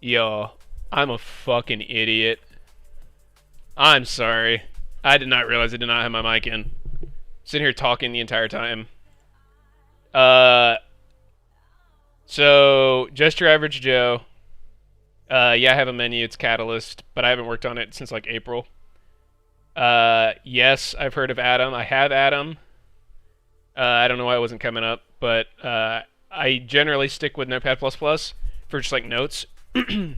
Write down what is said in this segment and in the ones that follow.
Yo, I'm a fucking idiot. I'm sorry. I did not realize I did not have my mic in. Sitting here talking the entire time. Uh, so just your average Joe. Yeah, I have a menu. It's Catalyst, but I haven't worked on it since like April. Yes, I've heard of Atom. I have Atom. I don't know why it wasn't coming up, but I generally stick with Notepad++ for just like notes, and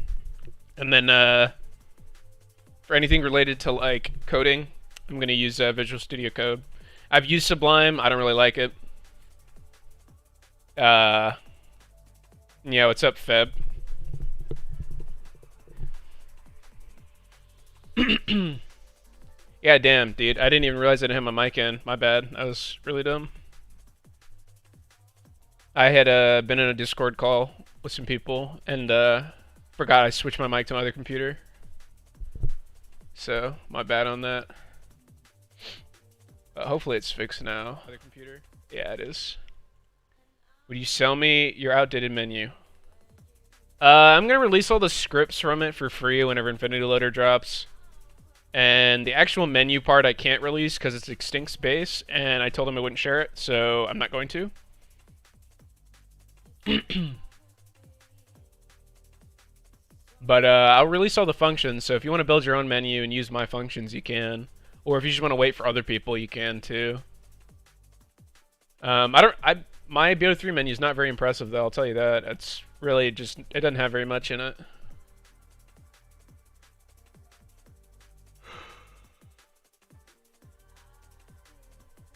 then for anything related to like coding, I'm gonna use Visual Studio Code. I've used Sublime. I don't really like it. Yeah, what's up, Feb? Yeah, damn, dude. I didn't even realize I didn't have my mic in. My bad. I was really dumb. I had been in a Discord call with some people and forgot I switched my mic to my other computer. So, my bad on that. Hopefully it's fixed now. Other computer? Yeah, it is. Would you sell me your outdated menu? I'm gonna release all the scripts from it for free whenever Infinity Loader drops. And the actual menu part I can't release because it's extinct space, and I told him I wouldn't share it, so I'm not going to. But I'll release all the functions, so if you want to build your own menu and use my functions, you can. Or if you just want to wait for other people, you can too. My BO3 menu is not very impressive, though, I'll tell you that. It's really just, it doesn't have very much in it.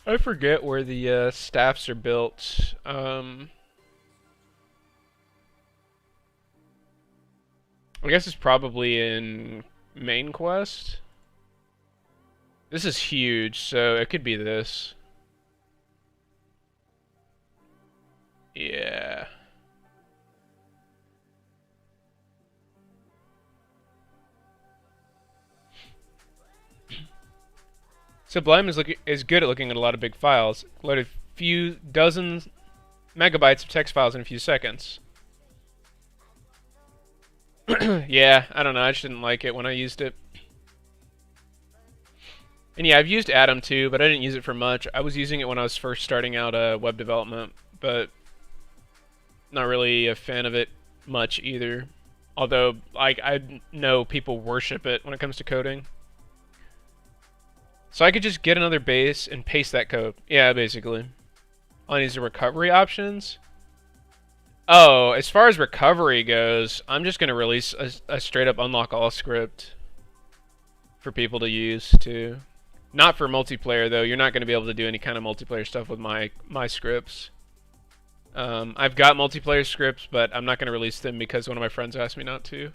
I forget where the staffs are built. I guess it's probably in main quest. This is huge, so it could be this. Yeah. Sublime is good at looking at a lot of big files. Load a few dozen megabytes of text files in a few seconds. Yeah, I don't know. I just didn't like it when I used it. And yeah, I've used Atom too, but I didn't use it for much. I was using it when I was first starting out web development, but not really a fan of it much either. Although, like, I know people worship it when it comes to coding. So I could just get another base and paste that code. Yeah, basically. All I need is the recovery options. Oh, as far as recovery goes, I'm just going to release a straight up unlock all script for people to use too. Not for multiplayer though. You're not going to be able to do any kind of multiplayer stuff with my scripts. I've got multiplayer scripts, but I'm not going to release them because one of my friends asked me not to.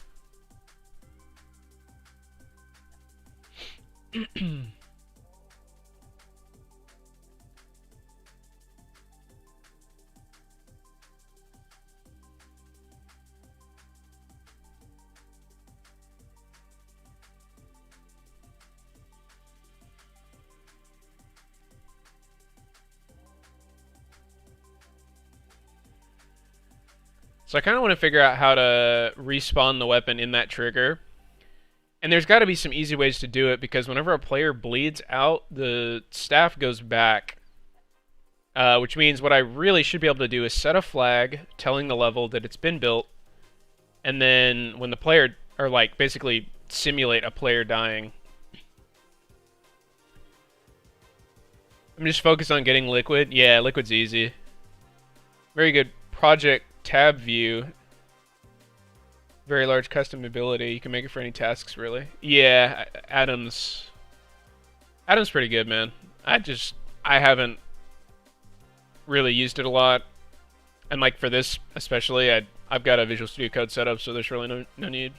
So I kind of want to figure out how to respawn the weapon in that trigger. And there's got to be some easy ways to do it because whenever a player bleeds out, the staff goes back. Which means what I really should be able to do is set a flag telling the level that it's been built. And then when the player, or like basically simulate a player dying. I'm just focused on getting liquid. Yeah, liquid's easy. Very good project tab view. Very large custom ability. You can make it for any tasks, really. Yeah, Atom's pretty good, man. I haven't really used it a lot. And like for this especially, I've got a Visual Studio Code set up, so there's really no need.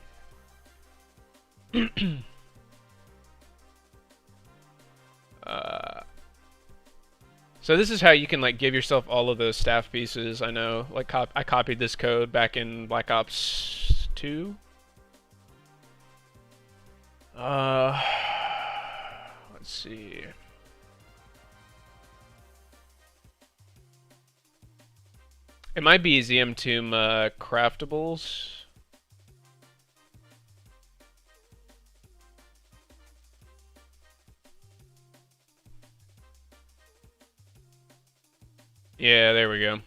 So this is how you can like give yourself all of those staff pieces. I know, like I copied this code back in Black Ops 2. Let's see. It might be ZM Tomb Craftables. Yeah, there we go.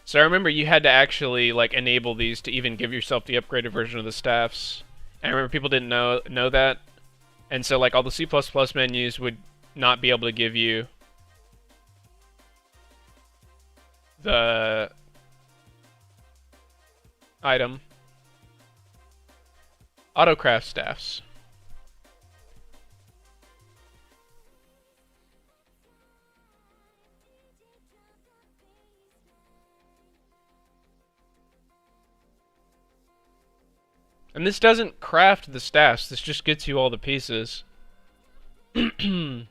So I remember you had to actually like enable these to even give yourself the upgraded version of the staffs. And I remember people didn't know that, and so like all the C++ menus would not be able to give you the item. Autocraft staffs. And this doesn't craft the staffs, this just gets you all the pieces. And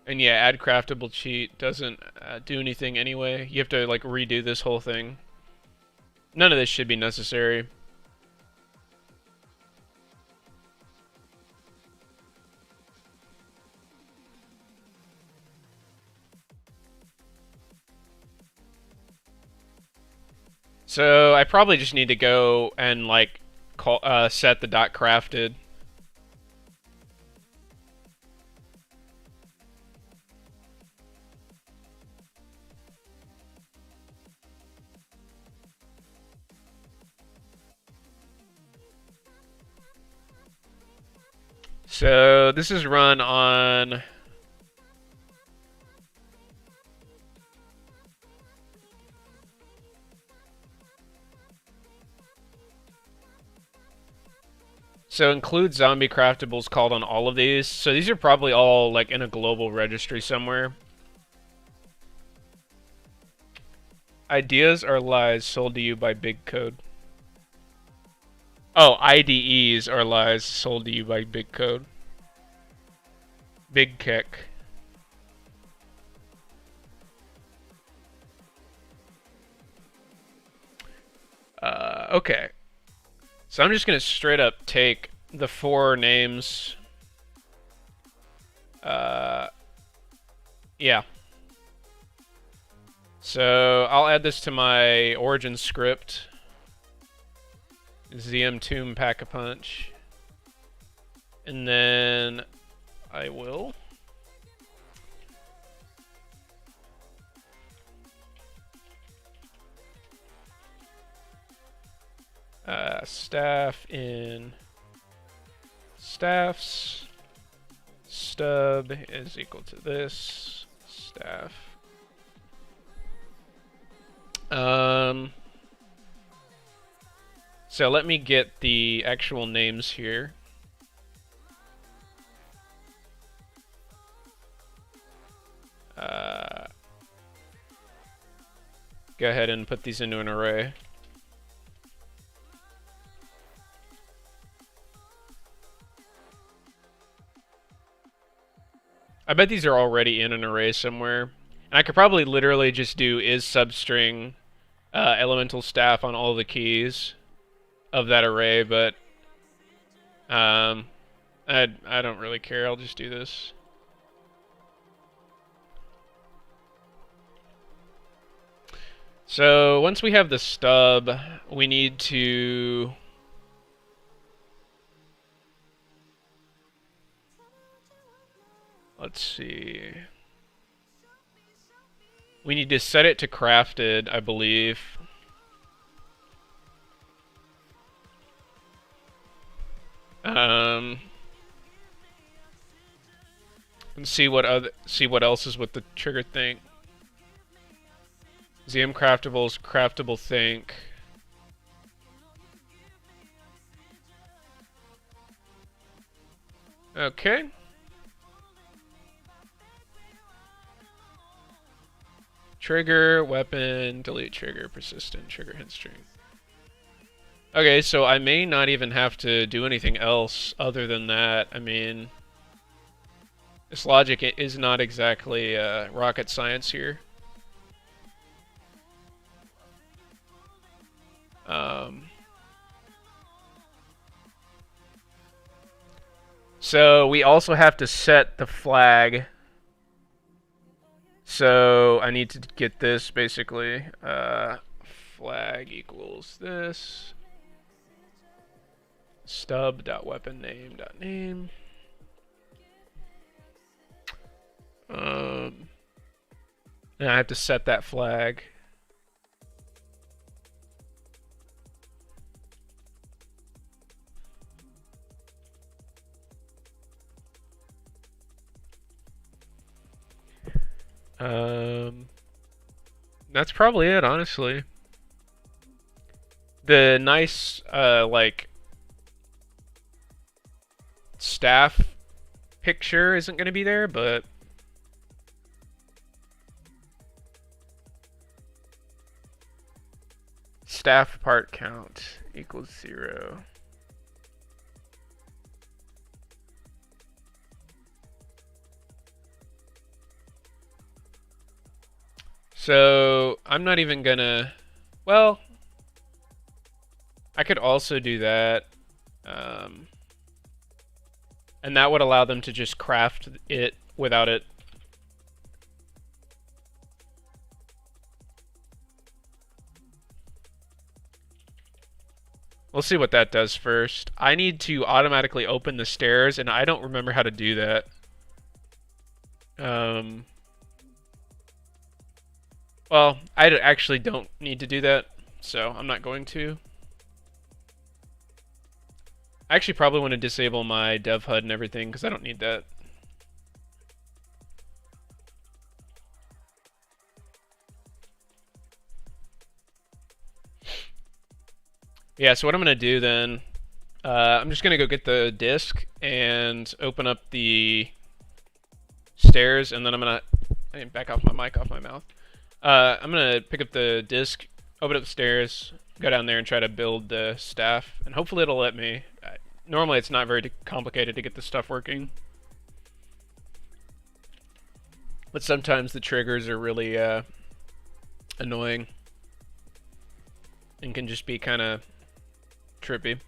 yeah, add craftable cheat doesn't do anything anyway. You have to like redo this whole thing. None of this should be necessary. So I probably just need to go and like set the dot crafted. So this is run on so include zombie craftables called on all of these. So these are probably all like in a global registry somewhere. Ideas are lies sold to you by Big Code. Oh, IDEs are lies sold to you by Big Code. Big Kick. Okay. So I'm just gonna straight up take the 4 names. Yeah. So I'll add this to my origin script. ZM Tomb Pack-a-Punch. And then I will staff in staffs. Stub is equal to this staff. So let me get the actual names here. Go ahead and put these into an array. I bet these are already in an array somewhere. And I could probably literally just do is substring elemental staff on all the keys of that array, but I don't really care. I'll just do this. So once we have the stub, we need to let's see. We need to set it to crafted, I believe. And see what else is with the trigger think. ZM craftables, craftable think. Okay. Trigger, weapon, delete trigger, persistent, trigger hint string. Okay, so I may not even have to do anything else other than that. I mean, this logic is not exactly rocket science here. So we also have to set the flag. So I need to get this basically flag equals this. Stub.weaponname.name. And I have to set that flag. That's probably it, honestly. The nice, like, staff picture isn't going to be there, but staff part count equals 0. So I'm not even gonna, well, I could also do that. And that would allow them to just craft it without it. We'll see what that does first. I need to automatically open the stairs, and I don't remember how to do that. Well, I actually don't need to do that, so I'm not going to. I actually probably want to disable my dev HUD and everything, because I don't need that. Yeah, so what I'm going to do then, I'm just going to go get the disk and open up the stairs, and then I'm going to back off my mic off my mouth. I'm going to pick up the disk, open up the stairs, go down there and try to build the staff, and hopefully it'll let me. Normally it's not very complicated to get the stuff working. But sometimes the triggers are really annoying and can just be kind of trippy.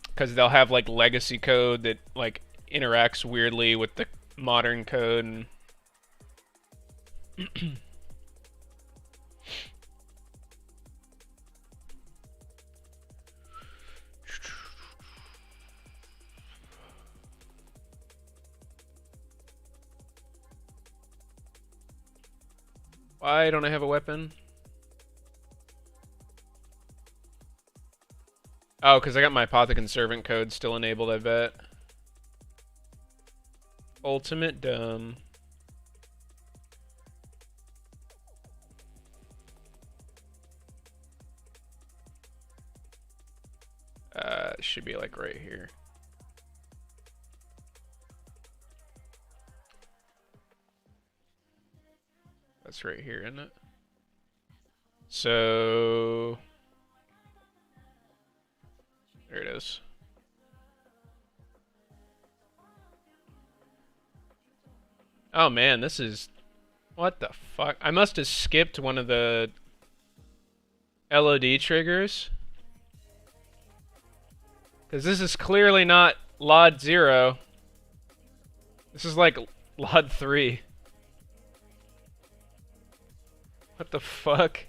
Because they'll have like legacy code that like interacts weirdly with the modern code. And why don't I have a weapon? Oh, because I got my Apothicon Servant code still enabled, I bet. Ultimate dumb. It should be like right here. That's right here, isn't it? So there it is. Oh man, this is... What the fuck? I must have skipped one of the LOD triggers. Because this is clearly not LOD 0. This is like LOD 3. What the fuck?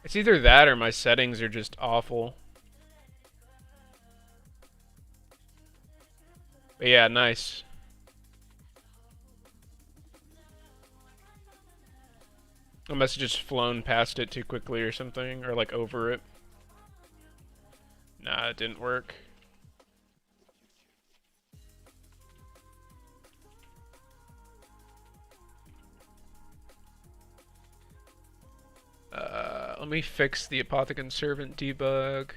It's either that or my settings are just awful. But yeah, nice. I must have just flown past it too quickly or something, or like over it. Nah, it didn't work. Let me fix the Apothicon Servant debug.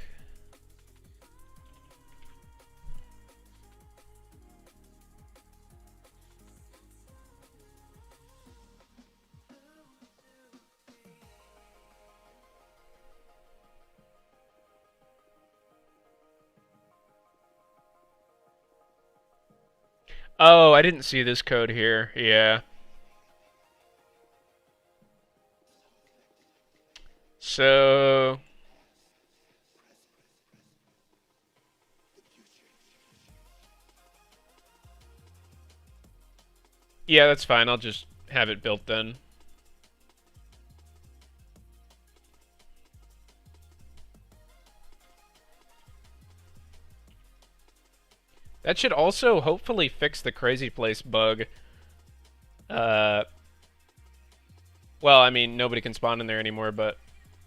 Oh, I didn't see this code here. Yeah. So Yeah, that's fine. I'll just have it built then. That should also hopefully fix the crazy place bug. Uh, well, I mean, nobody can spawn in there anymore, but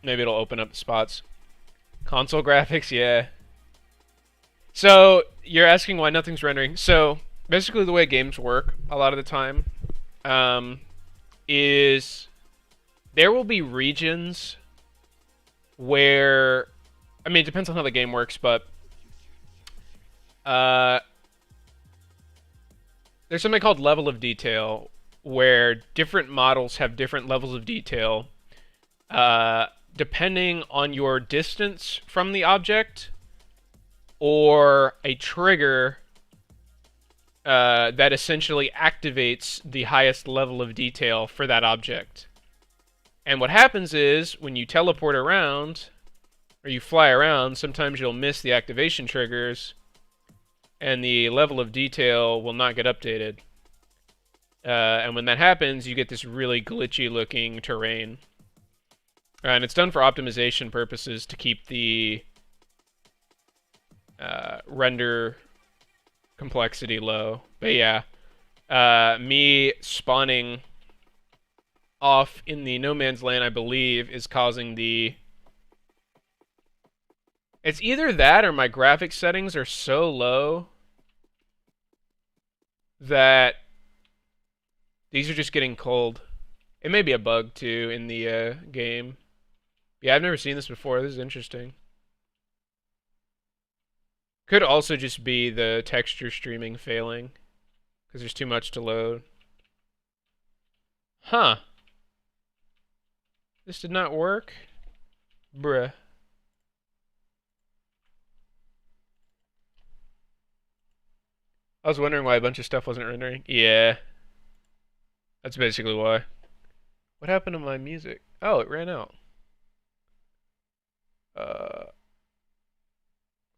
maybe it'll open up the spots. Console graphics, yeah. So, you're asking why nothing's rendering. So, basically the way games work a lot of the time is there will be regions where, I mean, it depends on how the game works, but uh, there's something called level of detail where different models have different levels of detail depending on your distance from the object or a trigger that essentially activates the highest level of detail for that object. And what happens is when you teleport around or you fly around, sometimes you'll miss the activation triggers and the level of detail will not get updated. And when that happens, you get this really glitchy looking terrain. And it's done for optimization purposes to keep the render complexity low. But yeah, me spawning off in the no man's land, I believe, is causing the... It's either that or my graphics settings are so low that these are just getting cold. It may be a bug, too, in the game. Yeah, I've never seen this before. This is interesting. Could also just be the texture streaming failing, because there's too much to load. Huh. This did not work? Bruh. I was wondering why a bunch of stuff wasn't rendering. Yeah. That's basically why. What happened to my music? Oh, it ran out.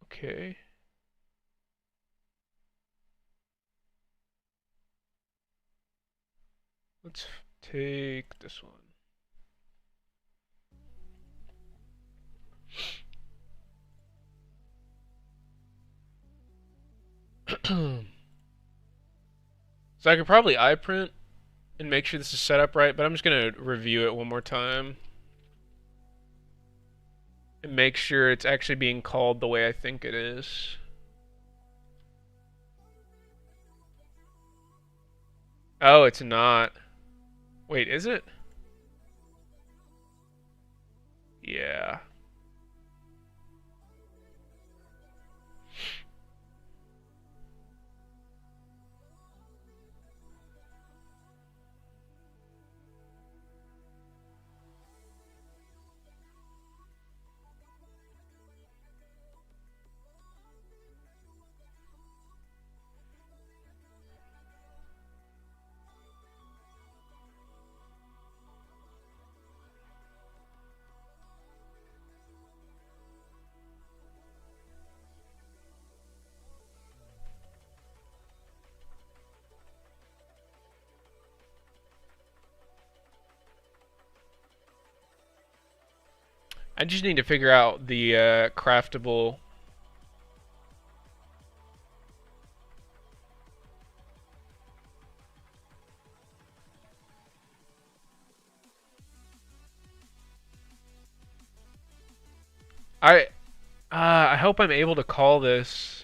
Okay. Let's take this one. So I could probably iPrint and make sure this is set up right, but I'm just gonna review it one more time and make sure it's actually being called the way I think it is. Oh, it's not. Wait, is it? Yeah. I just need to figure out the craftable. I I hope I'm able to call this.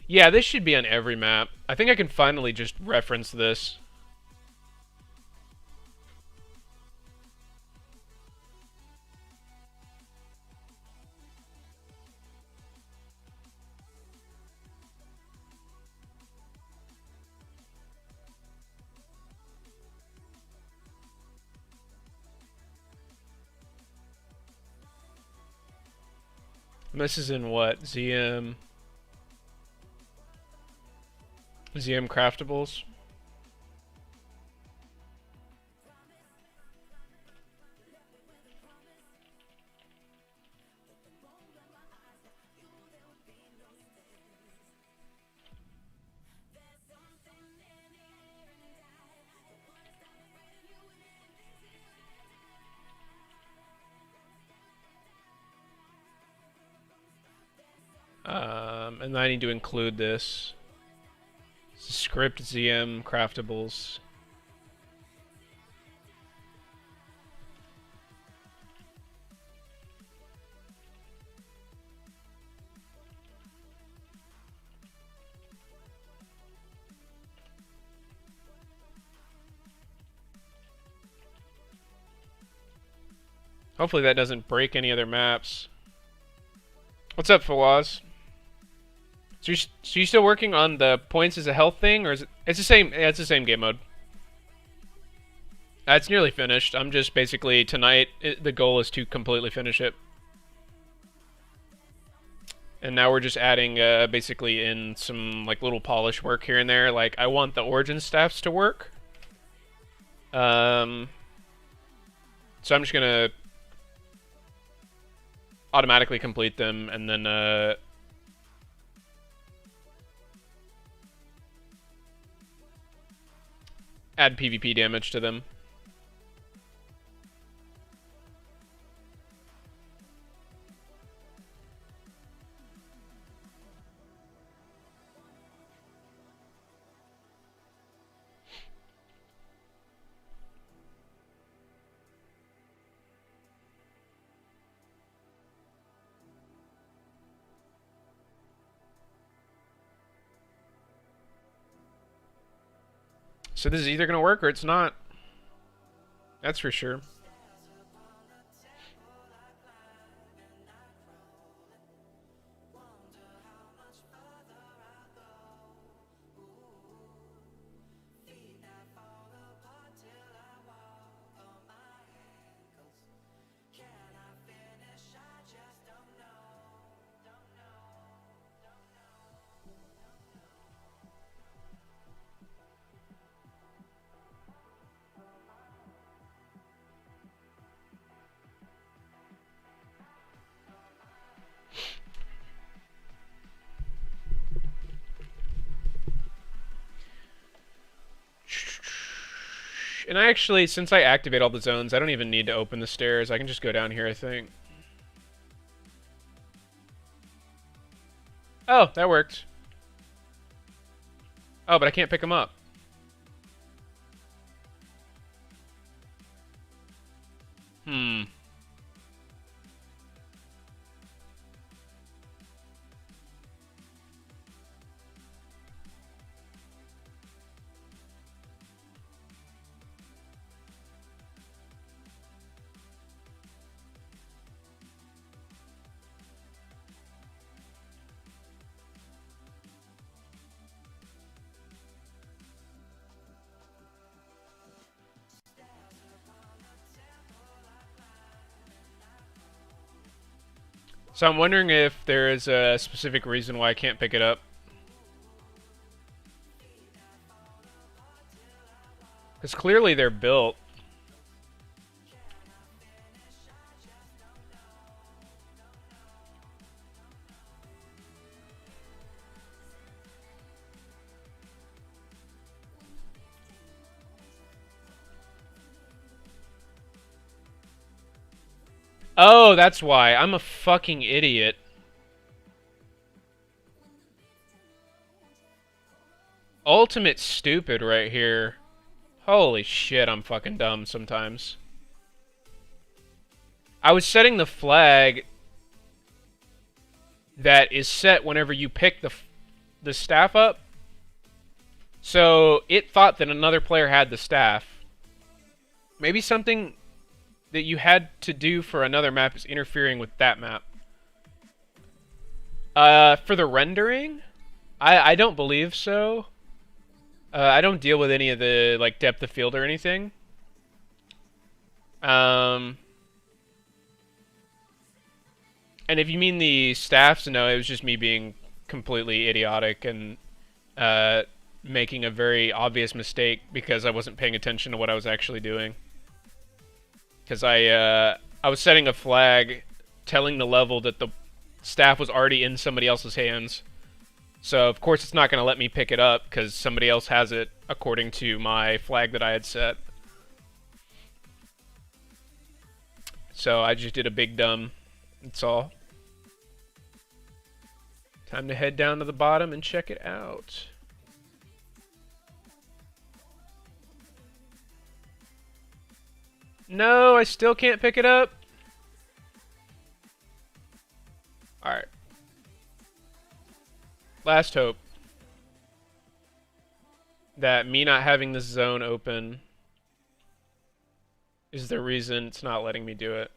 Yeah, this should be on every map. I think I can finally just reference this. And this is in what? ZM Craftables? And then I need to include this. Script ZM craftables. Hopefully that doesn't break any other maps. What's up, Fawaz? So you still working on the points as a health thing, or is it? It's the same. Yeah, it's the same game mode. It's nearly finished. I'm just basically tonight. The goal is to completely finish it, and now we're just adding basically in some like little polish work here and there. Like I want the origin staffs to work. So I'm just gonna automatically complete them, and then add PvP damage to them. So this is either gonna work or it's not. That's for sure. And I actually, since I activate all the zones, I don't even need to open the stairs. I can just go down here, I think. Oh, that worked. Oh, but I can't pick them up. Hmm. So I'm wondering if there is a specific reason why I can't pick it up. Because clearly they're built. Oh, that's why. I'm a fucking idiot. Ultimate stupid right here. Holy shit, I'm fucking dumb sometimes. I was setting the flag that is set whenever you pick the staff up. So it thought that another player had the staff. Maybe something that you had to do for another map is interfering with that map. For the rendering, I don't believe so. I don't deal with any of the like depth of field or anything. And if you mean the staffs, no, it was just me being completely idiotic and making a very obvious mistake because I wasn't paying attention to what I was actually doing. Because I was setting a flag telling the level that the staff was already in somebody else's hands. So, of course, it's not going to let me pick it up because somebody else has it according to my flag that I had set. So, I just did a big dumb. That's all. Time to head down to the bottom and check it out. No, I still can't pick it up. Alright. Last hope. That me not having this zone open is the reason it's not letting me do it.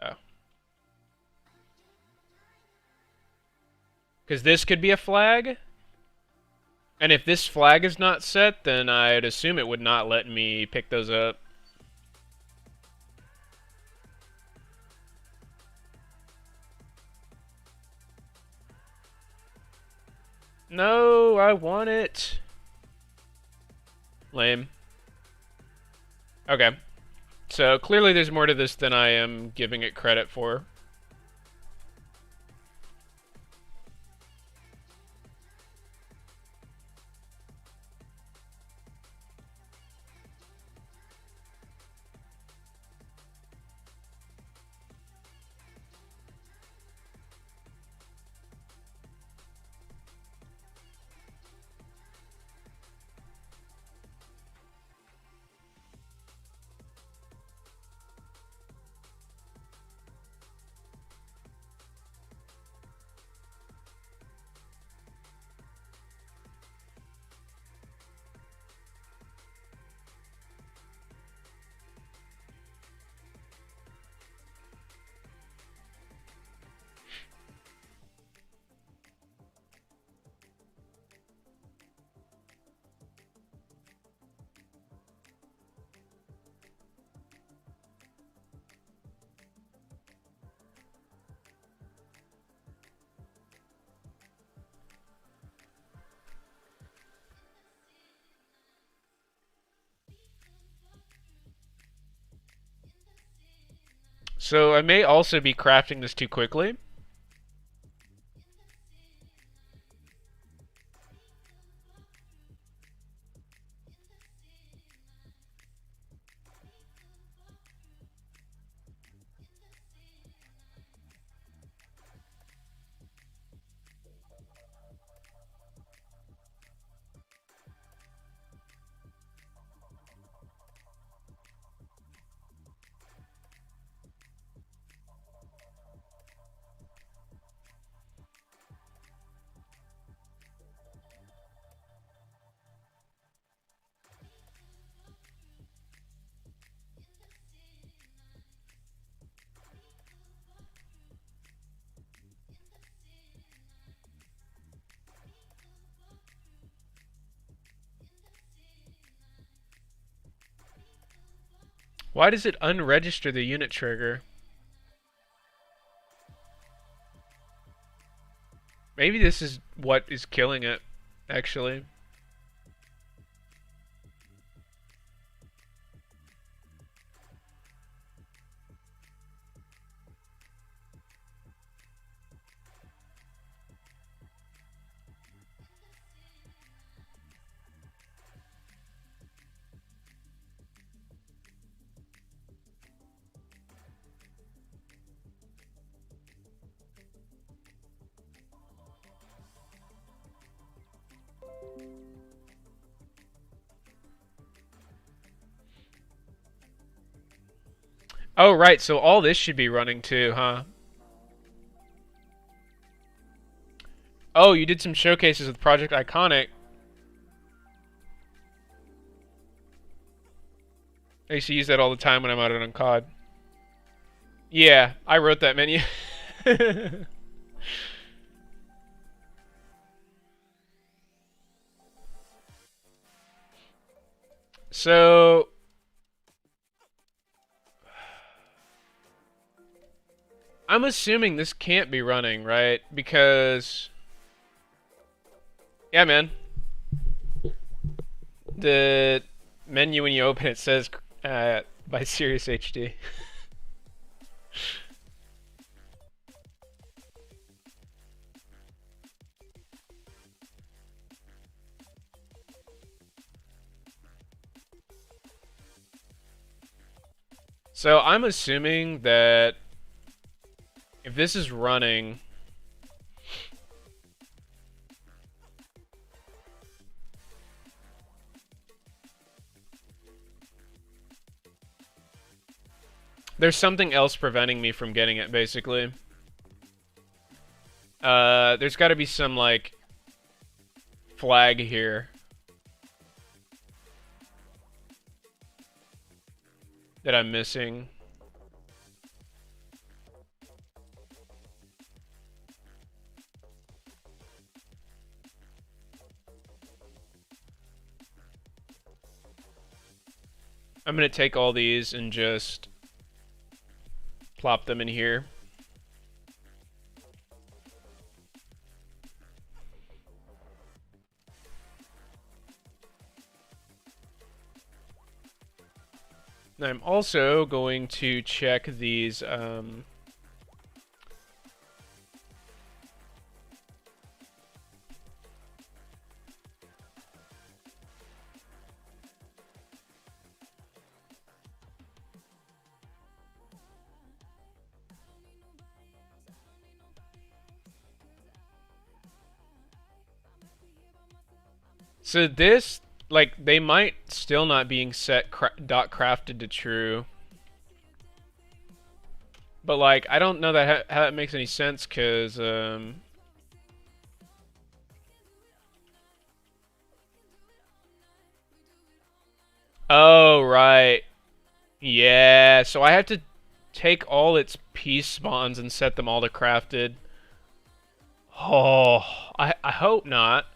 Oh. Because this could be a flag. And if this flag is not set, then I'd assume it would not let me pick those up. No, I want it. Lame. Okay. So clearly there's more to this than I am giving it credit for. So I may also be crafting this too quickly. Why does it unregister the unit trigger? Maybe this is what is killing it, actually. Oh, right, so all this should be running too, huh? Oh, you did some showcases with Project Iconic. I used to use that all the time when I'm out on COD. Yeah, I wrote that menu. So... I'm assuming this can't be running, right? Because... Yeah, man. The menu when you open it says by Sirius HD. So I'm assuming that If this is running, there's something else preventing me from getting it, basically. There's got to be some, like, flag here that I'm missing. I'm gonna take all these and just plop them in here. And I'm also going to check these, so this, like, they might still not being set dot crafted to true. But, like, I don't know that how that makes any sense, because, oh, right. Yeah, so I have to take all its piece spawns and set them all to crafted. Oh, I hope not.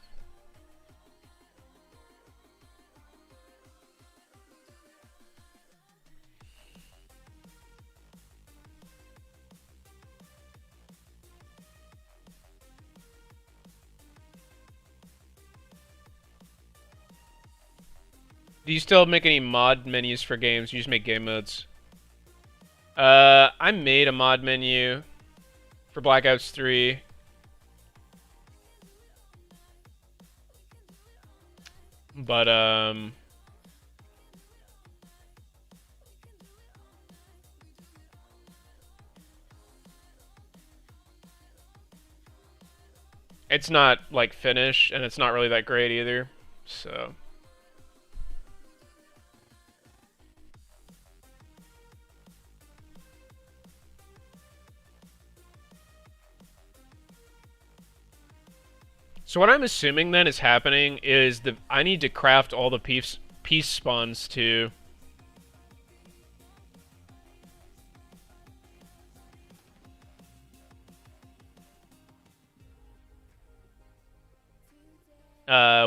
Do you still make any mod menus for games? You just make game modes. I made a mod menu for Black Ops 3. But, it's not, like, finished, and it's not really that great either, so... So what I'm assuming then is happening is I need to craft all the piece spawns too.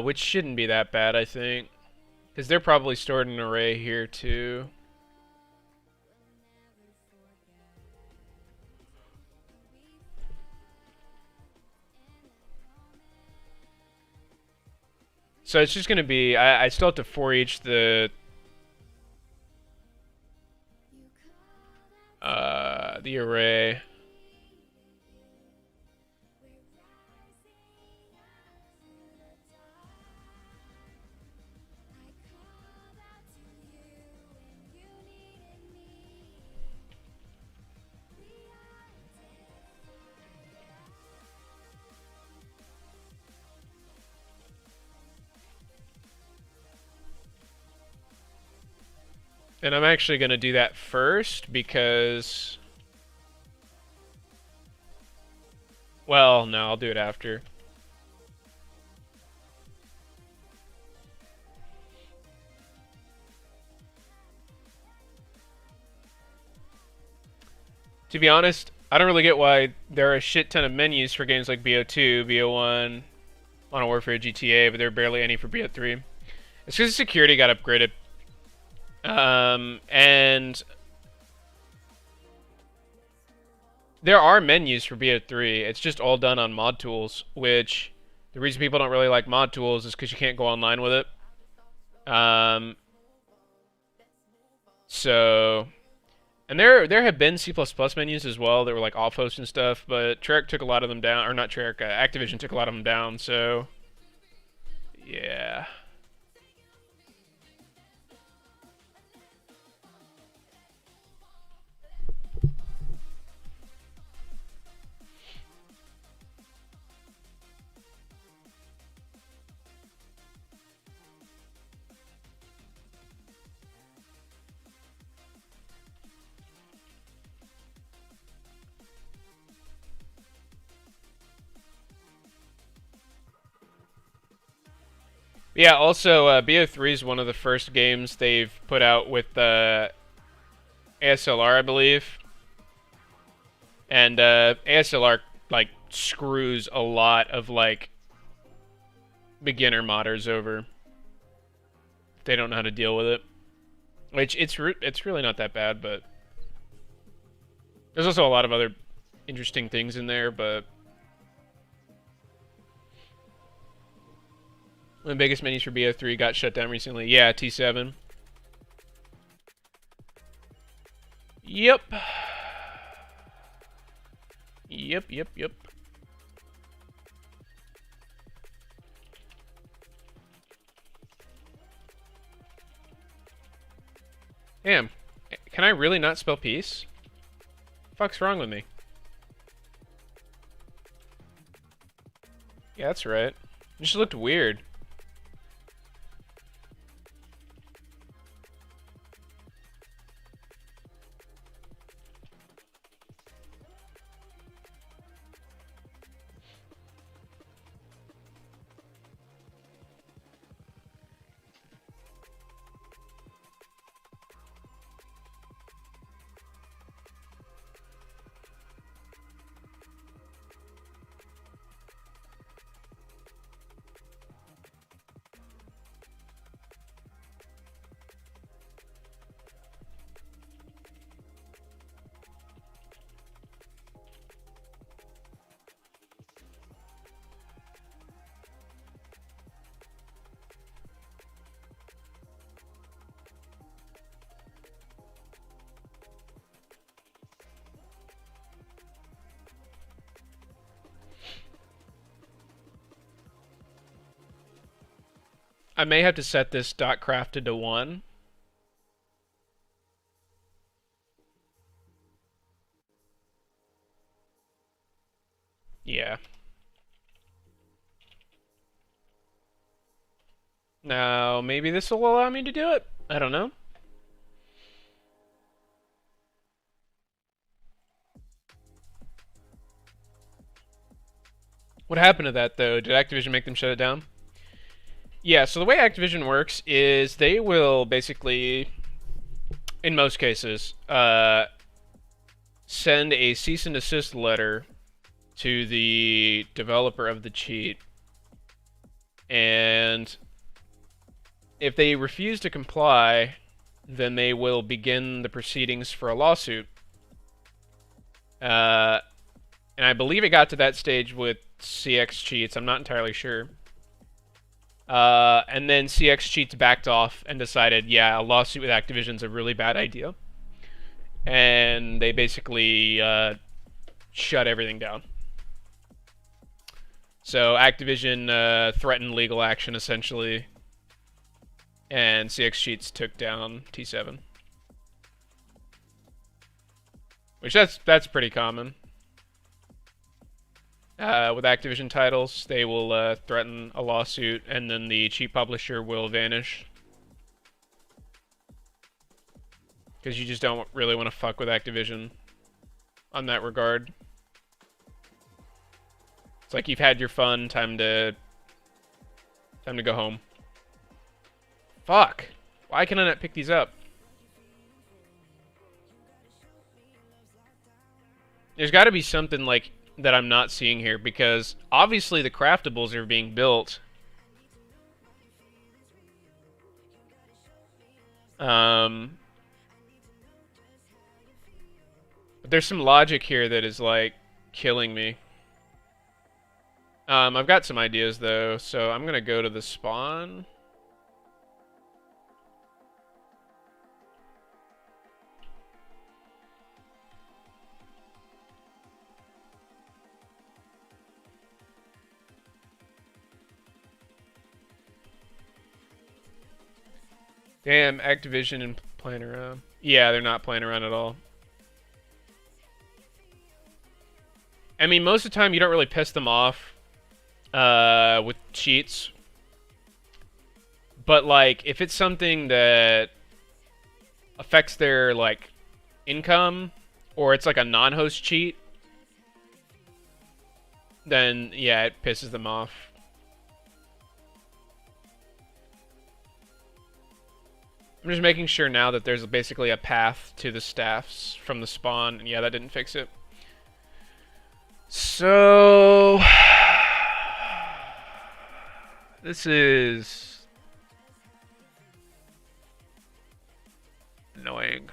Which shouldn't be that bad, I think. Because they're probably stored in an array here too. So it's just gonna be, I still have to for each the array. And I'm actually gonna do that first because, well, no, I'll do it after. To be honest, I don't really get why there are a shit ton of menus for games like BO2, BO1, Modern Warfare, GTA, but there are barely any for BO3. It's because security got upgraded. And there are menus for BO3. It's just all done on mod tools, which the reason people don't really like mod tools is because you can't go online with it. So, and there have been C++ menus as well that were like off host and stuff, but Treyarch took a lot of them down, or not Treyarch, Activision took a lot of them down. So, yeah. Yeah, also, BO3 is one of the first games they've put out with ASLR, I believe. And ASLR, like, screws a lot of, like, beginner modders over. They don't know how to deal with it. Which, it's really not that bad, but... There's also a lot of other interesting things in there, but... One of the biggest menus for BO3 got shut down recently. Yeah, T7. Yep. Yep. Damn. Can I really not spell peace? Fuck's wrong with me? Yeah, that's right. It just looked weird. I may have to set this .crafted to 1. Yeah. Now, maybe this will allow me to do it. I don't know. What happened to that, though? Did Activision make them shut it down? Yeah, so the way Activision works is they will basically, in most cases, send a cease and desist letter to the developer of the cheat. And if they refuse to comply, then they will begin the proceedings for a lawsuit. And I believe it got to that stage with CX cheats. I'm not entirely sure. And then CX cheats backed off and decided, yeah, a lawsuit with Activision's a really bad idea. And they basically shut everything down. So Activision threatened legal action, essentially. And CX cheats took down T7. Which that's pretty common. With Activision titles, they will threaten a lawsuit, and then the cheat publisher will vanish. Because you just don't really want to fuck with Activision on that regard. It's like you've had your fun, time to go home. Fuck! Why can I not pick these up? There's got to be something like that I'm not seeing here, because obviously the craftables are being built. But there's some logic here that is like killing me. I've got some ideas though, so I'm gonna go to the spawn. Damn, Activision and playing around. Yeah, they're not playing around at all. I mean, most of the time you don't really piss them off with cheats. But, like, if it's something that affects their, like, income, or it's like a non-host cheat, then, yeah, it pisses them off. I'm just making sure now that there's basically a path to the staffs from the spawn, and yeah, that didn't fix it. So this is annoying.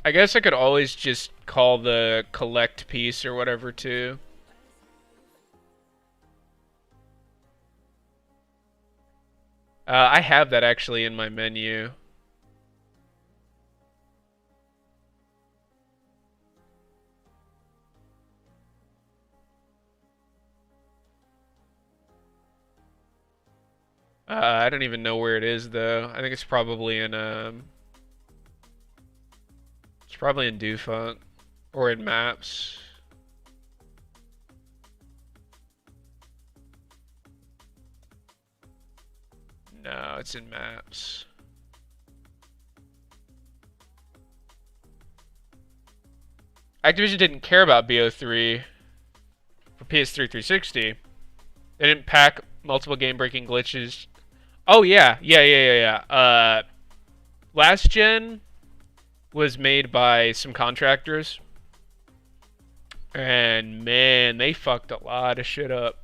I guess I could always just call the collect piece or whatever too. I have that actually in my menu. I don't even know where it is though. I think it's probably in Defunct or in Maps. No, it's in Maps. Activision didn't care about BO3 for PS3 360. They didn't pack multiple game-breaking glitches. Oh yeah. Last gen was made by some contractors, and man, they fucked a lot of shit up.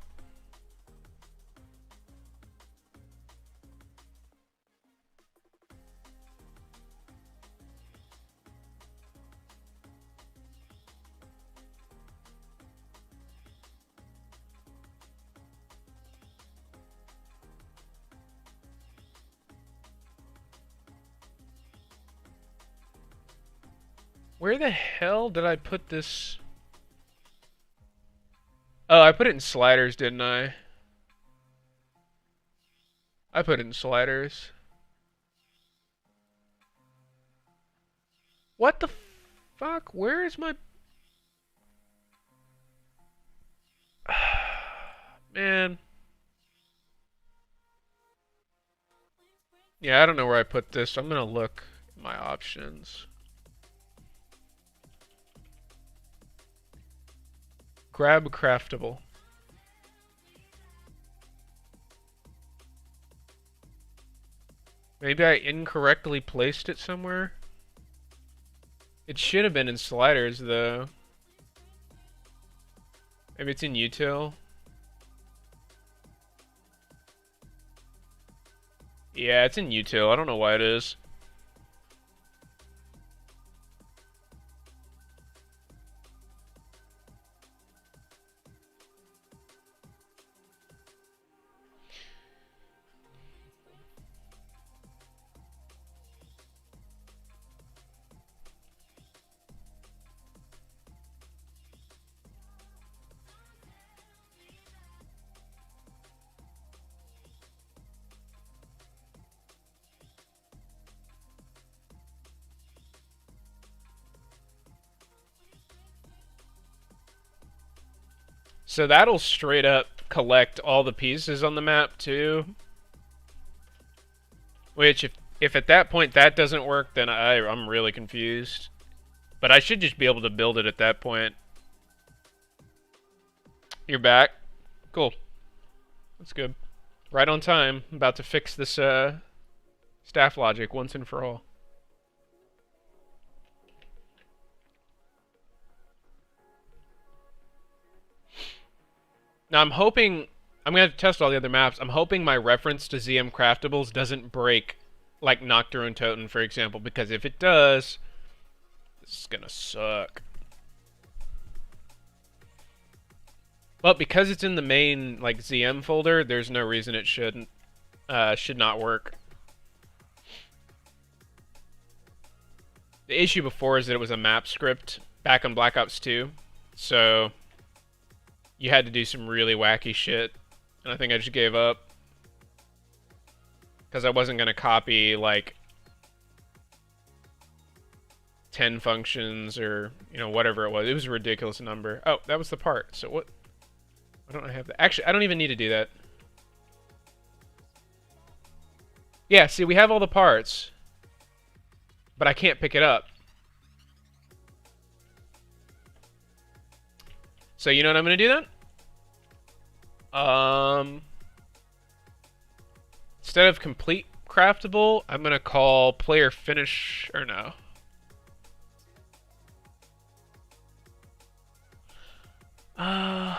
Where the hell did I put this? Oh, I put it in sliders, didn't I? I put it in sliders. What the fuck? Where is my... Man. Yeah, I don't know where I put this. I'm gonna look at my options. Grab Craftable. Maybe I incorrectly placed it somewhere? It should have been in sliders though. Maybe it's in util. Yeah, it's in util. I don't know why it is. So that'll straight up collect all the pieces on the map too. Which, if at that point that doesn't work, then I'm really confused. But I should just be able to build it at that point. You're back. Cool. That's good. Right on time. I'm about to fix this staff logic once and for all. Now I'm hoping, I'm going to test all the other maps. I'm hoping my reference to ZM Craftables doesn't break like Nocturne Toten, for example, because if it does, this is going to suck. But because it's in the main like ZM folder, there's no reason it should not work. The issue before is that it was a map script back on Black Ops 2, so you had to do some really wacky shit, and I think I just gave up. Because I wasn't going to copy, like, 10 functions or, you know, whatever it was. It was a ridiculous number. Oh, that was the part. So what? Why don't I have that? Actually, I don't even need to do that. Yeah, see, we have all the parts, but I can't pick it up. So you know what I'm gonna do then? Instead of complete craftable, I'm gonna call player finish, or no. Uh,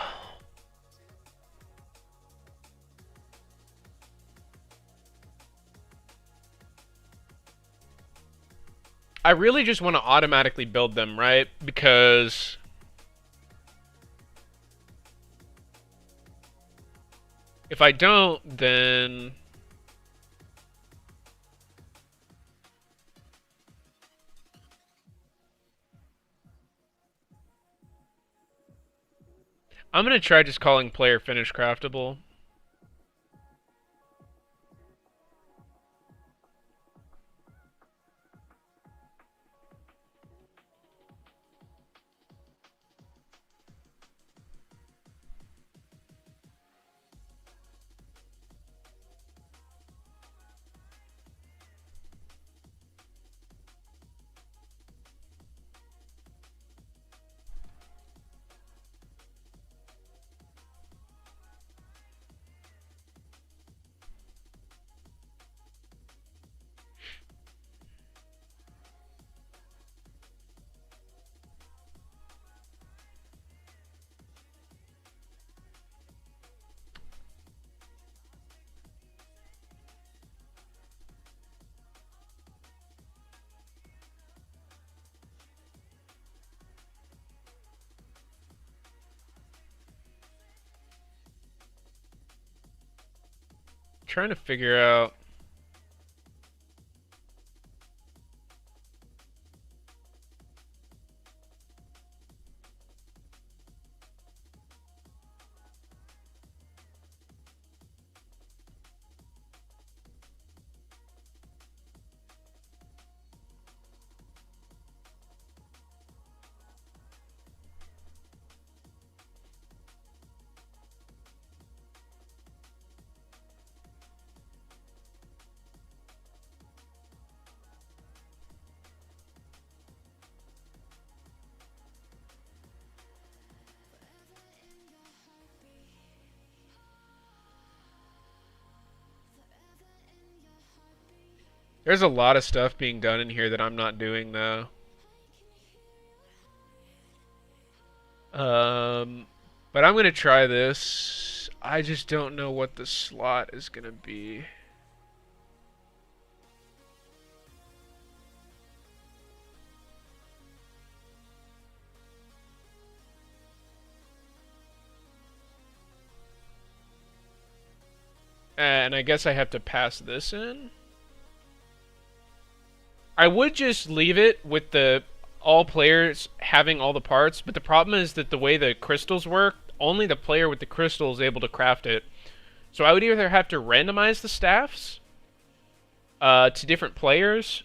I really just want to automatically build them, right? Because if I don't, then I'm gonna try just calling player finish craftable. Trying to figure out. There's a lot of stuff being done in here that I'm not doing though. Um, but I'm gonna try this. I just don't know what the slot is gonna be. And I guess I have to pass this in. I would just leave it with the all players having all the parts, but the problem is that the way the crystals work, only the player with the crystal is able to craft it. So I would either have to randomize the staffs to different players,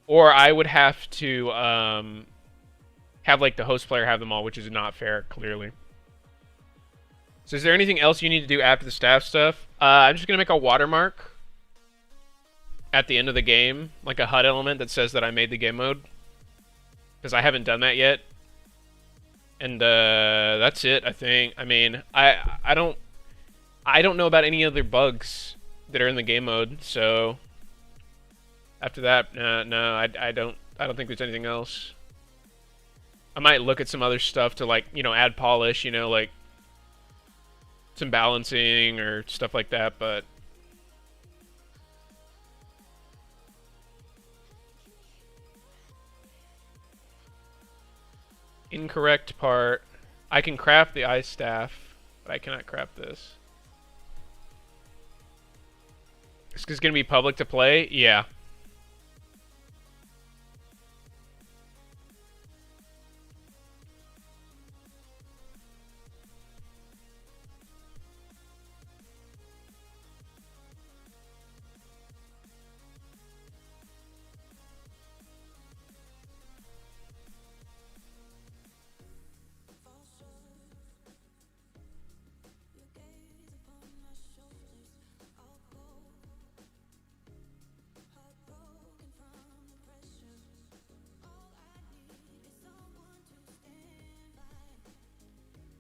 or I would have to have like the host player have them all, which is not fair, clearly. So is there anything else you need to do after the staff stuff? I'm just gonna make a watermark at the end of the game, like a HUD element that says that I made the game mode, because I haven't done that yet. And that's it, I think. I mean, I don't know about any other bugs that are in the game mode. So after that, no, I don't think there's anything else. I might look at some other stuff to, like, you know, add polish, you know, like some balancing or stuff like that, but incorrect part. I can craft the ice staff, but I cannot craft this. This is gonna be public to play? Yeah.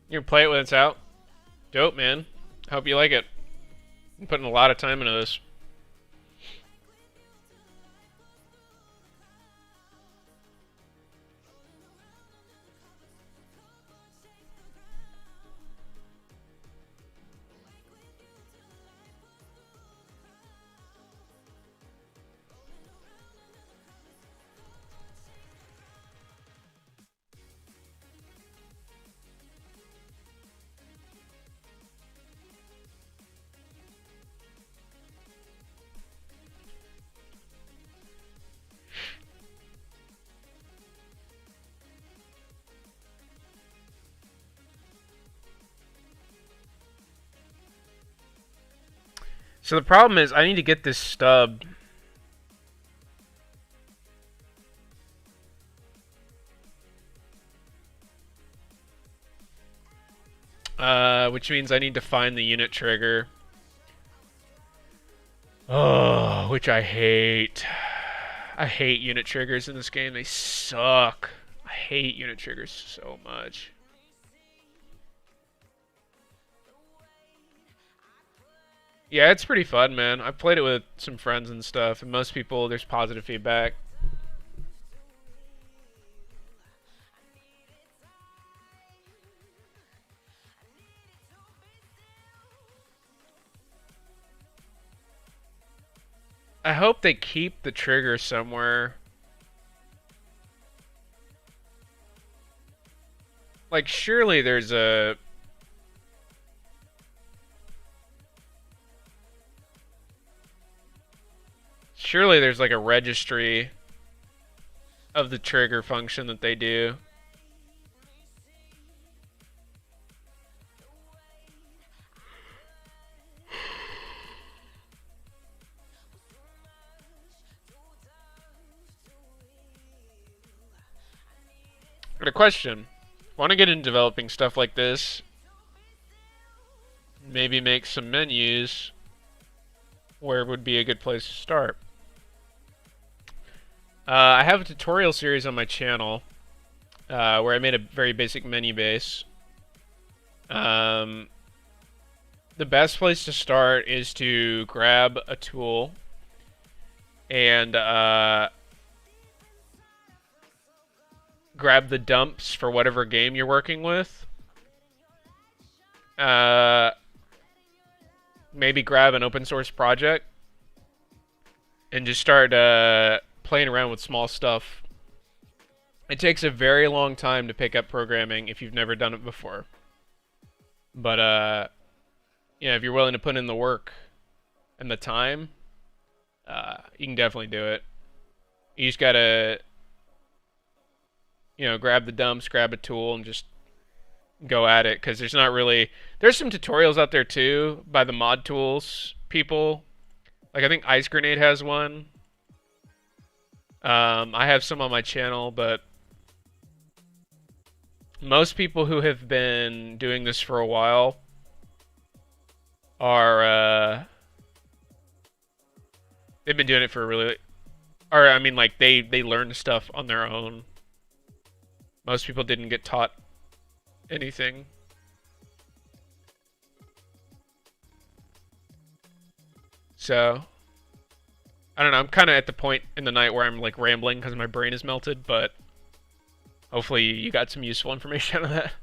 You can play it when it's out. Dope, man. I hope you like it. I'm putting a lot of time into this. So the problem is I need to get this stub. Which means I need to find the unit trigger. Oh, which I hate. I hate unit triggers in this game. They suck. I hate unit triggers so much. Yeah, it's pretty fun, man. I've played it with some friends and stuff, and most people, there's positive feedback. I hope they keep the trigger somewhere. Like, surely there's a... Surely there's like a registry of the trigger function that they do. But a question. Want to get into developing stuff like this? Maybe make some menus. Where would be a good place to start? I have a tutorial series on my channel where I made a very basic menu base. The best place to start is to grab a tool and grab the dumps for whatever game you're working with. Maybe grab an open source project and just start playing around with small stuff. It takes a very long time to pick up programming if you've never done it before. But yeah, if you're willing to put in the work and the time, you can definitely do it. You just gotta, grab the dumps, grab a tool, and just go at it. Because there's not really... There's some tutorials out there, too, by the mod tools people. Like, I think Ice Grenade has one. I have some on my channel, but most people who have been doing this for a while are, they've been doing it for a really... Or, I mean, like, they learned stuff on their own. Most people didn't get taught anything. So, I don't know, I'm kind of at the point in the night where I'm like rambling because my brain is melted, but hopefully you got some useful information out of that.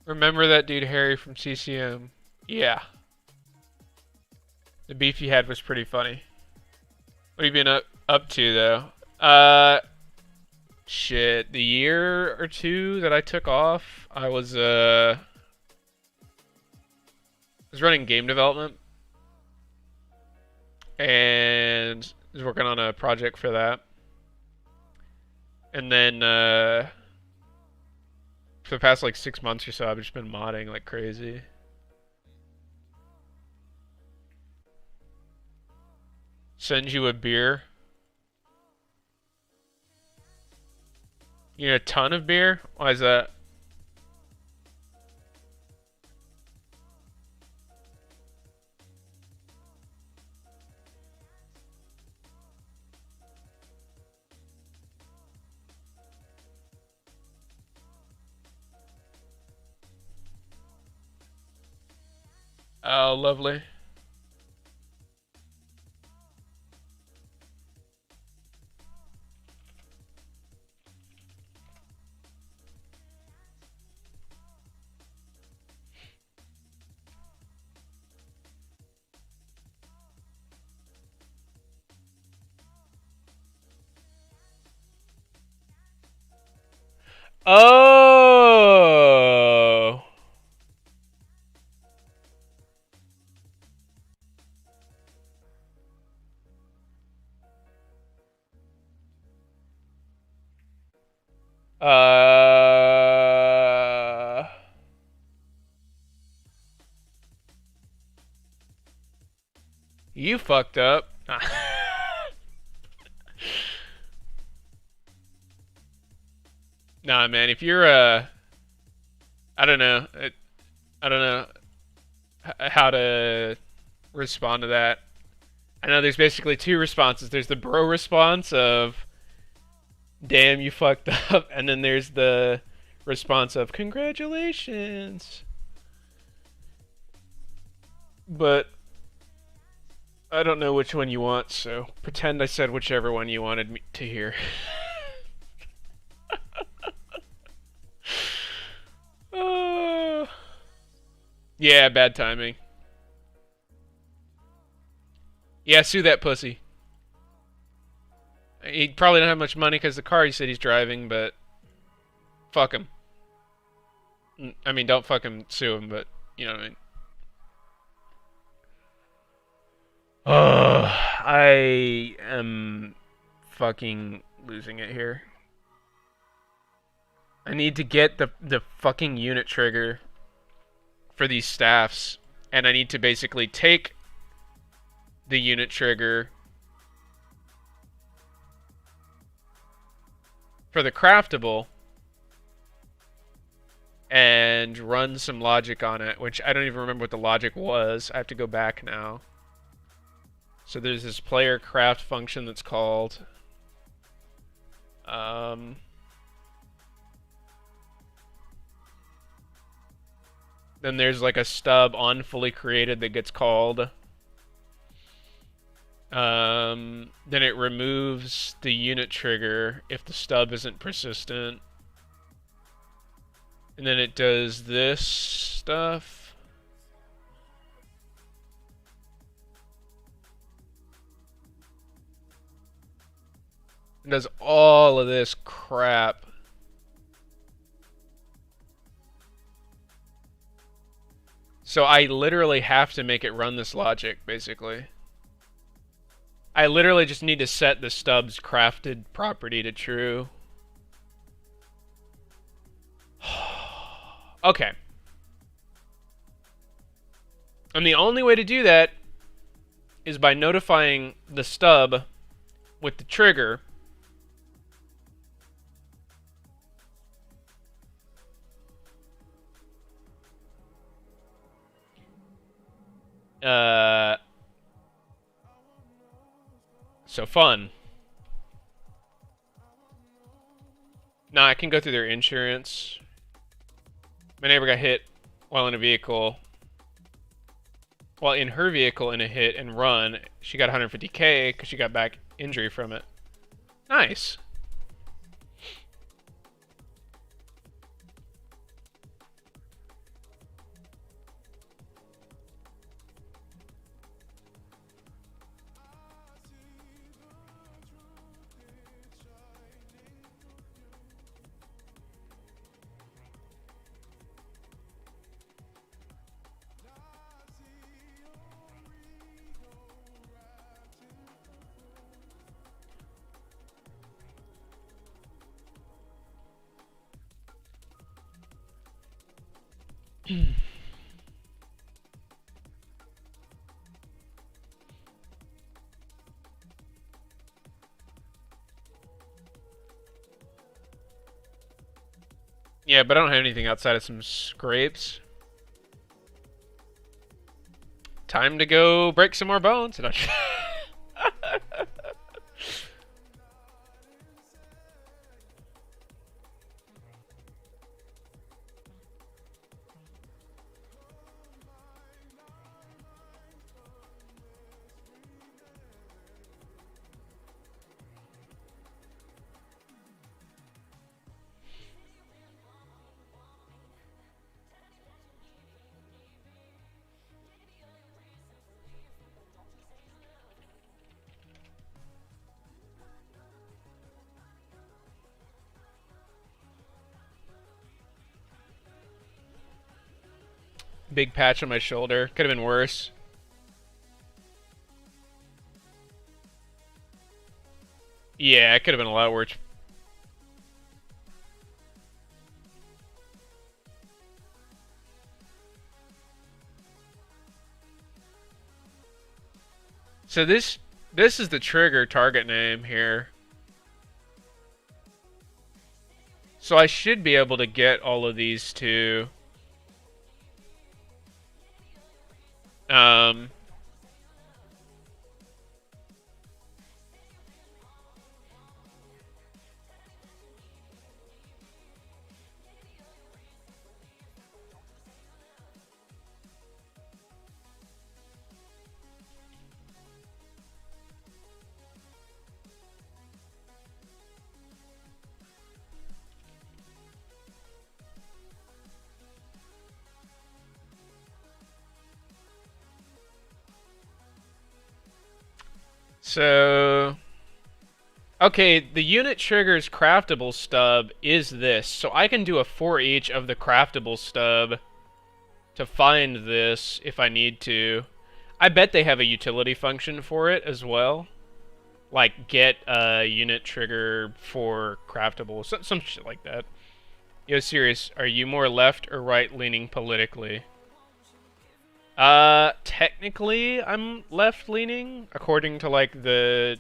Remember that dude Harry from CCM? Yeah. The beef he had was pretty funny. What have you been up to though? Shit, the year or two that I took off, I was running game development and was working on a project for that. And then for the past like 6 months or so, I've just been modding like crazy. Send you a beer. You need a ton of beer? Why is that? Oh, lovely. Oh. You fucked up. Nah, man. If you're I don't know. I don't know how to respond to that. I know there's basically two responses. There's the bro response of, "Damn, you fucked up," and then there's the response of, "Congratulations." But I don't know which one you want, so pretend I said whichever one you wanted me to hear. uh, yeah, bad timing. Yeah, sue that pussy. He probably don't have much money because the car he said he's driving, but fuck him. I mean, don't fuck him, sue him, but you know what I mean. I am fucking losing it here. I need to get the fucking unit trigger for these staffs, and I need to basically take the unit trigger for the craftable and run some logic on it, which I don't even remember what the logic was. I have to go back now. So there's this player craft function that's called then there's like a stub on fully created that gets called. Then it removes the unit trigger if the stub isn't persistent. And then it does this stuff. It does all of this crap. So I literally have to make it run this logic, basically. I literally just need to set the stub's crafted property to true. Okay. And the only way to do that is by notifying the stub with the trigger. So fun. Nah, I can go through their insurance. My neighbor got hit while in a vehicle. While in her vehicle in a hit and run, she got 150K because she got back injury from it. Nice. Yeah, but I don't have anything outside of some scrapes. Time to go break some more bones. Big patch on my shoulder. Could have been worse. Yeah, it could have been a lot worse. So this is the trigger target name here. So I should be able to get all of these to um so okay, the unit triggers craftable stub is this. So I can do a for each of the craftable stub to find this if I need to. I bet they have a utility function for it as well. Like get a unit trigger for craftable, some shit like that. Yo, serious, are you more left or right leaning politically? Technically I'm left leaning according to like the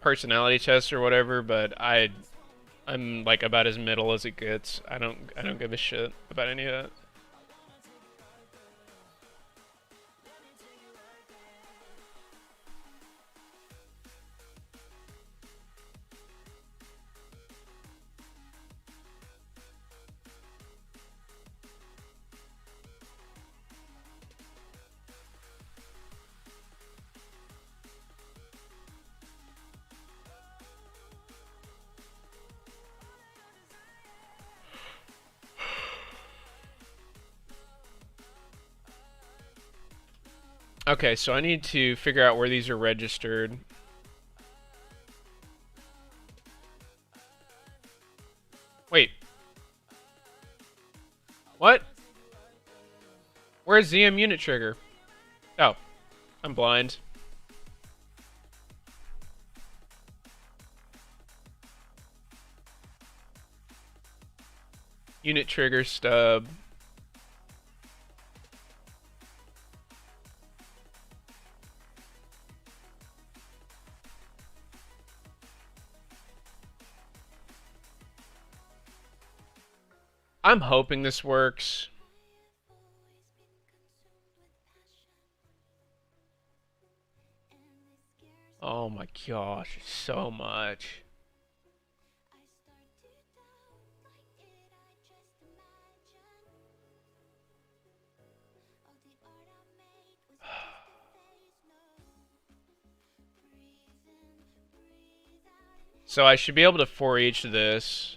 personality test or whatever, but I'm like about as middle as it gets. I don't give a shit about any of that. Okay, so I need to figure out where these are registered. Wait. What? Where's ZM unit trigger? Oh, I'm blind. Unit trigger stub. I'm hoping this works. Oh my gosh, so much. So I should be able to for each this.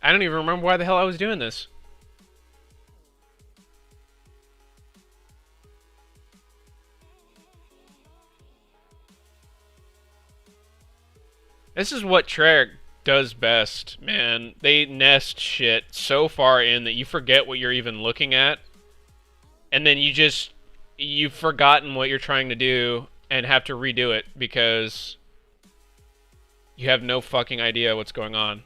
I don't even remember why the hell I was doing this. This is what does best, man. They nest shit so far in that you forget what you're even looking at, and then you've forgotten what you're trying to do and have to redo it because you have no fucking idea what's going on.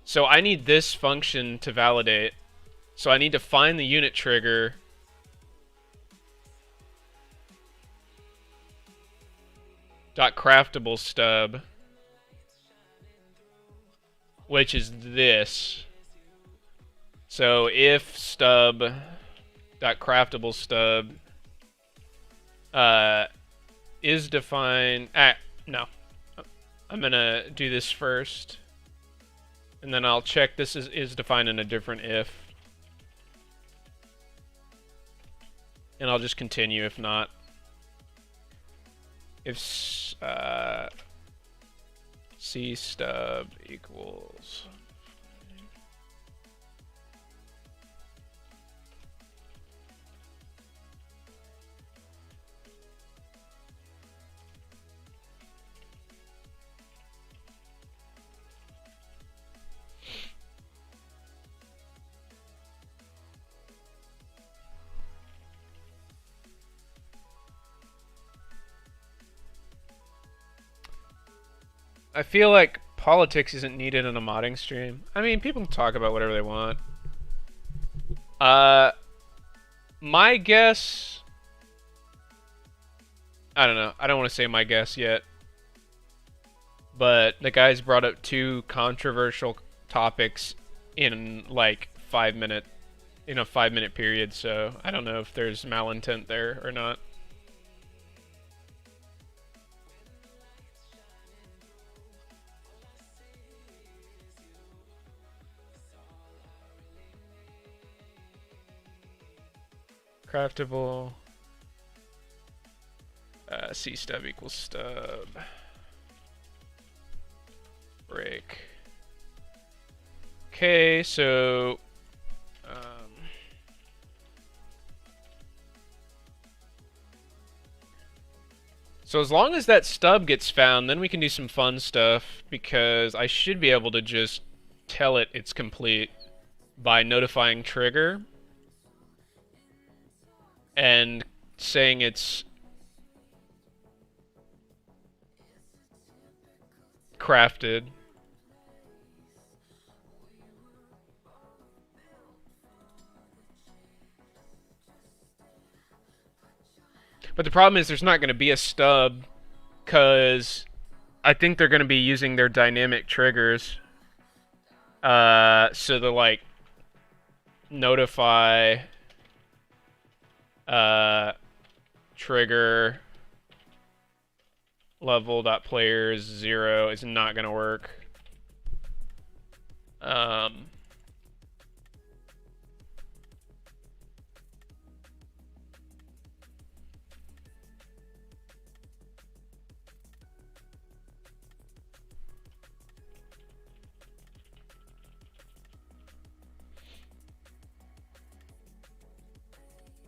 So I need this function to validate. So I need to find the unit trigger, .craftable stub, which is this. So if stub .craftable stub is defined. No, I'm gonna do this first, and then I'll check this is defined in a different if, and I'll just continue if not. If C stub equals I feel like politics isn't needed in a modding stream. I mean, people can talk about whatever they want. My guess... I don't know. I don't want to say my guess yet. But the guys brought up 2 controversial topics in like 5-minute... in a 5-minute period, so I don't know if there's malintent there or not. Craftable C stub equals stub break. Okay, so so as long as that stub gets found, then we can do some fun stuff, because I should be able to just tell it it's complete by notifying trigger and saying it's crafted. But the problem is there's not going to be a stub, because I think they're going to be using their dynamic triggers. So they'll like notify trigger level.players 0 is not gonna work. I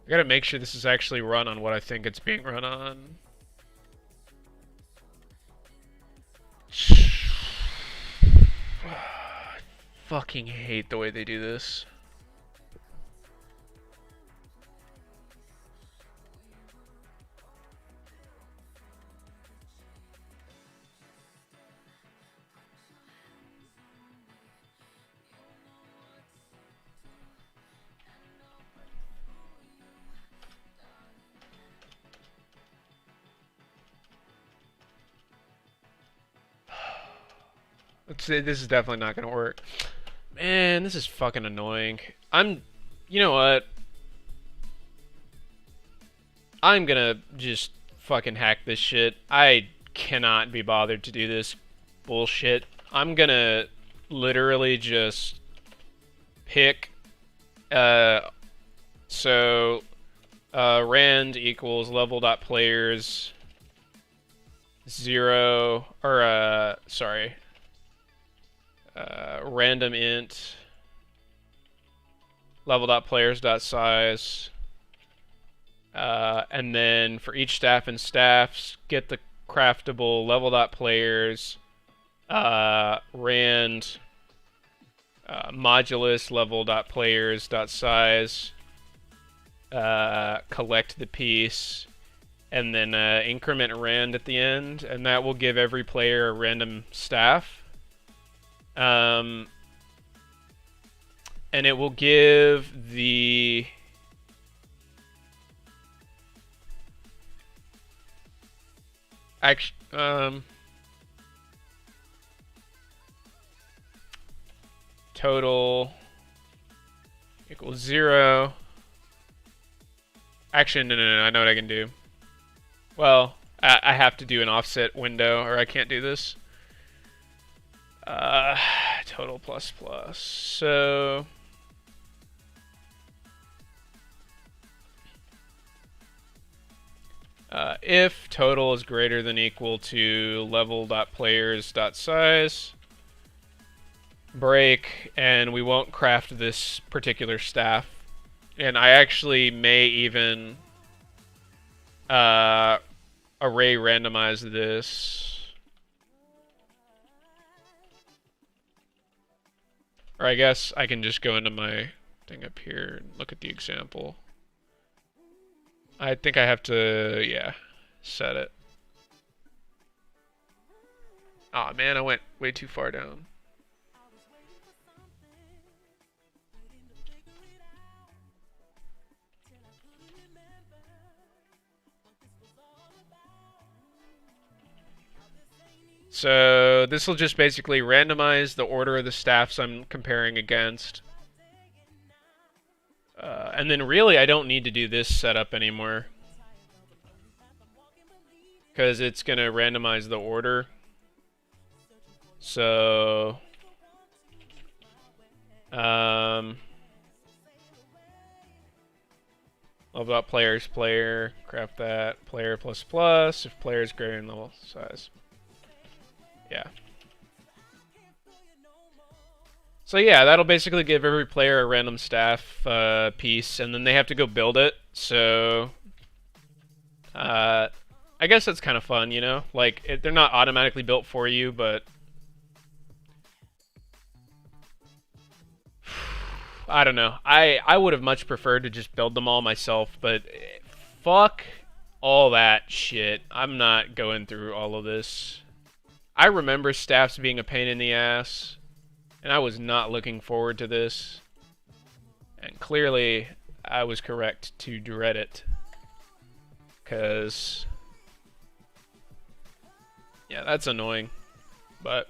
gotta make sure this is actually run on what I think it's being run on. I fucking hate the way they do this. Let's say this is definitely not gonna work. Man, this is fucking annoying. You know what? I'm gonna just fucking hack this shit. I cannot be bothered to do this bullshit. I'm gonna literally just pick, rand equals level.players 0, or, sorry. Random int level.players.size, and then for each staff and staffs, get the craftable level.players rand modulus level.players.size, collect the piece, and then increment rand at the end, and that will give every player a random staff. And it will give the total equals 0. Actually, no, I know what I can do. Well, I have to do an offset window, or I can't do this. Total plus plus. So if total is greater than equal to level.players.size, break, and we won't craft this particular staff. And I actually may even array randomize this. Or I guess I can just go into my thing up here and look at the example. I think I have to, yeah, set it. Aw, man, I went way too far down. So this will just basically randomize the order of the staffs I'm comparing against. And then really I don't need to do this setup anymore, because it's going to randomize the order. So about players, player, craft that, player plus plus, if player is greater than level size. Yeah. So yeah, that'll basically give every player a random staff piece, and then they have to go build it. So I guess that's kind of fun, you know? Like, they're not automatically built for you, but I don't know. I would have much preferred to just build them all myself, but fuck all that shit. I'm not going through all of this. I remember staffs being a pain in the ass, and I was not looking forward to this. And clearly, I was correct to dread it. Because, yeah, that's annoying. But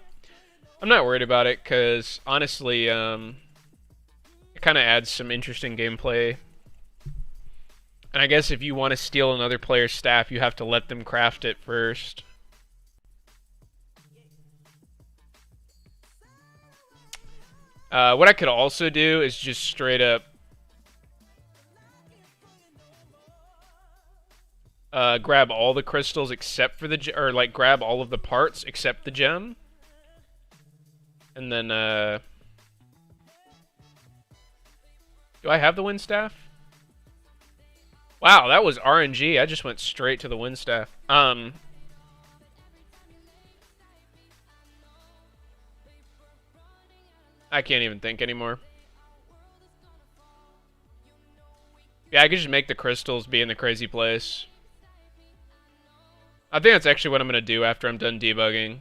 I'm not worried about it, because honestly, it kind of adds some interesting gameplay. And I guess if you want to steal another player's staff, you have to let them craft it first. What I could also do is just straight up grab all the crystals except for the or like grab all of the parts except the gem, and then do I have the wind staff? Wow, that was RNG. I just went straight to the wind staff. I can't even think anymore. Yeah, I could just make the crystals be in the crazy place. I think that's actually what I'm going to do after I'm done debugging.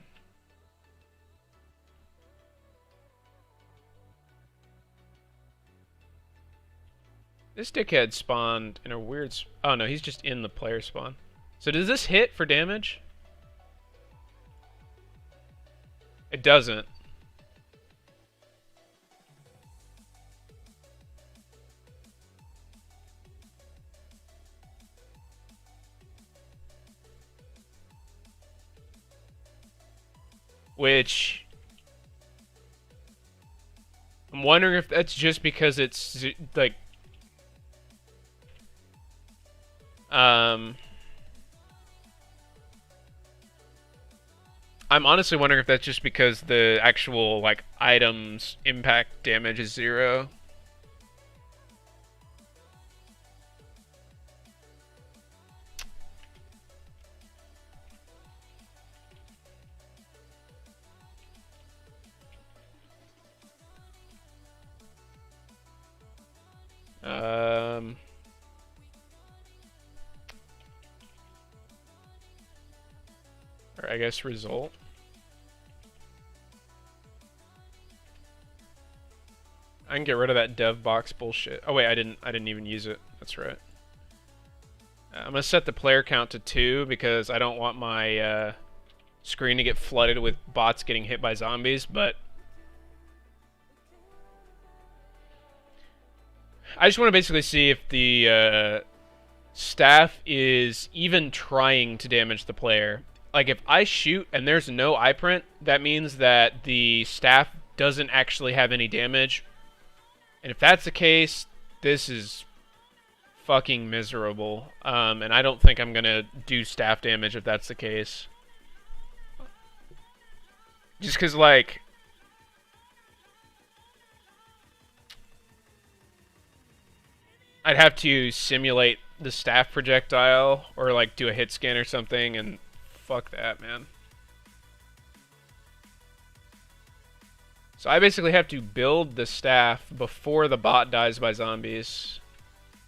This dickhead spawned in a weird... Oh, no, he's just in the player spawn. So does this hit for damage? It doesn't. Which... I'm wondering if that's just because it's, like... I'm honestly wondering if that's just because the actual, like, items impact damage is 0. Or I guess result. I can get rid of that dev box bullshit. Oh wait, I didn't even use it. That's right. I'm gonna set the player count to 2 because I don't want my screen to get flooded with bots getting hit by zombies, but I just want to basically see if the staff is even trying to damage the player. Like if I shoot and there's no eye print, that means that the staff doesn't actually have any damage. And if that's the case, this is fucking miserable. And I don't think I'm gonna do staff damage if that's the case. Just because, like, I'd have to simulate the staff projectile or, like, do a hit scan or something, and fuck that, man. So I basically have to build the staff before the bot dies by zombies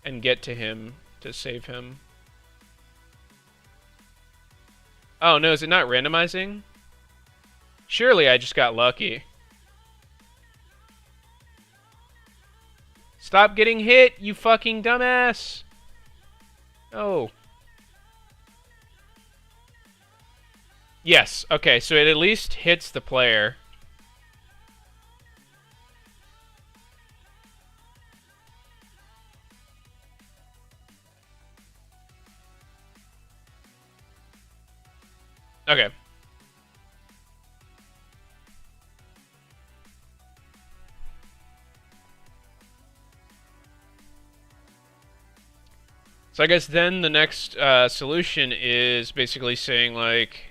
and get to him to save him. Oh, no, is it not randomizing? Surely I just got lucky. Stop getting hit, you fucking dumbass! Oh. Yes, okay, so it at least hits the player. Okay. So I guess then the next solution is basically saying, like,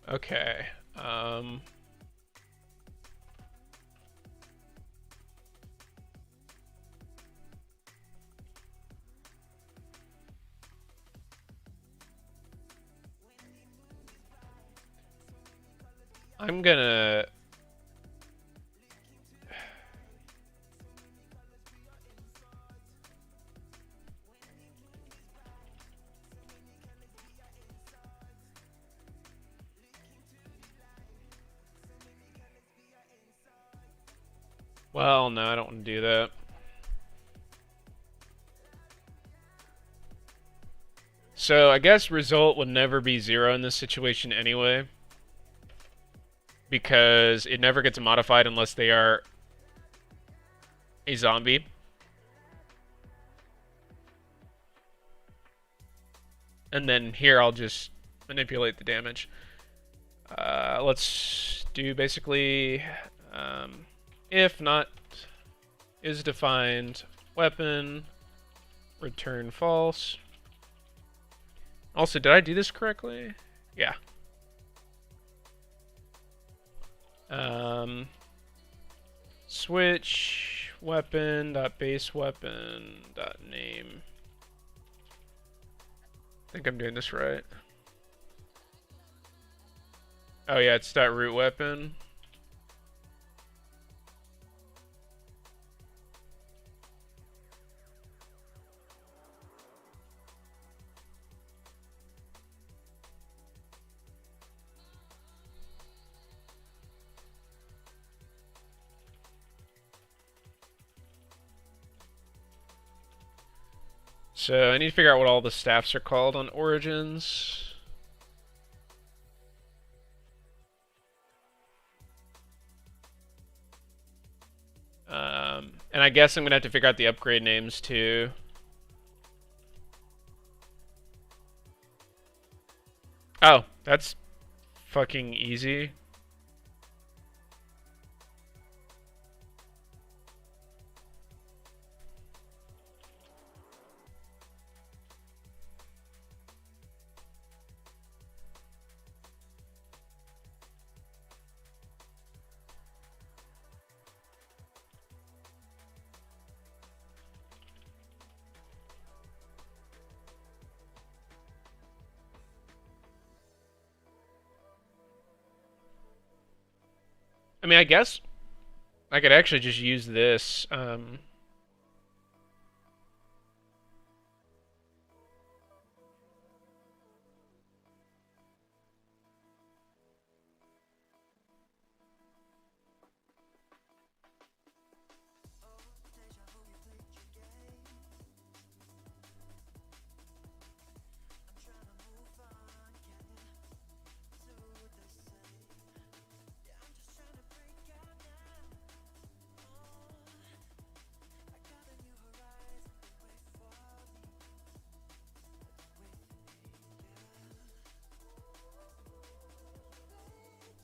okay. I'm gonna... Well, no, I don't want to do that. So I guess result would never be 0 in this situation anyway, because it never gets modified unless they are a zombie. And then here I'll just manipulate the damage. Let's do basically if not is defined weapon return false. Also, did I do this correctly? Yeah. Switch weapon dot base weapon dot name. I think I'm doing this right. Oh yeah, it's dot root weapon. So I need to figure out what all the staffs are called on Origins. And I guess I'm gonna have to figure out the upgrade names too. Oh, that's fucking easy. I mean, I guess I could actually just use this.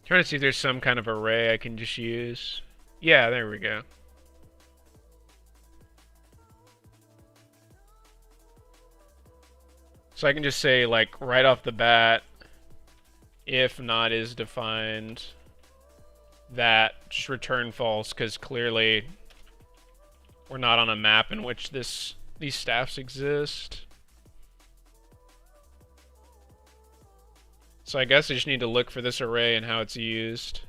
Trying to see if there's some kind of array I can just use. Yeah, there we go. So I can just say, like, right off the bat, if not is defined, that just return false, because clearly we're not on a map in which these staffs exist. So I guess I just need to look for this array and how it's used.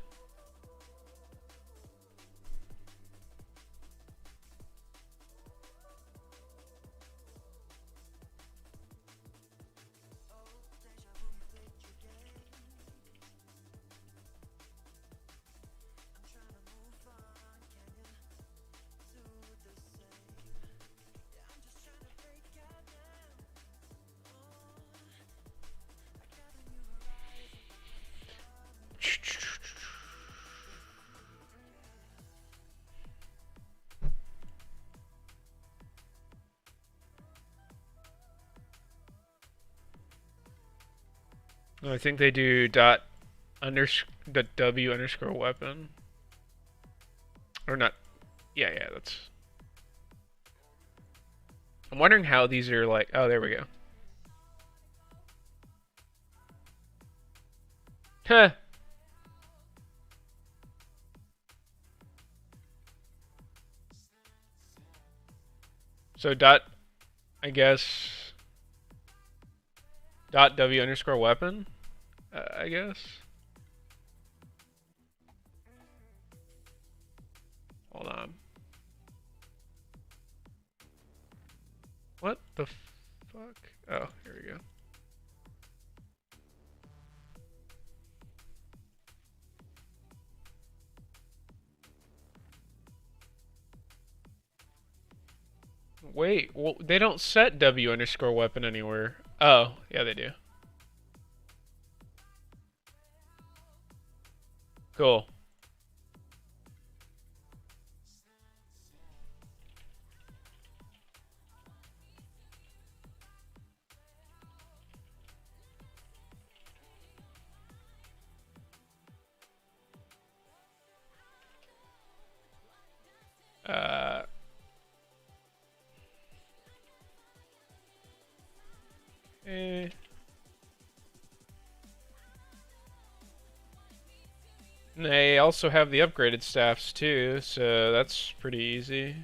I think they do dot w underscore weapon. Or not. Yeah, that's... I'm wondering how these are like... Oh, there we go. Huh. So dot... I guess... Dot w underscore weapon? I guess. Hold on. What the fuck? Oh, here we go. Wait, well, they don't set w underscore weapon anywhere. Oh, yeah, they do. Cool. Eh. And they also have the upgraded staffs too, so that's pretty easy.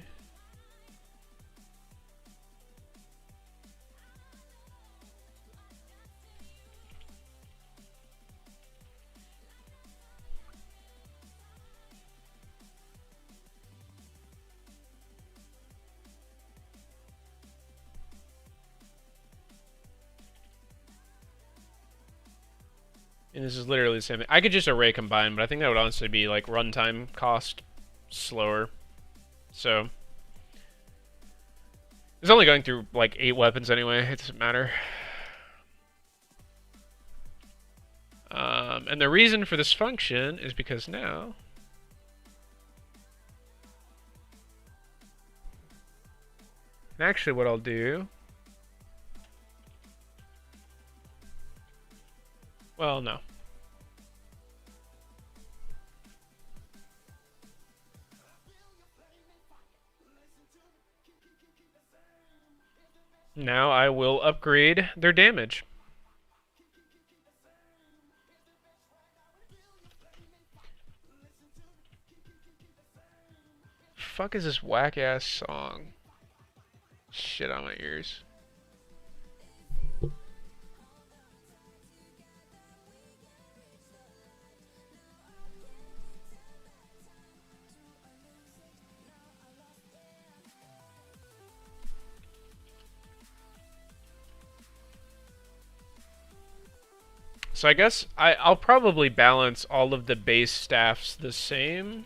And this is literally the same thing. I could just array combine, but I think that would honestly be like runtime cost slower. So it's only going through like 8 weapons anyway. It doesn't matter. And the reason for this function is because now and actually what I'll do, well, no. Now I will upgrade their damage. Fuck is this whack ass song? Shit on my ears. So I guess I'll probably balance all of the base staffs the same.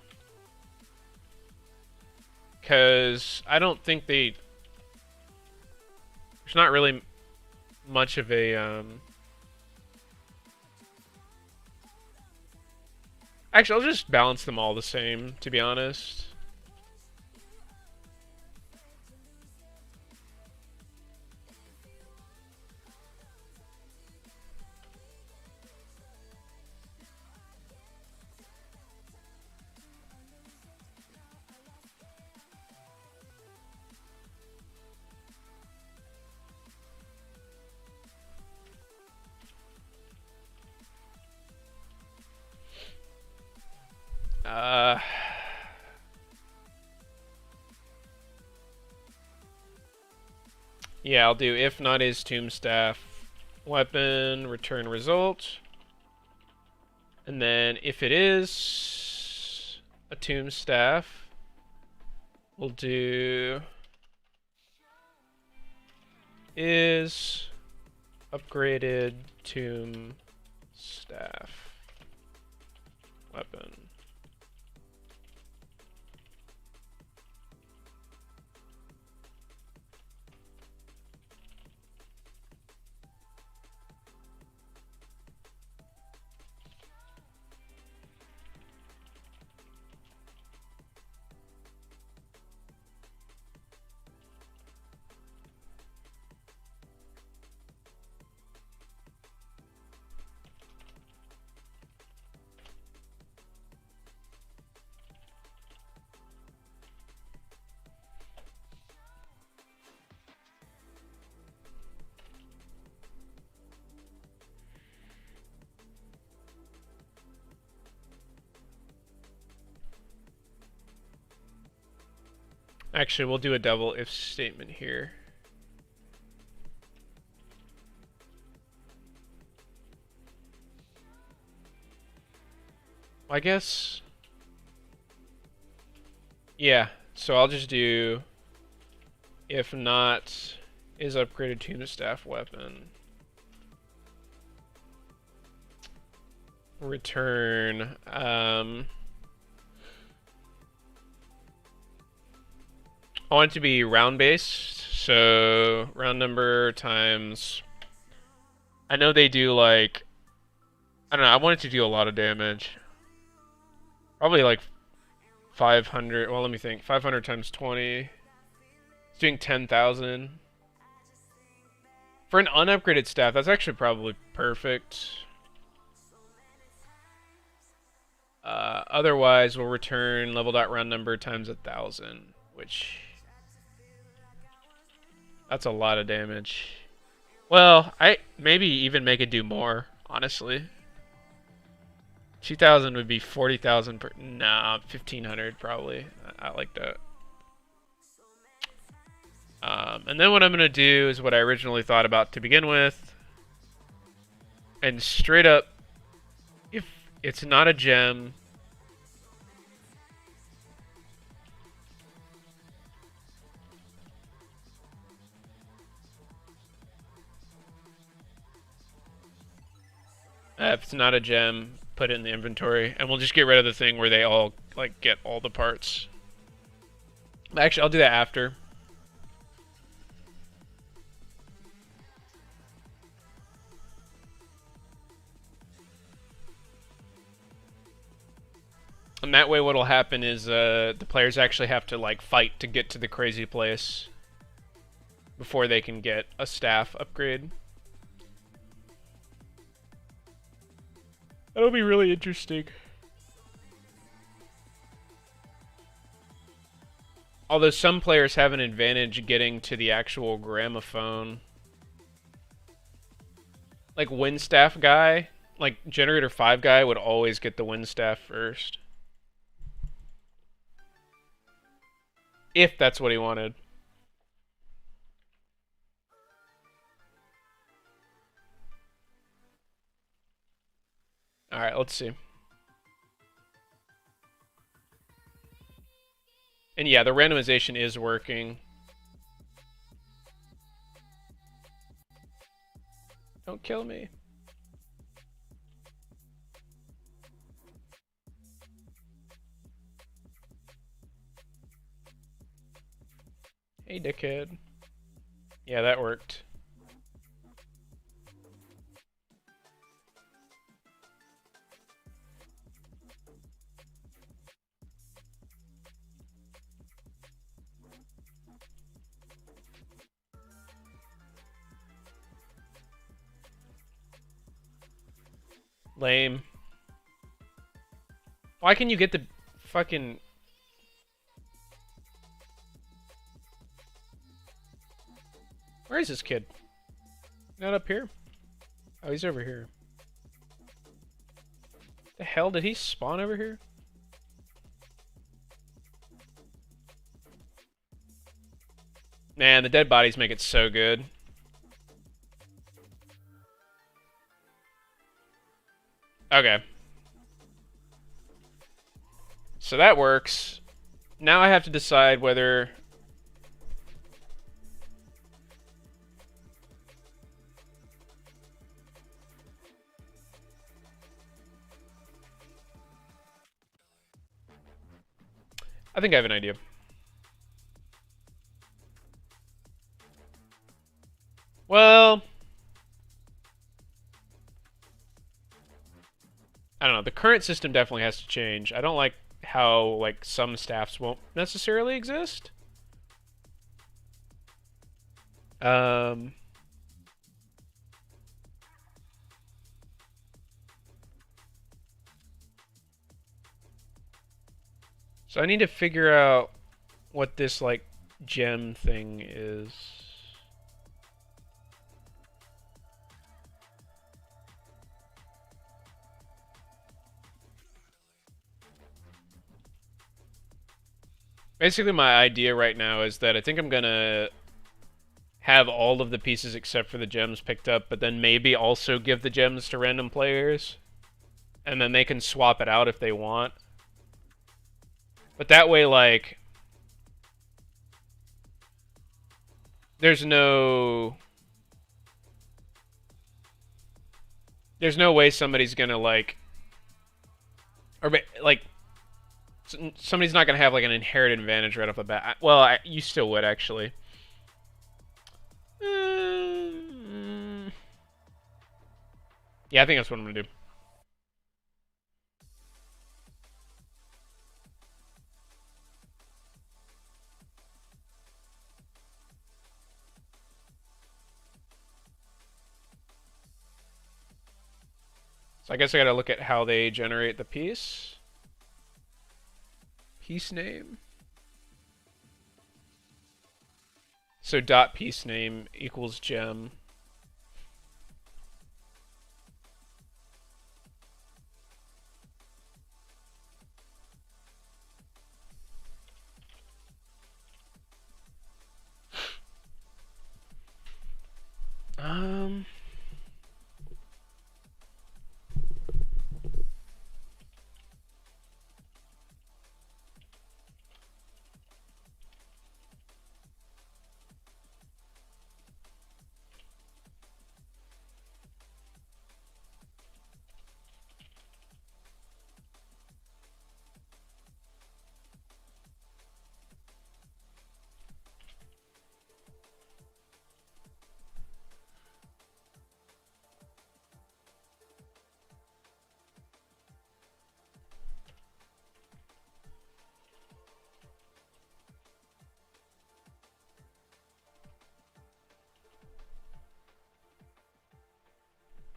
Because I don't think there's not really much of a, Actually, I'll just balance them all the same, to be honest. Yeah, I'll do if not is tomb staff weapon, return result. And then if it is a tomb staff, we'll do is upgraded tomb staff weapon. Actually, we'll do a double if statement here. I guess... Yeah, so I'll just do if not is upgraded tomb staff weapon. Return, I want it to be round based, so round number times, I know they do like, I don't know, I want it to do a lot of damage. Probably like 500, well let me think, 500 times 20, it's doing 10,000. For an unupgraded staff, that's actually probably perfect. Otherwise, we'll return level.round number times 1,000, which... That's a lot of damage. Well, I maybe even make it do more, honestly. 2,000 would be 40,000 per... Nah, 1,500 probably. I like that. And then what I'm going to do is what I originally thought about to begin with. And straight up, if it's not a gem... if it's not a gem, put it in the inventory, and we'll just get rid of the thing where they all like get all the parts. Actually, I'll do that after. And that way what'll happen is the players actually have to like fight to get to the crazy place before they can get a staff upgrade. That'll be really interesting. Although some players have an advantage getting to the actual gramophone. Like Windstaff guy, like Generator 5 guy would always get the Windstaff first. If that's what he wanted. Alright, let's see. And yeah, the randomization is working. Don't kill me. Hey, dickhead. Yeah, that worked. Lame. Why can you get the fucking... Where is this kid? Not up here? Oh, he's over here. The hell, did he spawn over here? Man, the dead bodies make it so good. Okay. So that works. Now I have to decide whether... I think I have an idea. Well... I don't know. The current system definitely has to change. I don't like how, like, some staffs won't necessarily exist. So I need to figure out what this, like, gem thing is. Basically, my idea right now is that I think I'm gonna have all of the pieces except for the gems picked up, but then maybe also give the gems to random players. And then they can swap it out if they want. But that way, like... There's no way somebody's gonna, like... Or, like... Somebody's not gonna have, like, an inherited advantage right off the bat. Well, you still would, actually. Yeah, I think that's what I'm gonna do. So I guess I gotta look at how they generate the piece. Piece name. So dot piece name equals gem.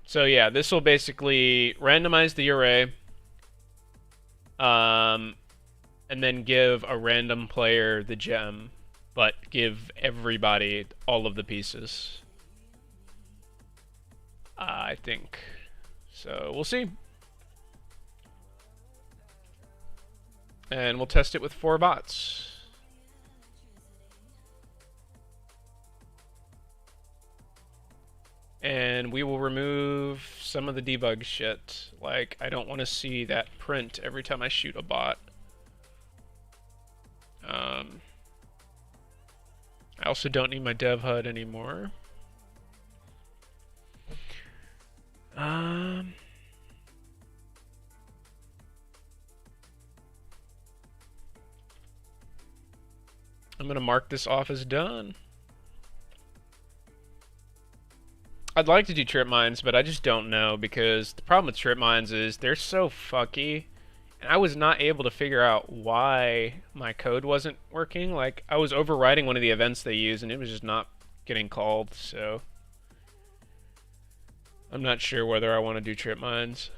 So yeah, this will basically randomize the array, and then give a random player the gem, but give everybody all of the pieces. I think. So we'll see. And we'll test it with 4 bots. And we will remove some of the debug shit. Like, I don't want to see that print every time I shoot a bot. I also don't need my dev HUD anymore. I'm gonna mark this off as done. I'd like to do trip mines, but I just don't know, because the problem with trip mines is they're so fucky, and I was not able to figure out why my code wasn't working. Like, I was overriding one of the events they use, and it was just not getting called, so I'm not sure whether I want to do trip mines.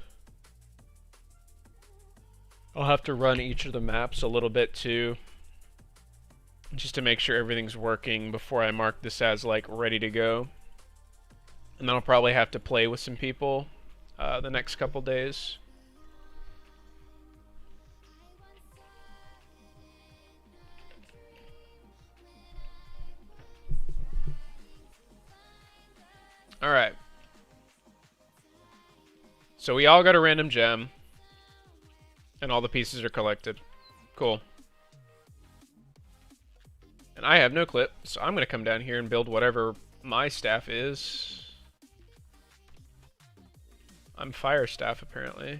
I'll have to run each of the maps a little bit too, just to make sure everything's working before I mark this as like ready to go. And then I'll probably have to play with some people the next couple days. Alright. So we all got a random gem. And all the pieces are collected. Cool. And I have no clip, so I'm going to come down here and build whatever my staff is. I'm fire staff, apparently.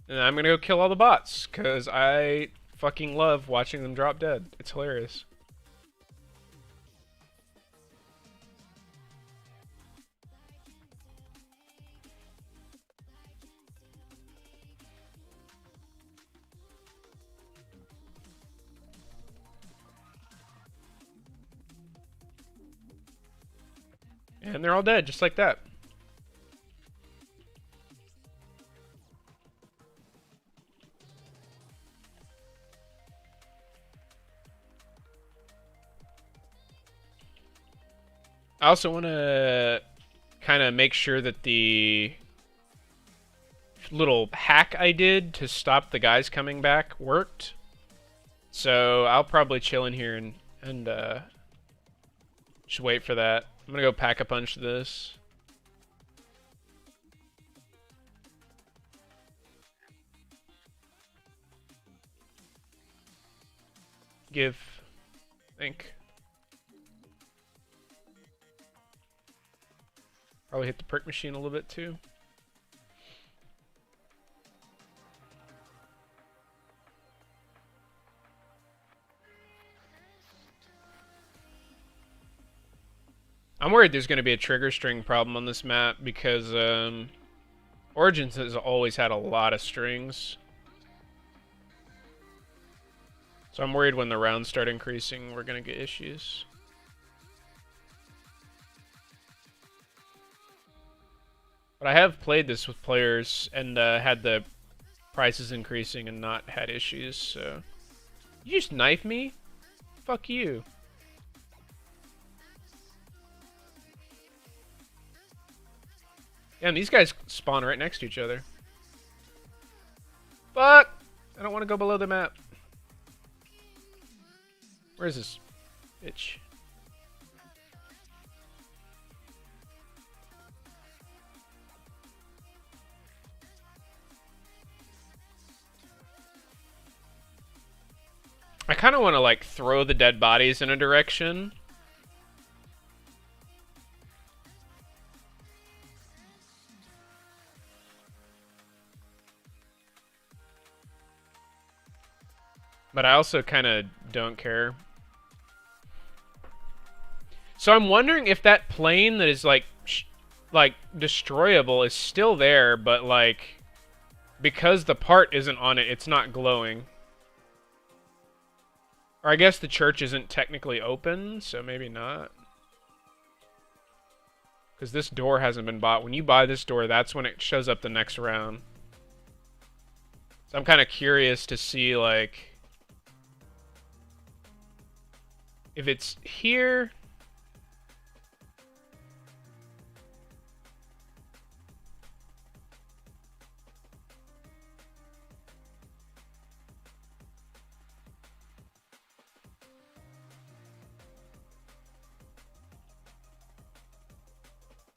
And I'm gonna go kill all the bots, because I fucking love watching them drop dead. It's hilarious. And they're all dead, just like that. I also want to kind of make sure that the little hack I did to stop the guys coming back worked. So I'll probably chill in here and just wait for that. I'm gonna go pack a punch this. Give, think. Probably hit the perk machine a little bit too. I'm worried there's going to be a trigger string problem on this map because Origins has always had a lot of strings. So I'm worried when the rounds start increasing, we're going to get issues. But I have played this with players and had the prices increasing and not had issues, so... You just knife me? Fuck you. Damn, these guys spawn right next to each other. Fuck! I don't want to go below the map. Where's this bitch? I kind of want to like throw the dead bodies in a direction. But I also kind of don't care. So I'm wondering if that plane that is like destroyable is still there, but like because the part isn't on it, it's not glowing. Or I guess the church isn't technically open, so maybe not. Because this door hasn't been bought. When you buy this door, that's when it shows up the next round. So I'm kind of curious to see, like... if it's here...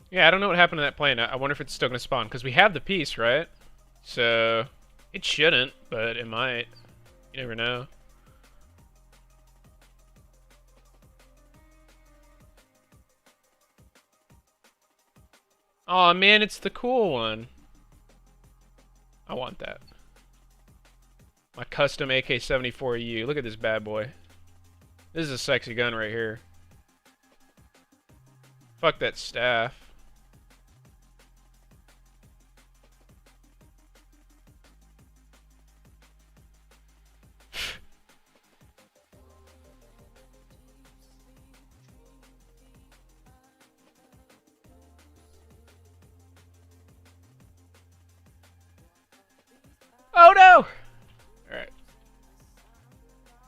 Yeah, I don't know what happened to that plane. I wonder if it's still going to spawn. Because we have the piece, right? So, it shouldn't, but it might. You never know. Aw, man, it's the cool one. I want that. My custom AK-74U. Look at this bad boy. This is a sexy gun right here. Fuck that staff. Oh no! Alright.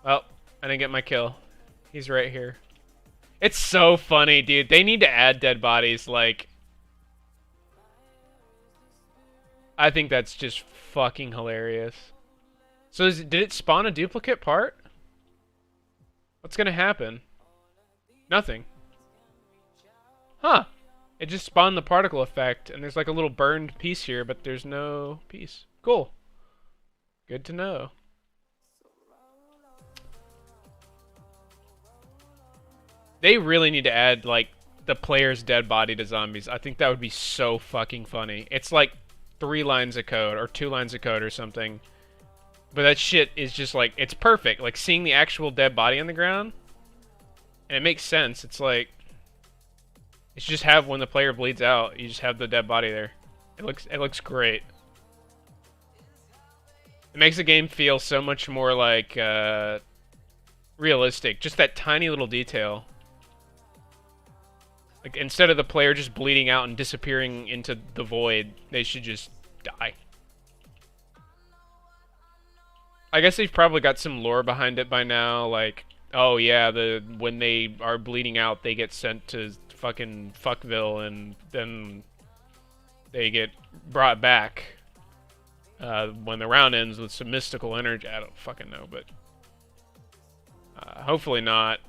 Well, I didn't get my kill. He's right here. It's so funny, dude. They need to add dead bodies, like... I think that's just fucking hilarious. So did it spawn a duplicate part? What's gonna happen? Nothing. Huh. It just spawned the particle effect, and there's like a little burned piece here, but there's no piece. Cool. Good to know. They really need to add, like, the player's dead body to zombies. I think that would be so fucking funny. It's like 3 lines of code, or 2 lines of code or something. But that shit is just like, it's perfect. Like, seeing the actual dead body on the ground, and it makes sense. It's like, you just have, when the player bleeds out, you just have the dead body there. It looks great. It makes the game feel so much more like realistic. Just that tiny little detail. Like, instead of the player just bleeding out and disappearing into the void, they should just die. I guess they've probably got some lore behind it by now. Like, oh yeah, when they are bleeding out, they get sent to fucking Fuckville, and then they get brought back. When the round ends with some mystical energy. I don't fucking know, but hopefully not.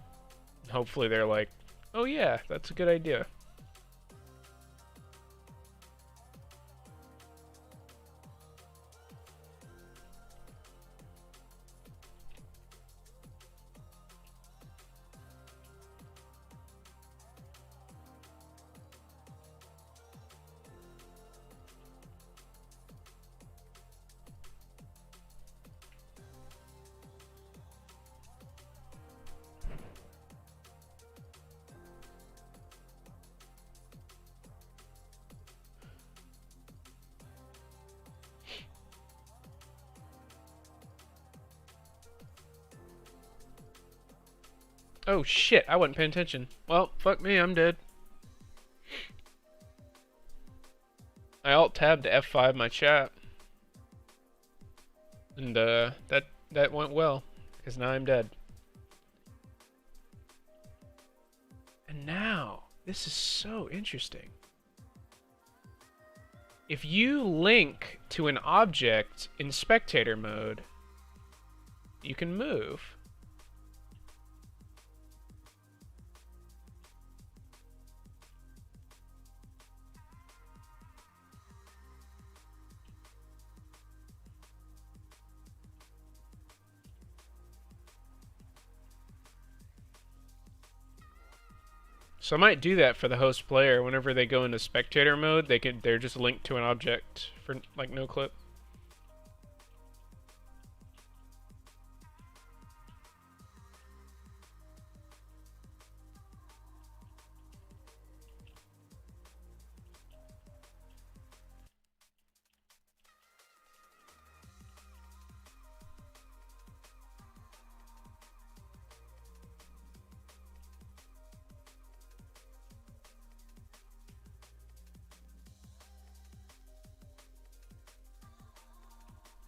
Hopefully they're like, oh yeah, that's a good idea. Oh shit, I wasn't paying attention. Well, fuck me, I'm dead. I alt-tabbed to F5 my chat. And that went well, because now I'm dead. And now, this is so interesting. If you link to an object in spectator mode, you can move. So I might do that for the host player. Whenever they go into spectator mode, they're just linked to an object for like no clip.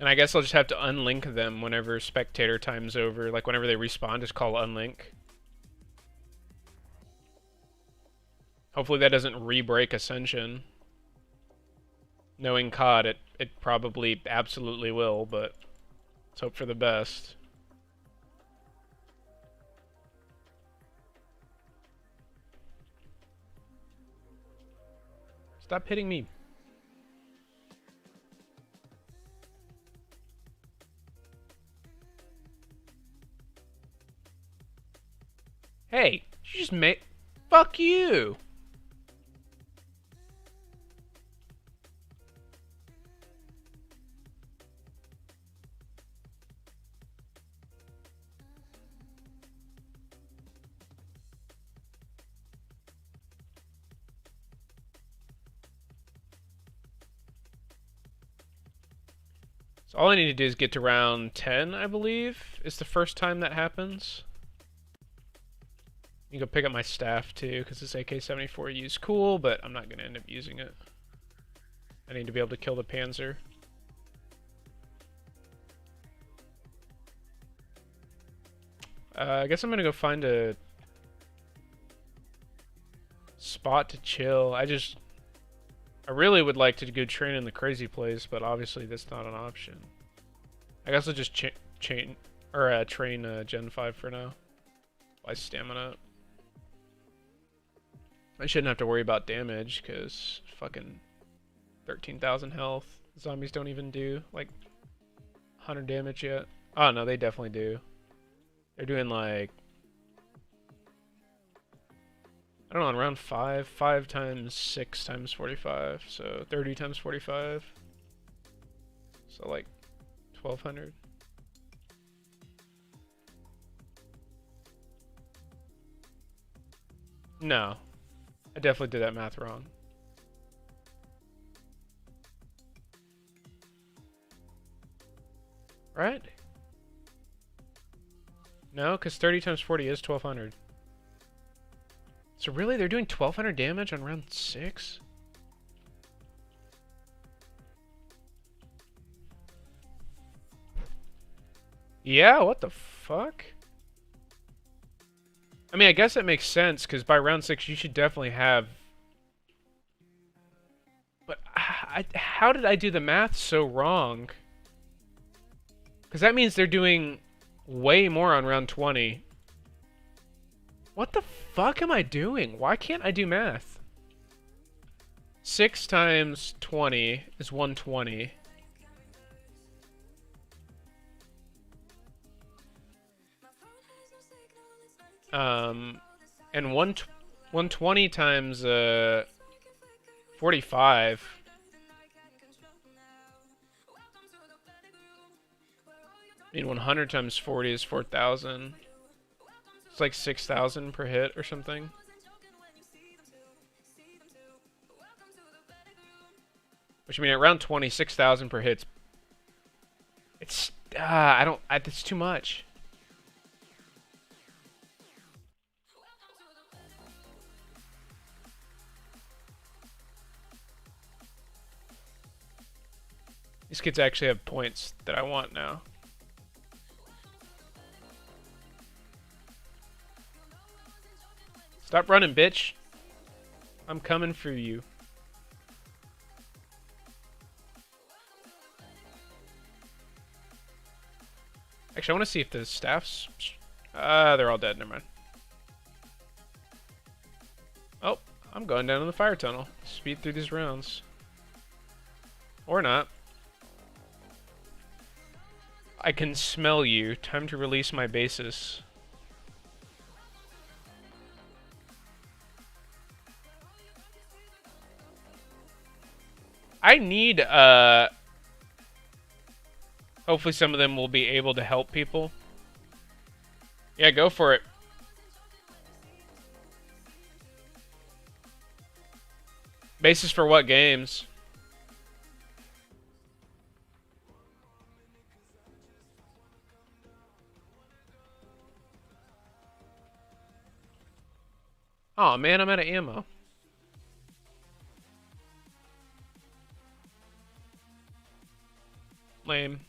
And I guess I'll just have to unlink them whenever spectator time's over. Like whenever they respawn, just call unlink. Hopefully that doesn't re-break Ascension. Knowing COD, it probably absolutely will, but let's hope for the best. Stop hitting me. Hey, you just made... Fuck you! So all I need to do is get to round 10, I believe, is the first time that happens. You can go pick up my staff too, because this AK-74 is cool, but I'm not going to end up using it. I need to be able to kill the Panzer. I guess I'm going to go find a spot to chill. I really would like to go train in the crazy place, but obviously that's not an option. I guess I'll just train Gen 5 for now. By stamina up. I shouldn't have to worry about damage, because fucking 13,000 health. Zombies don't even do like 100 damage yet. Oh no, they definitely do. They're doing like, I don't know, on round 5 times 6 times 45, so 30 times 45. So like 1,200. No, I definitely did that math wrong. Right? No, because 30 times 40 is 1,200. So really, they're doing 1,200 damage on round 6? Yeah, what the fuck? I mean, I guess that makes sense, because by round 6 you should definitely have... But how did I do the math so wrong? Because that means they're doing way more on round 20. What the fuck am I doing? Why can't I do math? 6 times 20 is 120. And 120 times 45. I mean, 100 times 40 is 4,000. It's like 6,000 per hit or something. Which, I mean, at round 20, 6,000 per hit. It's, it's too much. These kids actually have points that I want now. Stop running, bitch. I'm coming for you. Actually, I want to see if the staff's... they're all dead. Never mind. Oh, I'm going down in the fire tunnel. Speed through these rounds. Or not. I can smell you. Time to release my bases. I need, hopefully some of them will be able to help people. Yeah, go for it. Bases for what games? Oh man, I'm out of ammo. Lame.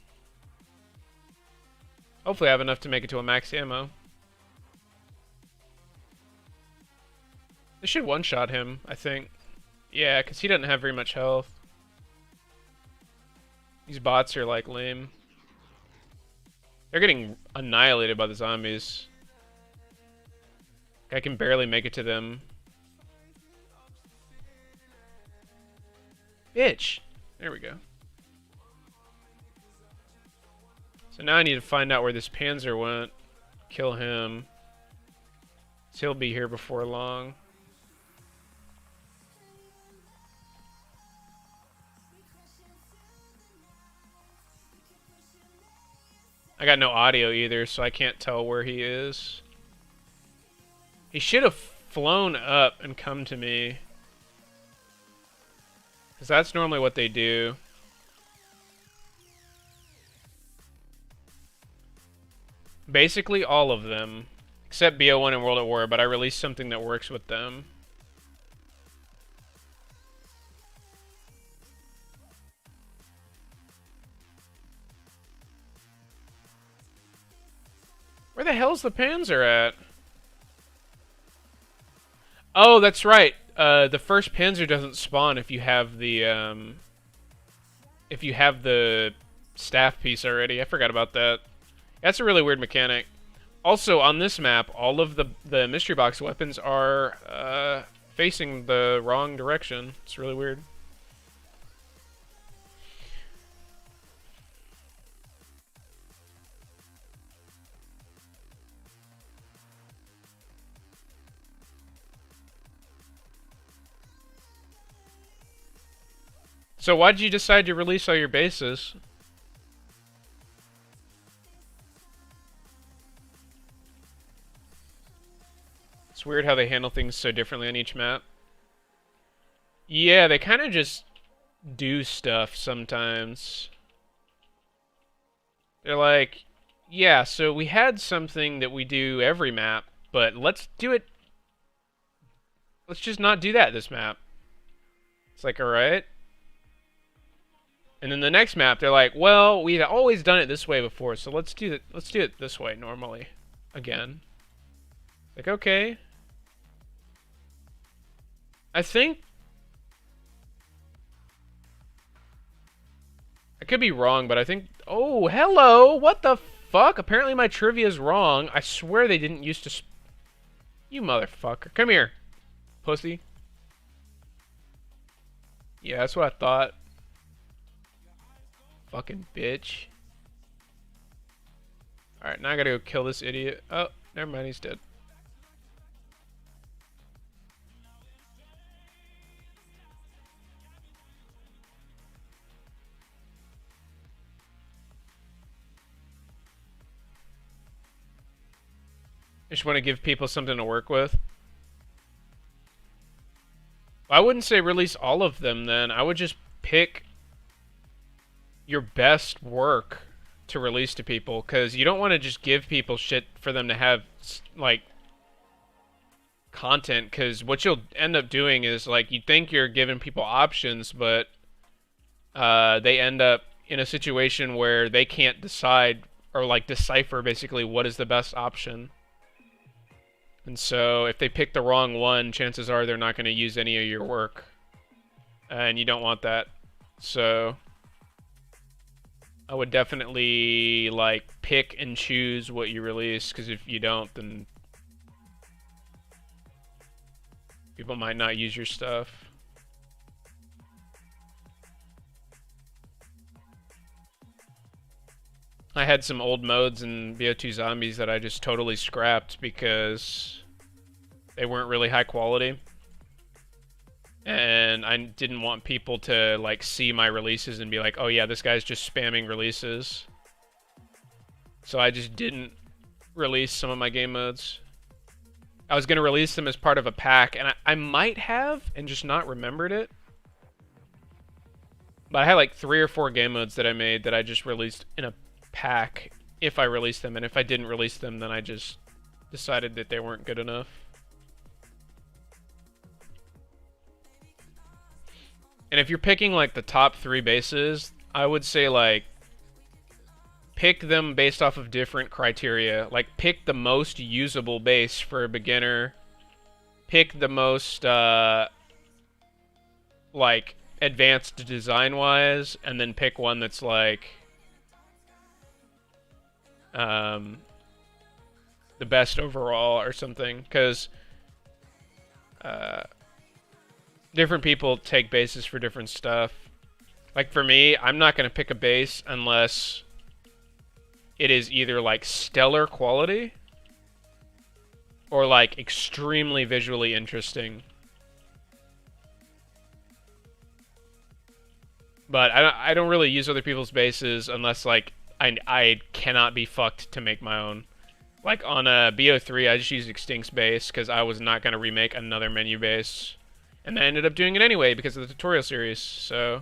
Hopefully I have enough to make it to a max ammo. They should one-shot him, I think. Yeah, because he doesn't have very much health. These bots are like lame. They're getting annihilated by the zombies. I can barely make it to them. Bitch! There we go. So now I need to find out where this Panzer went. Kill him. So he'll be here before long. I got no audio either, so I can't tell where he is. He should have flown up and come to me. Because that's normally what they do. Basically all of them. Except BO1 and World at War, but I released something that works with them. Where the hell's the Panzer at? Oh, that's right. The first Panzer doesn't spawn if you have the staff piece already. I forgot about that. That's a really weird mechanic. Also, on this map, all of the mystery box weapons are facing the wrong direction. It's really weird. So why did you decide to release all your bases? It's weird how they handle things so differently on each map. Yeah, they kind of just do stuff sometimes. They're like, yeah, so we had something that we do every map, but let's do it. Let's just not do that this map. It's like, alright. And then the next map, they're like, well, we've always done it this way before, so let's do it this way normally. Again. Like, okay. I think I could be wrong, but I think... Oh, hello! What the fuck? Apparently my trivia is wrong. I swear they didn't used to... You motherfucker. Come here, pussy. Yeah, that's what I thought. Fucking bitch. Alright, now I gotta go kill this idiot. Oh, never mind, he's dead. I just want to give people something to work with. I wouldn't say release all of them then. I would just pick your best work to release to people, because you don't want to just give people shit for them to have, like, content, because what you'll end up doing is, like, you think you're giving people options, but they end up in a situation where they can't decide, or, like, decipher, basically, what is the best option. And so, if they pick the wrong one, chances are they're not going to use any of your work. And you don't want that. So, I would definitely, like, pick and choose what you release, because if you don't, then people might not use your stuff. I had some old modes in BO2 Zombies that I just totally scrapped because they weren't really high quality. And I didn't want people to, like, see my releases and be like, oh yeah, this guy's just spamming releases. So I just didn't release some of my game modes. I was going to release them as part of a pack, and I might have and just not remembered it. But I had like 3 or 4 game modes that I made that I just released in a pack if I released them, and if I didn't release them, then I just decided that they weren't good enough. And if you're picking like the top 3 bases, I would say like pick them based off of different criteria. Like pick the most usable base for a beginner. Pick the most like advanced design wise, and then pick one that's like the best overall or something, because different people take bases for different stuff. Like for me, I'm not going to pick a base unless it is either like stellar quality or like extremely visually interesting. But I don't really use other people's bases unless like I cannot be fucked to make my own. Like on a BO3, I just used Extinct's base because I was not going to remake another menu base. And I ended up doing it anyway because of the tutorial series, so...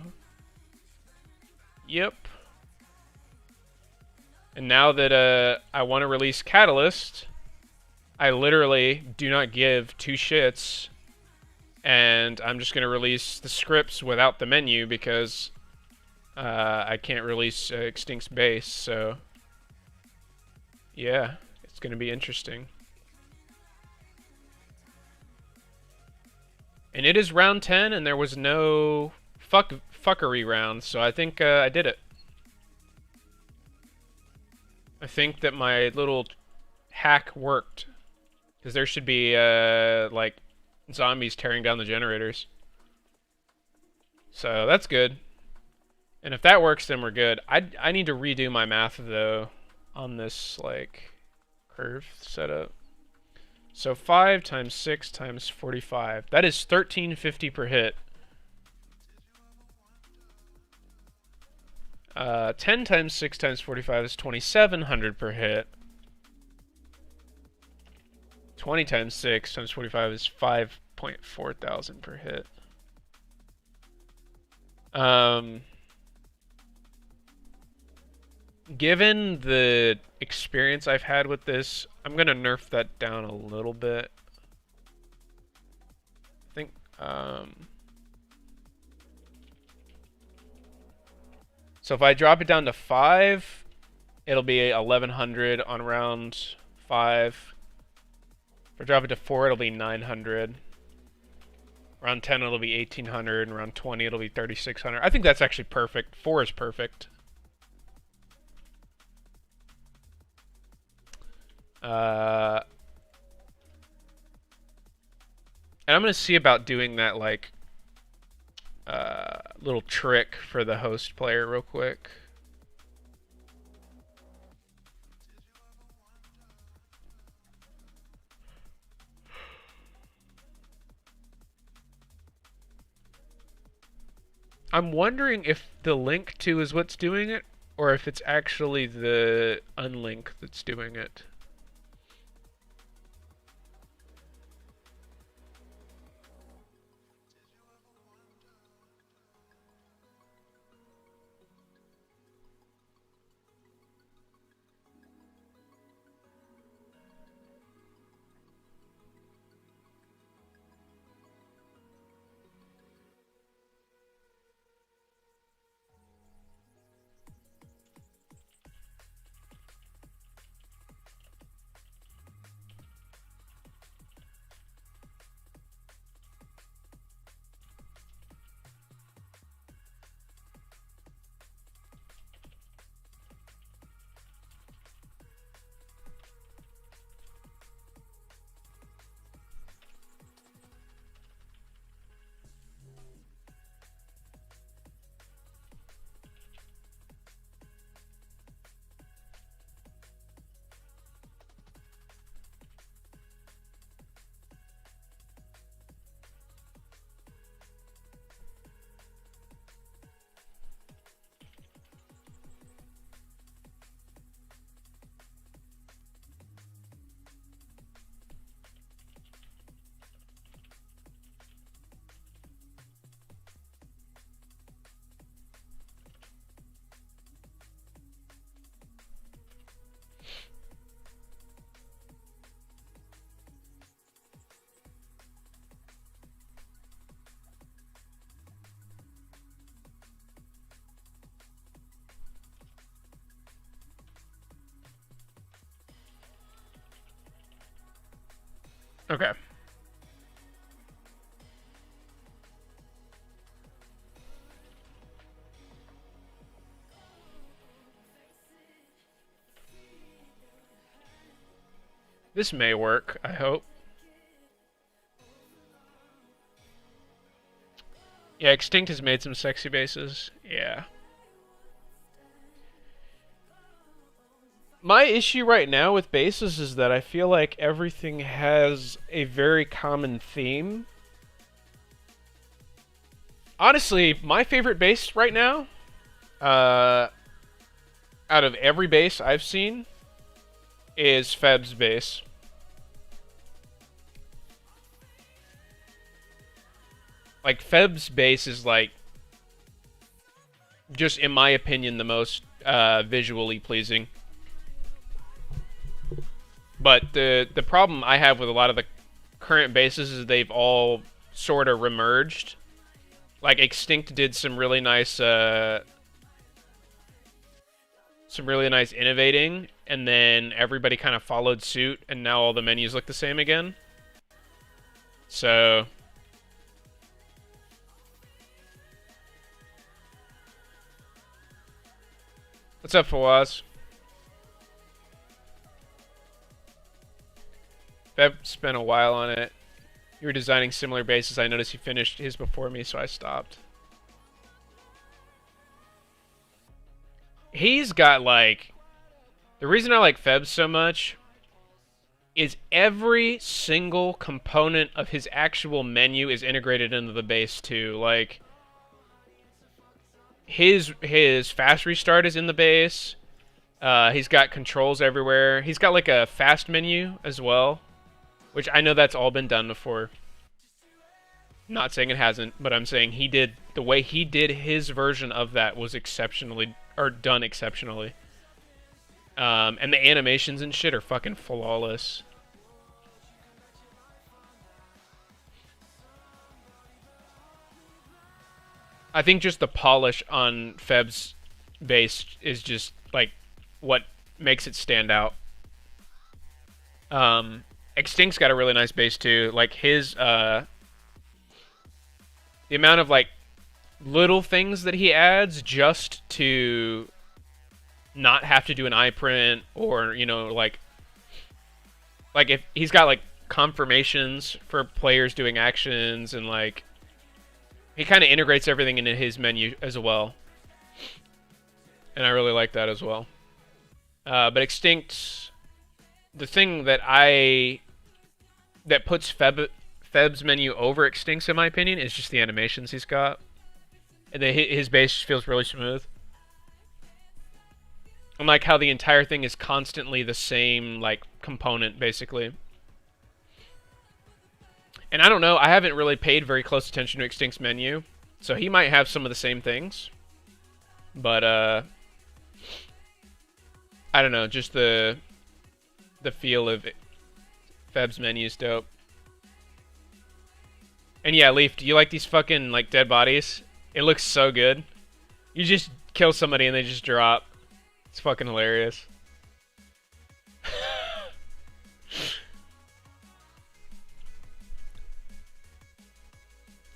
Yep. And now that I want to release Catalyst, I literally do not give two shits, and I'm just going to release the scripts without the menu because I can't release Extinct's base, so yeah, it's going to be interesting. And it is round 10, and there was no fuckery round, so I think I did it. I think that my little hack worked. Because there should be, like, zombies tearing down the generators. So, that's good. And if that works, then we're good. I need to redo my math, though, on this, like, curve setup. So 5 times 6 times 45. That is 1350 per hit. 10 times 6 times 45 is 2700 per hit. 20 times 6 times 45 is 5.4 thousand per hit. Given the experience I've had with this, I'm gonna nerf that down a little bit. I think, so if I drop it down to 5, it'll be 1100 on round 5. If I drop it to 4, it'll be 900. Round 10, it'll be 1800, and round 20, it'll be 3600. I think that's actually perfect. 4 is perfect. And I'm gonna see about doing that, like, little trick for the host player real quick. I'm wondering if the link to is what's doing it, or if it's actually the unlink that's doing it. Okay. This may work, I hope. Yeah, Extinct has made some sexy bases. Yeah. My issue right now with bases is that I feel like everything has a very common theme. Honestly, my favorite base right now, out of every base I've seen, is Feb's base. Like, Feb's base is, like, just in my opinion, the most visually pleasing. But the problem I have with a lot of the current bases is they've all sort of remerged. Like Extinct did some really nice innovating, and then everybody kind of followed suit, and now all the menus look the same again. So what's up, Fawaz? Bev spent a while on it. You were designing similar bases. I noticed you finished his before me, so I stopped. He's got, like... The reason I like Feb so much is every single component of his actual menu is integrated into the base, too. Like, his fast restart is in the base. He's got controls everywhere. He's got, like, a fast menu as well, which I know that's all been done before. Not saying it hasn't, but I'm saying he did... The way he did his version of that was exceptionally... Or done exceptionally. And the animations and shit are fucking flawless. I think just the polish on Feb's base is just, like, what makes it stand out. Extinct's got a really nice base, too. Like, his, the amount of, like, little things that he adds just to not have to do an iPrint, or, you know, like if he's got, like, confirmations for players doing actions, and, like, he kind of integrates everything into his menu as well. And I really like that as well. But Extinct, the thing that puts Feb's menu over Extinct's, in my opinion, is just the animations he's got. And his base feels really smooth. And like how the entire thing is constantly the same, like, component, basically. And I don't know, I haven't really paid very close attention to Extinct's menu, so he might have some of the same things. But, I don't know, just the feel of Feb's menu is dope. And yeah, Leaf, do you like these fucking, like, dead bodies? It looks so good. You just kill somebody and they just drop. It's fucking hilarious.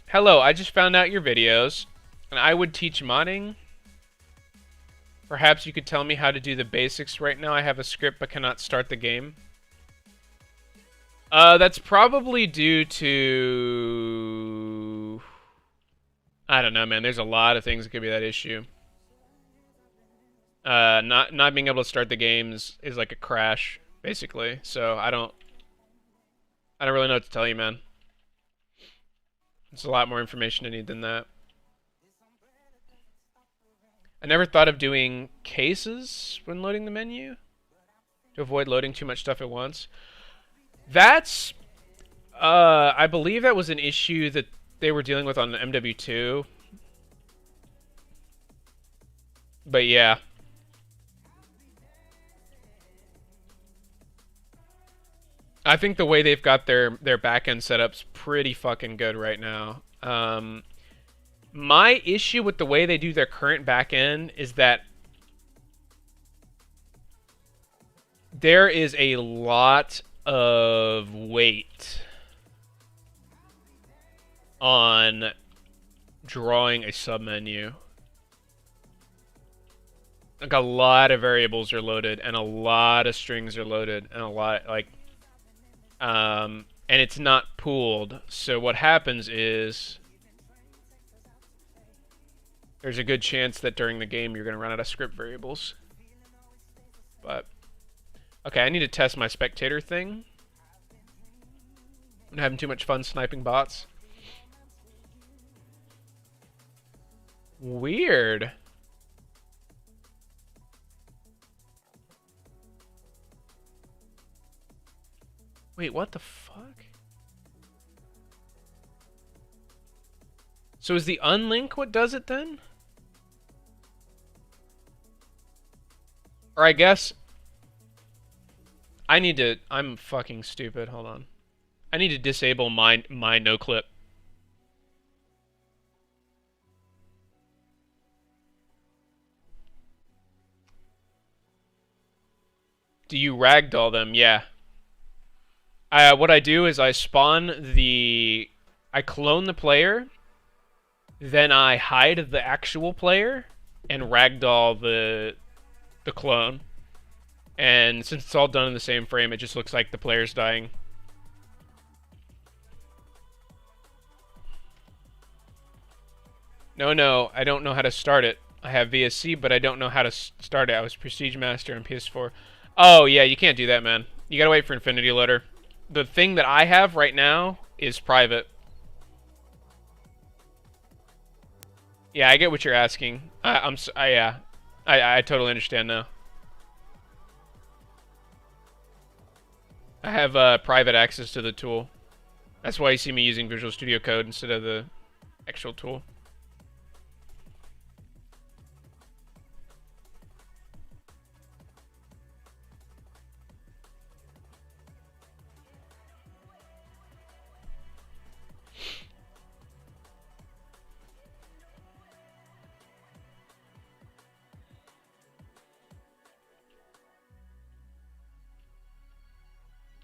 Hello, I just found out your videos, and I would teach modding. Perhaps you could tell me how to do the basics. Right now I have a script but cannot start the game. That's probably due to... I don't know, man. There's a lot of things that could be that issue. Not being able to start the games is like a crash, basically. So I don't really know what to tell you, man. It's a lot more information I need than that. I never thought of doing cases when loading the menu to avoid loading too much stuff at once. That's, I believe that was an issue that they were dealing with on the MW2. But yeah. I think the way they've got their backend setup's pretty fucking good right now. My issue with the way they do their current backend is that there is a lot of weight on drawing a submenu. Like, a lot of variables are loaded, and a lot of strings are loaded, and a lot, like, and it's not pooled. So what happens is there's a good chance that during the game you're going to run out of script variables. But okay, I need to test my spectator thing. I'm having too much fun sniping bots. Weird. Wait, what the fuck? So is the unlink what does it then? Or I guess I need to. I'm fucking stupid. Hold on. I need to disable my no clip. Do you ragdoll them? Yeah. What I do is I clone the player, then I hide the actual player, and ragdoll the clone. And since it's all done in the same frame, it just looks like the player's dying. No, I don't know how to start it. I have VSC, but I don't know how to start it. I was Prestige Master on PS4. Oh, yeah, you can't do that, man. You gotta wait for Infinity Loader. The thing that I have right now is private. Yeah, I get what you're asking. Yeah. I totally understand now. I have private access to the tool. That's why you see me using Visual Studio Code instead of the actual tool.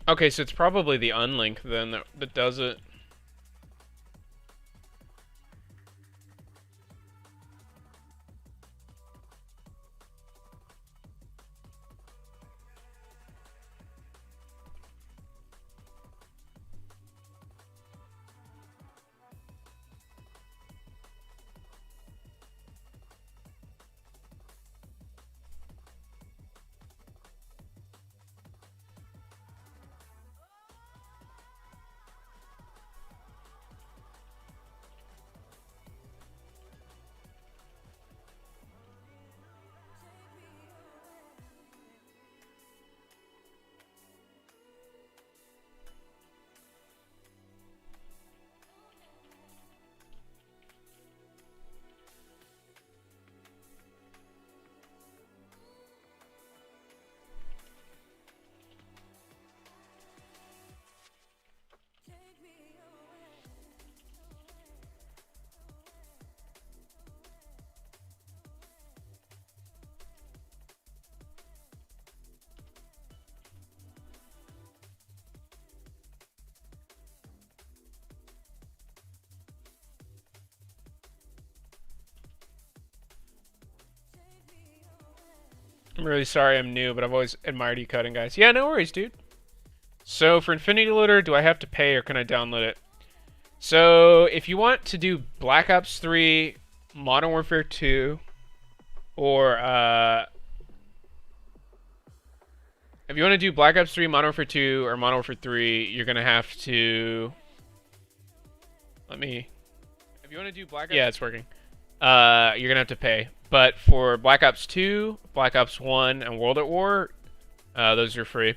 Okay, so it's probably the unlink then that does it. I'm really sorry I'm new, but I've always admired you coding, guys. Yeah, no worries, dude. So for Infinity Loader, do I have to pay or can I download it? So if you want to do Black Ops 3, Modern Warfare 2, or if you want to do Black Ops 3, Modern Warfare 2, or Modern Warfare 3, you're gonna have to. If you want to do Black Ops, yeah, it's working. You're gonna have to pay. But for Black Ops 2, Black Ops 1, and World at War, those are free.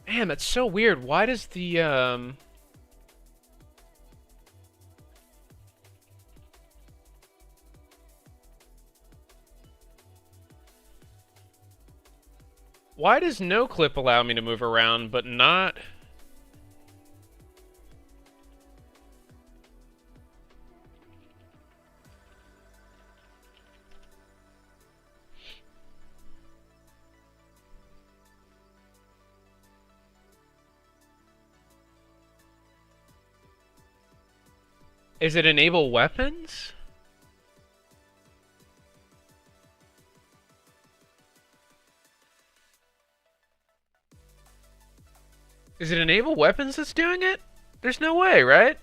Man, that's so weird. Why does the why does no clip allow me to move around, but not? Is it enable weapons? Is it enable weapons that's doing it? There's no way, right?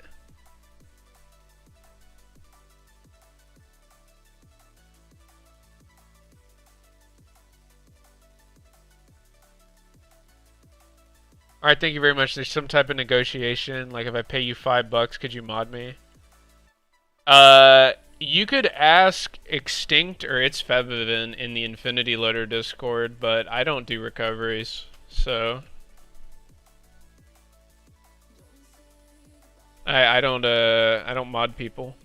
Alright, thank you very much. There's some type of negotiation, like if I pay you $5, could you mod me? You could ask Extinct or It's Fevivin in the Infinity Loader Discord, but I don't do recoveries, so... I don't mod people.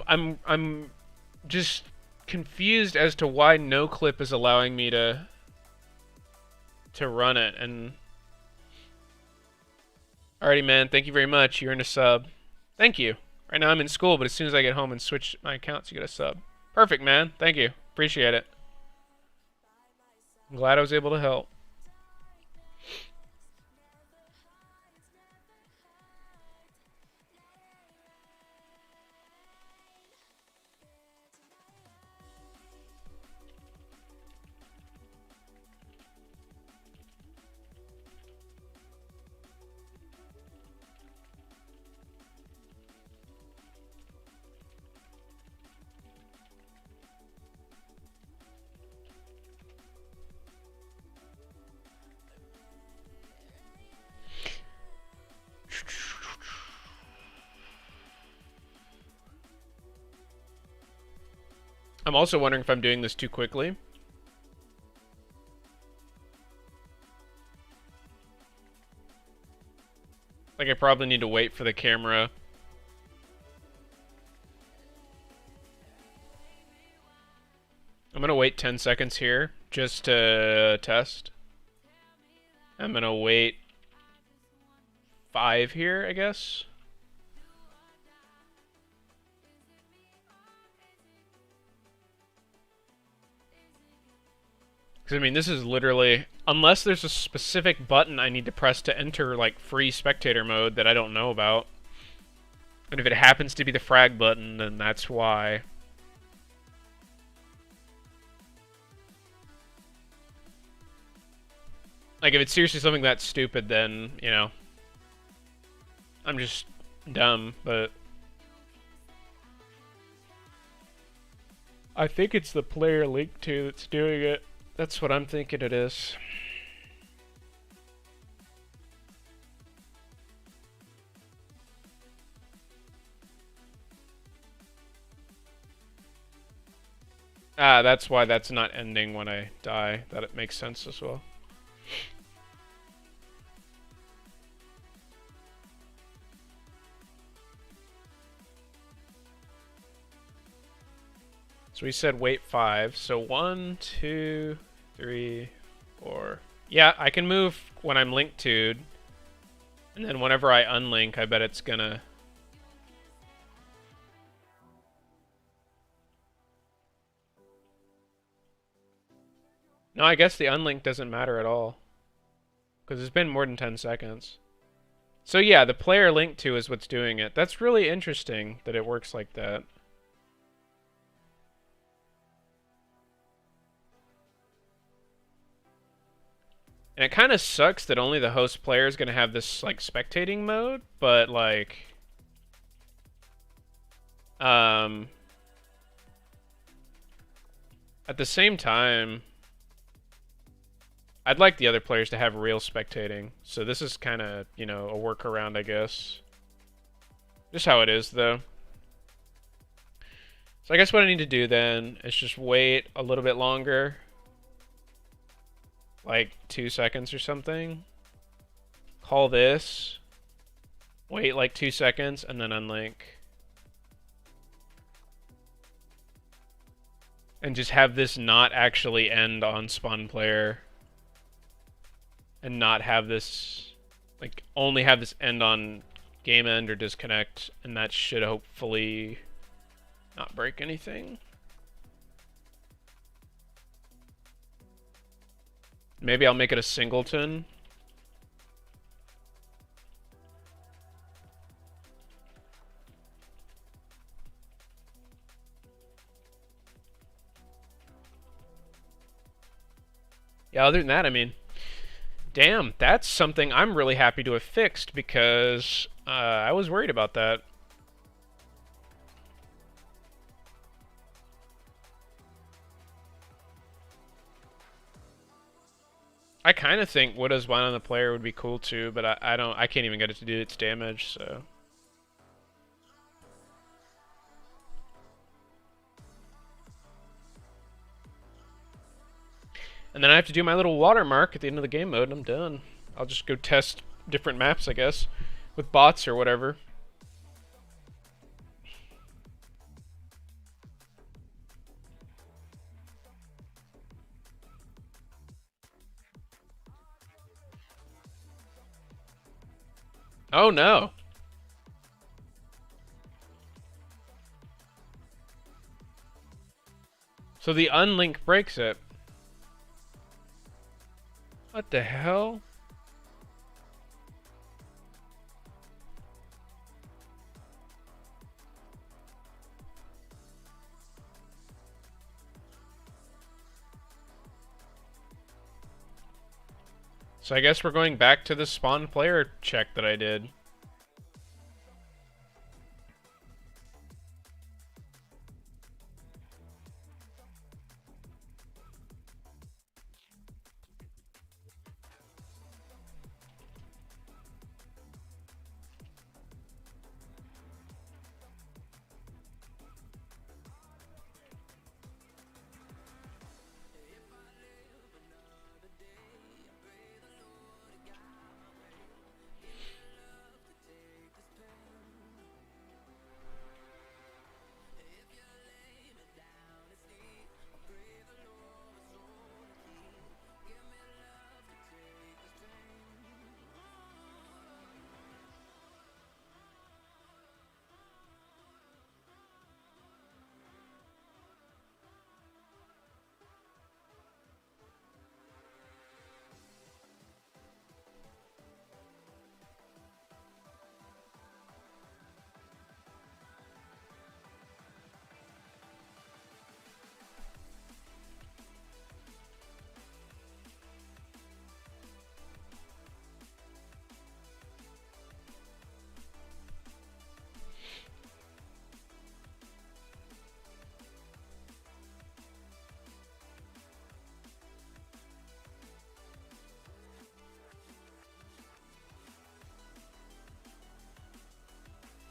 I'm just confused as to why NoClip is allowing me to run it. And alrighty, man, thank you very much. You're in a sub. Thank you. Right now I'm in school, but as soon as I get home and switch my accounts, you get a sub. Perfect, man. Thank you. Appreciate it. I'm glad I was able to help. I'm also wondering if I'm doing this too quickly. Like, I probably need to wait for the camera. I'm gonna wait 10 seconds here just to test. I'm gonna wait 5 here, I guess. Because, I mean, this is literally... Unless there's a specific button I need to press to enter, like, free spectator mode that I don't know about. And if it happens to be the frag button, then that's why. Like, if it's seriously something that stupid, then, you know... I'm just dumb, but... I think it's the player link to that's doing it. That's what I'm thinking it is. Ah, that's why that's not ending when I die. That it makes sense as well. So we said wait 5. So 1, 2, 3, 4. Yeah, I can move when I'm linked to. And then whenever I unlink, I bet it's gonna... No, I guess the unlink doesn't matter at all. Because it's been more than 10 seconds. So yeah, the player linked to is what's doing it. That's really interesting that it works like that. And it kind of sucks that only the host player is going to have this, like, spectating mode, but, like... At the same time... I'd like the other players to have real spectating, so this is kind of, you know, a workaround, I guess. Just how it is, though. So I guess what I need to do, then, is just wait a little bit longer. Like 2 seconds or something. Call this. Wait like 2 seconds and then unlink. And just have this not actually end on spawn player. And not have this, like, only have this end on game end or disconnect. And that should hopefully not break anything. Maybe I'll make it a singleton. Yeah, other than that, I mean, damn, that's something I'm really happy to have fixed because I was worried about that. I kind of think Widow's Wine on the player would be cool too, but I can't even get it to do its damage, so. And then I have to do my little watermark at the end of the game mode, and I'm done. I'll just go test different maps, I guess, with bots or whatever. Oh no. So the unlink breaks it. What the hell? So I guess we're going back to the spawn player check that I did.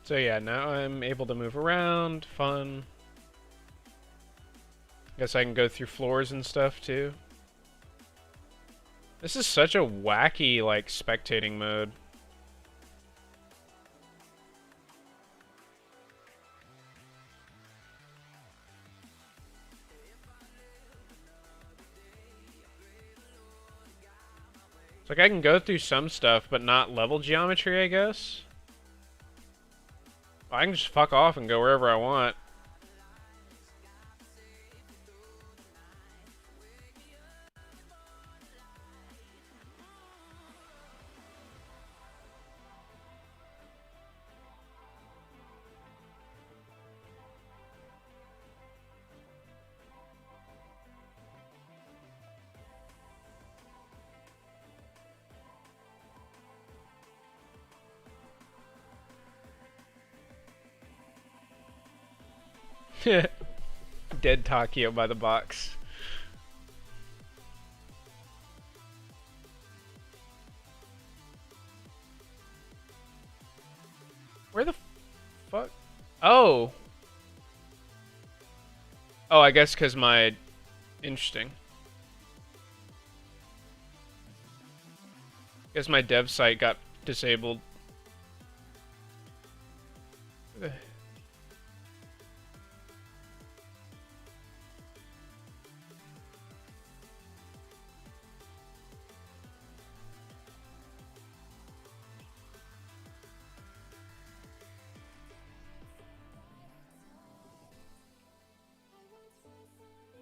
So yeah, now I'm able to move around. Fun. Guess I can go through floors and stuff too. This is such a wacky, like, spectating mode. It's like I can go through some stuff, but not level geometry, I guess. I can just fuck off and go wherever I want. Dead Takio by the box. Where the fuck? Oh! Oh, I guess because my... Interesting. Guess my dev site got disabled.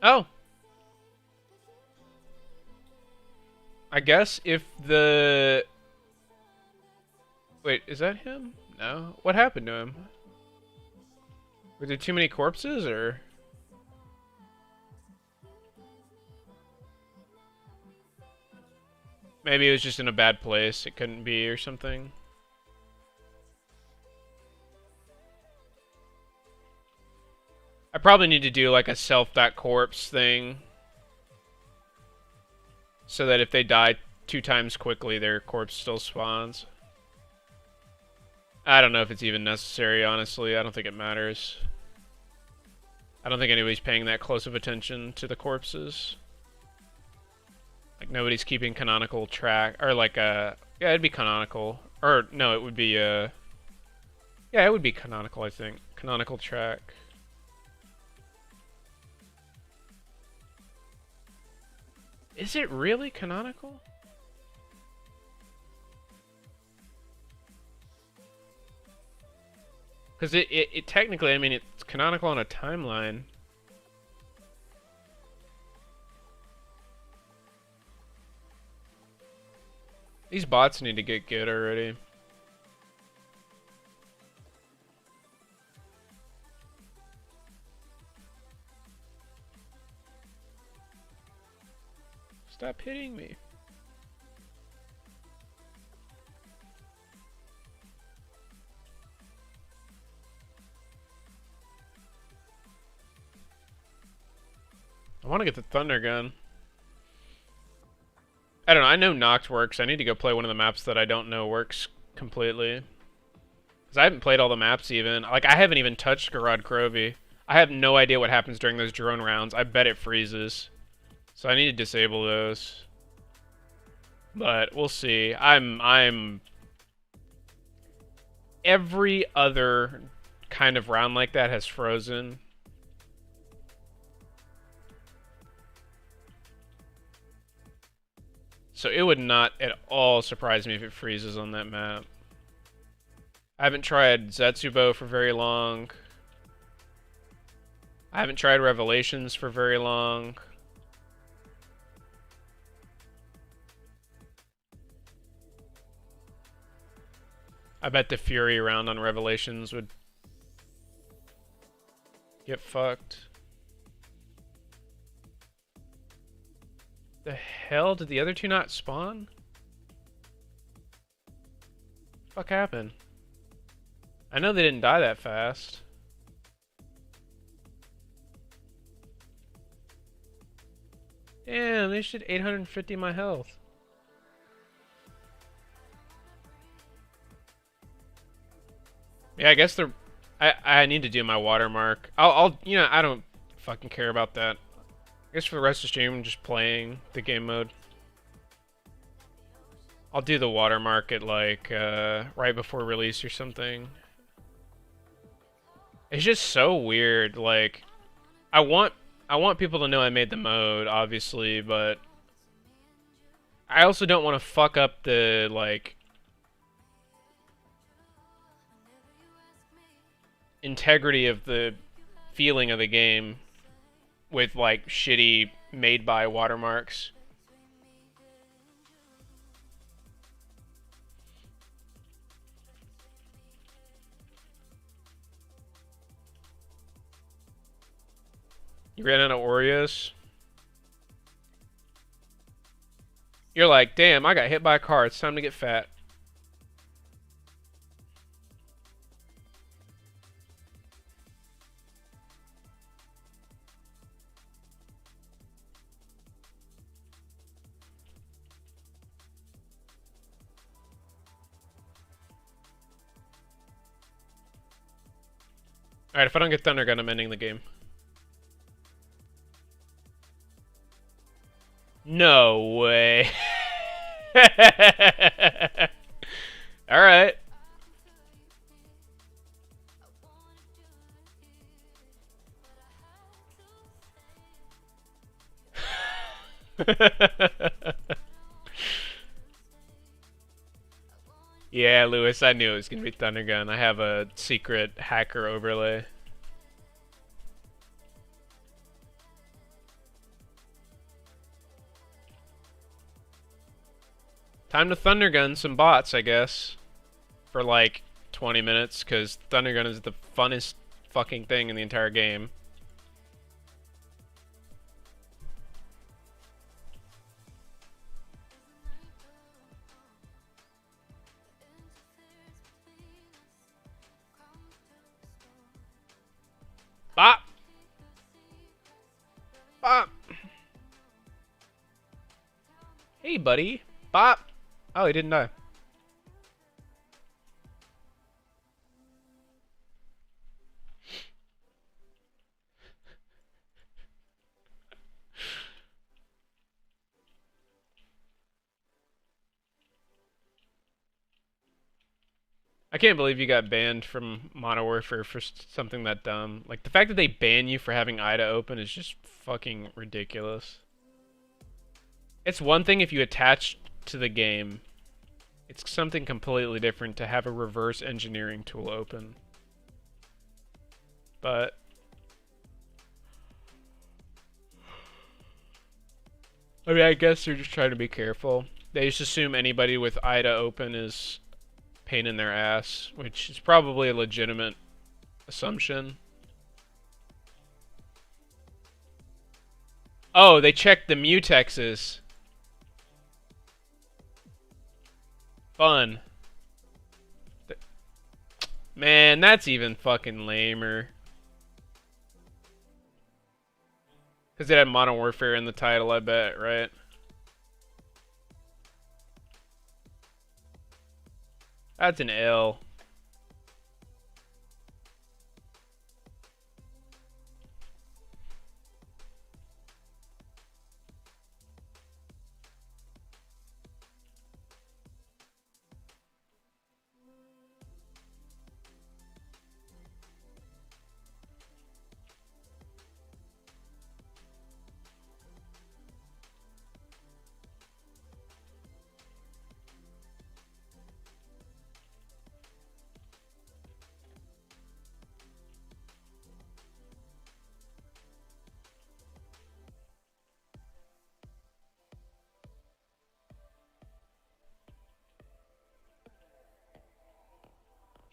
Oh! I guess if the... Wait, is that him? No. What happened to him? Were there too many corpses, or...? Maybe it was just in a bad place. It couldn't be, or something. I probably need to do like a self.corpse thing. so that if they die 2 times quickly, their corpse still spawns. I don't know if it's even necessary, honestly. I don't think it matters. I don't think anybody's paying that close of attention to the corpses. Like, nobody's keeping canonical track, or like, yeah, it'd be canonical. Or, no, it would be, yeah, it would be canonical, I think. Canonical track. Is it really canonical? Because it technically, I mean, it's canonical on a timeline. These bots need to get good already. Stop hitting me. I want to get the thunder gun. I don't know. I know Noct works. I need to go play one of the maps that I don't know works completely. Because I haven't played all the maps even. Like, I haven't even touched Garad Krovi. I have no idea what happens during those drone rounds. I bet it freezes. So I need to disable those. But we'll see. I'm every other kind of round like that has frozen. So it would not at all surprise me if it freezes on that map. I haven't tried Zetsubo for very long. I haven't tried Revelations for very long. I bet the Fury round on Revelations would get fucked. The hell? Did the other two not spawn? Fuck happened? I know they didn't die that fast. Damn, they should 850 my health. Yeah, I guess they're... I need to do my watermark. I'll you know, I don't fucking care about that. I guess for the rest of the stream, I'm just playing the game mode. I'll do the watermark at like right before release or something. It's just so weird. Like, I want people to know I made the mode, obviously, but I also don't want to fuck up the like integrity of the feeling of the game with like shitty made by watermarks. You ran out of Oreos? You're like, damn, I got hit by a car. It's time to get fat. Alright, if I don't get Thunder Gun, I'm ending the game. No way. Alright. Yeah, Lewis, I knew it was gonna be Thunder Gun. I have a secret hacker overlay. Time to Thunder Gun some bots, I guess. For like 20 minutes, because Thunder Gun is the funnest fucking thing in the entire game. Bop! Bop! buddy. Bop. Oh, he didn't die. I can't believe you got banned from Modern Warfare for something that dumb. Like, the fact that they ban you for having IDA open is just fucking ridiculous. It's one thing if you attach to the game. It's something completely different to have a reverse engineering tool open. But I mean, I guess they're just trying to be careful. They just assume anybody with IDA open is pain in their ass, which is probably a legitimate assumption. Oh, they checked the mutexes. Fun. Man, that's even fucking lamer. Because it had Modern Warfare in the title, I bet, right? That's an L.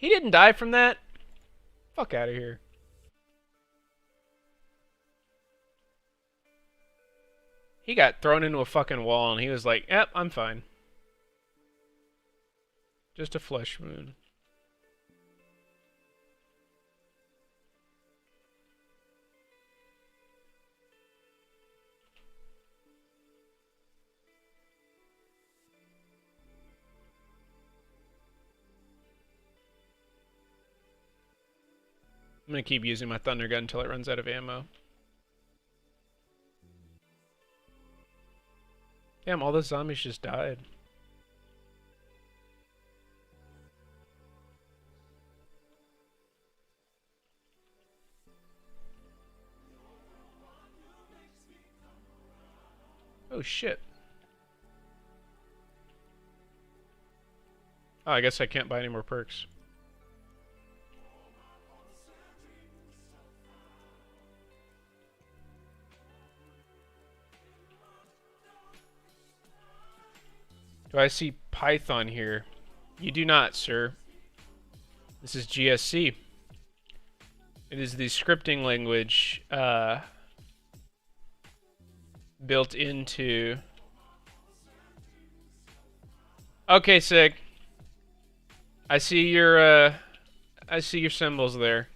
He didn't die from that? Fuck out of here. He got thrown into a fucking wall and he was like, yep, I'm fine. Just a flesh wound. I'm gonna keep using my thunder gun until it runs out of ammo. Damn, all the zombies just died. Oh shit. Oh, I guess I can't buy any more perks. Do I see Python here? You do not, sir. This is GSC. It is the scripting language built into... Okay, Sig. I see your symbols there.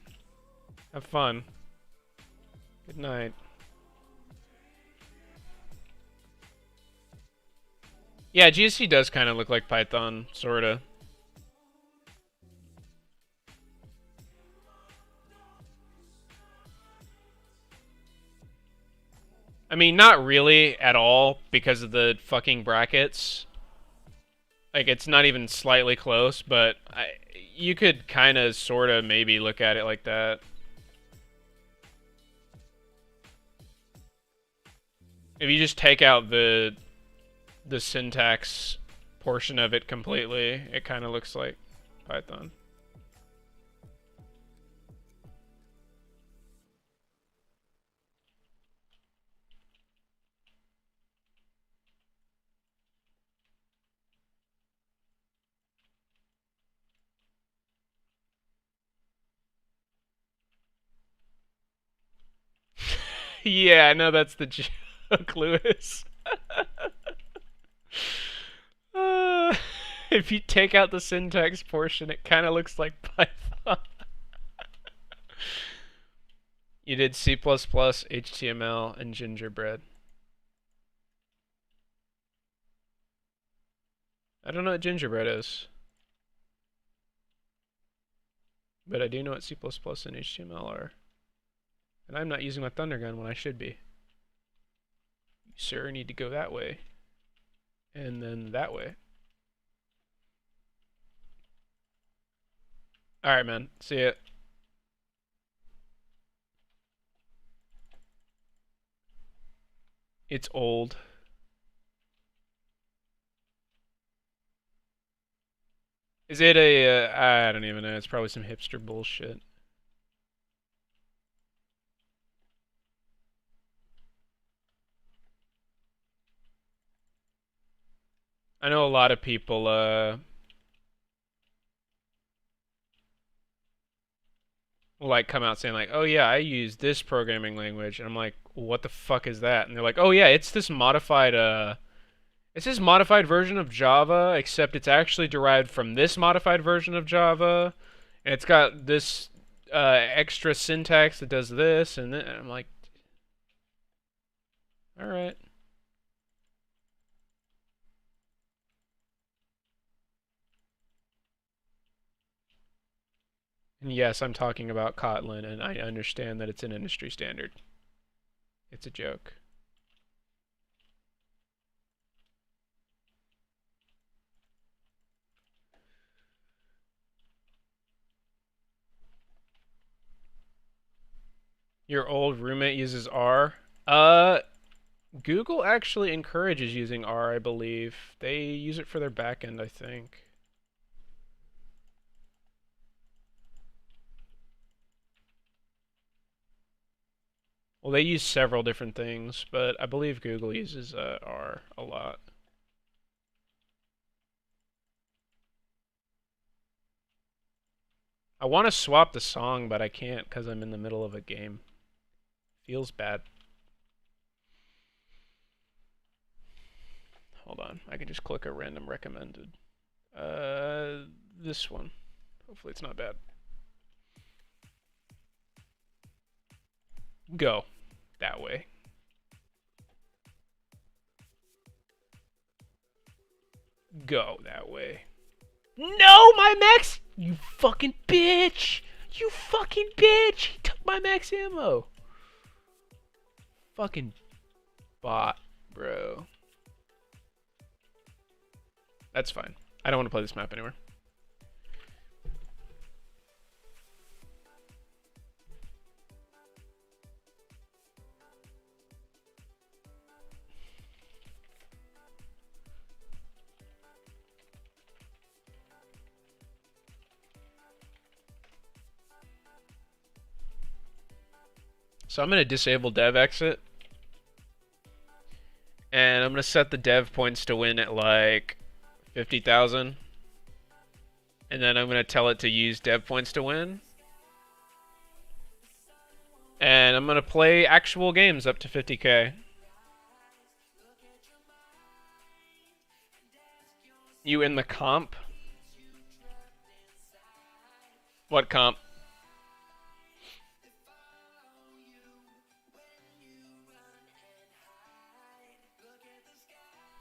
Have fun. Good night. Yeah, GSC does kind of look like Python, sorta. I mean, not really at all because of the fucking brackets. Like, it's not even slightly close, but you could kind of, sorta, maybe look at it like that. If you just take out the syntax portion of it completely, it kind of looks like Python. Yeah, I know that's the joke, Lewis. If you take out the syntax portion, it kind of looks like Python. You did C++, HTML, and gingerbread. I don't know what gingerbread is. But I do know what C++ and HTML are. And I'm not using my Thunder gun when I should be. You, sir, need to go that way. And then that way. Alright, man. See ya. It's old. Is it a, I don't even know. It's probably some hipster bullshit. I know a lot of people, will like come out saying like, "Oh yeah, I use this programming language," and I'm like, "What the fuck is that?" And they're like, "Oh yeah, it's this modified version of Java, except it's actually derived from this modified version of Java, and it's got this extra syntax that does this," and then I'm like, "All right." And yes, I'm talking about Kotlin, and I understand that it's an industry standard. It's a joke. Your old roommate uses R. Google actually encourages using R, I believe. They use it for their backend, I think. Well, they use several different things, but I believe Google uses R a lot. I want to swap the song, but I can't because I'm in the middle of a game. Feels bad. Hold on. I can just click a random recommended. This one. Hopefully it's not bad. Go. That way. Go that way. No, my max! You fucking bitch! You fucking bitch! He took my max ammo! Fucking bot, bro. That's fine. I don't want to play this map anymore. So I'm going to disable dev exit. And I'm going to set the dev points to win at like 50,000. And then I'm going to tell it to use dev points to win. And I'm going to play actual games up to 50k. You in the comp? What comp?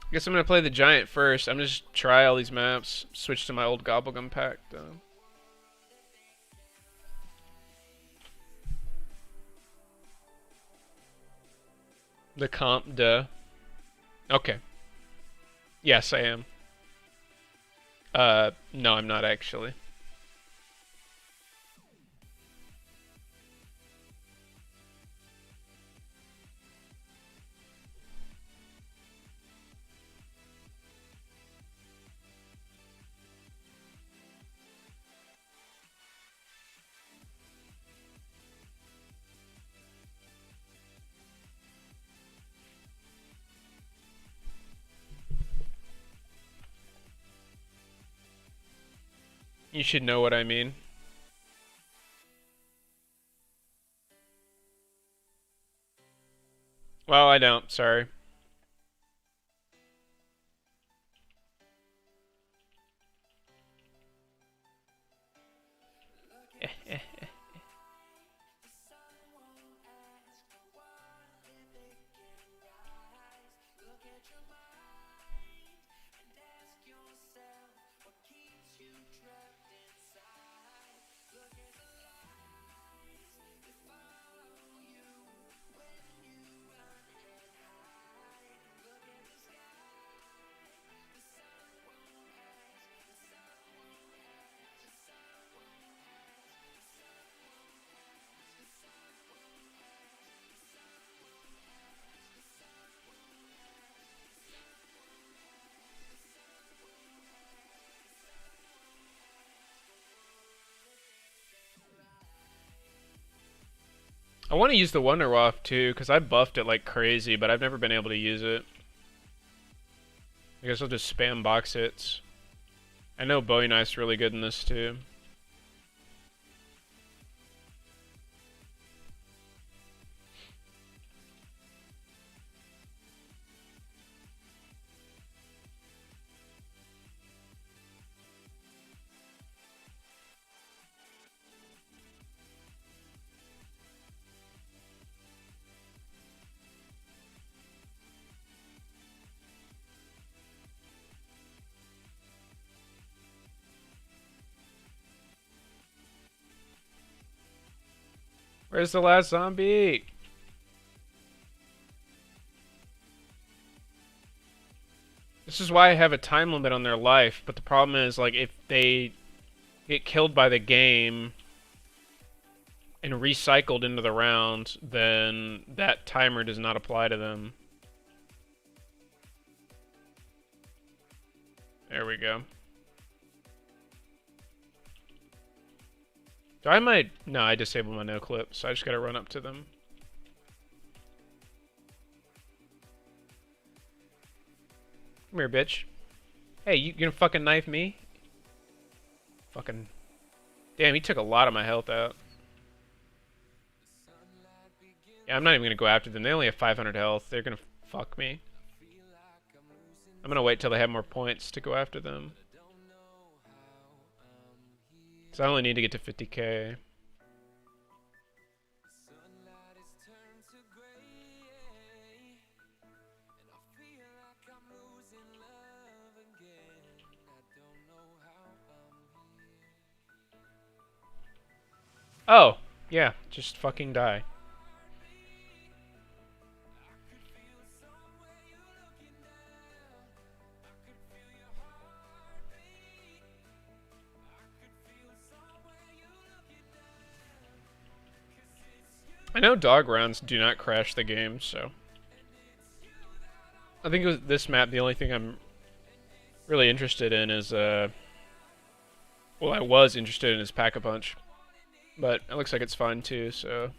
I guess I'm gonna play the giant first. I'm just try all these maps. Switch to my old Gobblegum pack though. The comp, duh. Okay. Yes, I am. No, I'm not actually. You should know what I mean. Well, I don't. Sorry. I want to use the Wonder Waft too, because I buffed it like crazy, but I've never been able to use it. I guess I'll just spam box hits. I know Bowie Knife's really good in this too. Where's the last zombie? This is why I have a time limit on their life, but the problem is, like, if they get killed by the game and recycled into the round, then that timer does not apply to them. There we go. Do I might... No, I disabled my no clip, so I just gotta run up to them. Come here, bitch. Hey, you gonna fucking knife me? Fucking... Damn, he took a lot of my health out. Yeah, I'm not even gonna go after them. They only have 500 health. They're gonna fuck me. I'm gonna wait till they have more points to go after them. So I only need to get to 50k. Oh, yeah, just fucking die. I know dog rounds do not crash the game, so... I think with this map, the only thing I'm really interested in is, well, I was interested in is Pack-a-Punch. But it looks like it's fine too, so...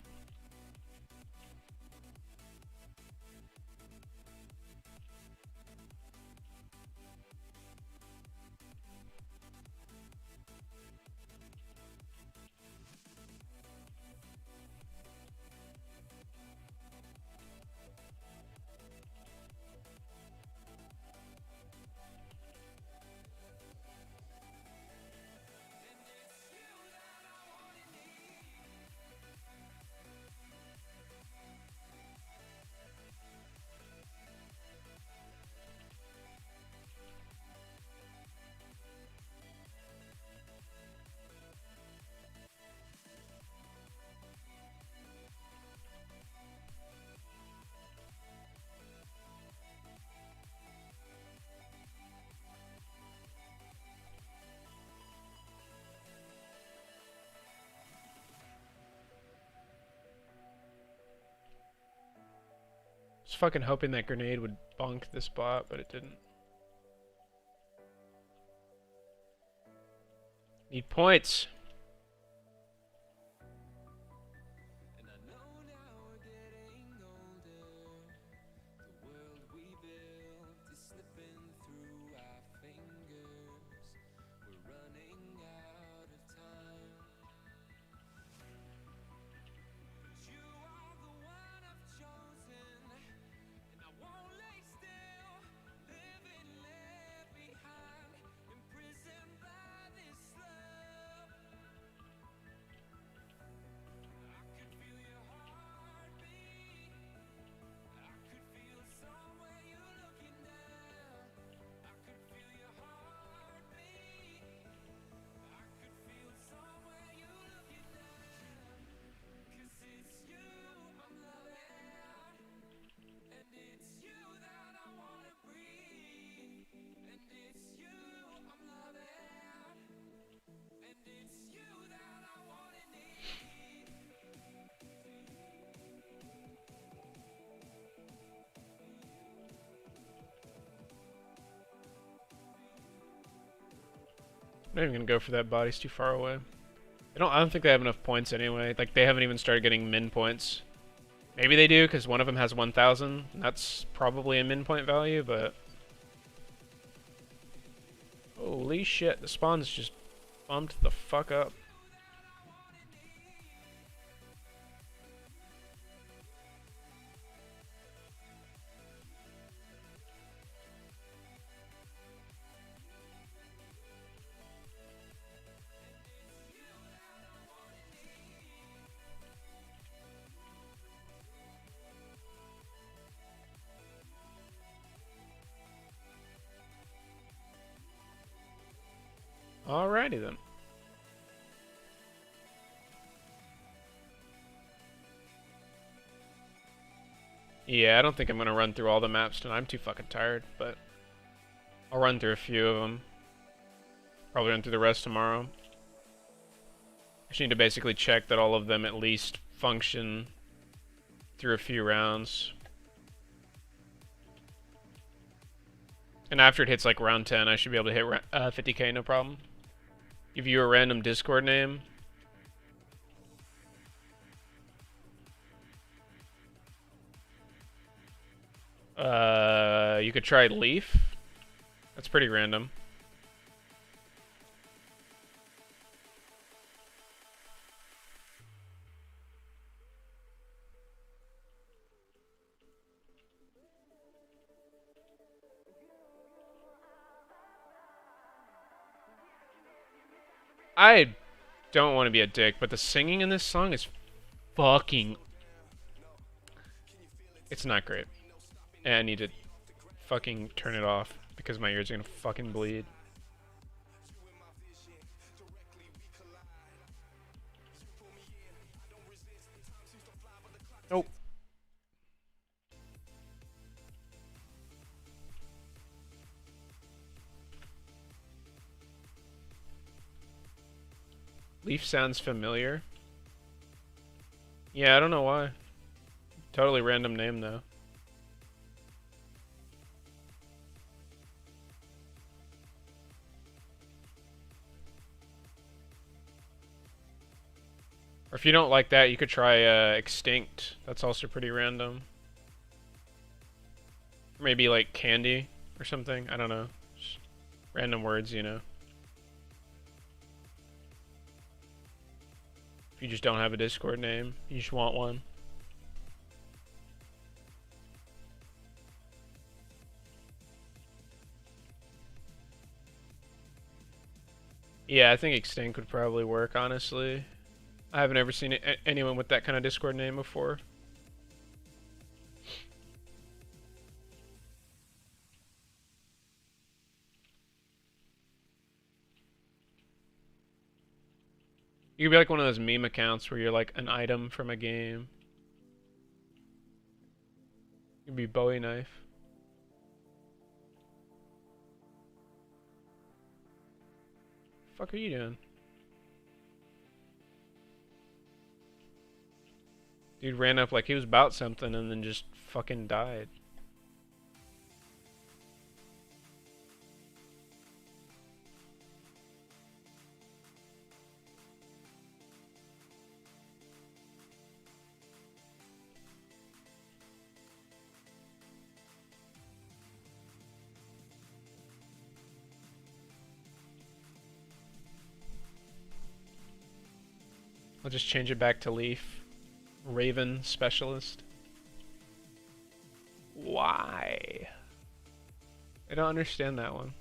I was fucking hoping that grenade would bonk this bot, but it didn't. Need points. not even gonna go for that body, it's too far away. I don't think they have enough points anyway. Like, they haven't even started getting min points. Maybe they do, because one of them has 1,000. That's probably a min point value, but... Holy shit, the spawn's just bumped the fuck up. Alrighty then. Yeah, I don't think I'm gonna run through all the maps tonight. I'm too fucking tired, but I'll run through a few of them. Probably run through the rest tomorrow. I just need to basically check that all of them at least function through a few rounds. And after it hits like round 10, I should be able to hit 50k no problem. Give you a random Discord name. You could try Leaf. That's pretty random. I don't want to be a dick, but the singing in this song is fucking... It's not great. And I need to fucking turn it off because my ears are gonna fucking bleed. Nope. Leaf sounds familiar. Yeah, I don't know why. Totally random name though. Or if you don't like that, you could try Extinct. That's also pretty random. Or maybe like Candy or something. I don't know. Just random words, you know. If you just don't have a Discord name, you just want one. Yeah, I think Extinct would probably work, honestly. I haven't ever seen anyone with that kind of Discord name before. You could be like one of those meme accounts where you're like an item from a game. You could be Bowie Knife. Fuck are you doing? Dude ran up like he was about something and then just fucking died. I'll just change it back to Leaf. Raven Specialist. Why? I don't understand that one.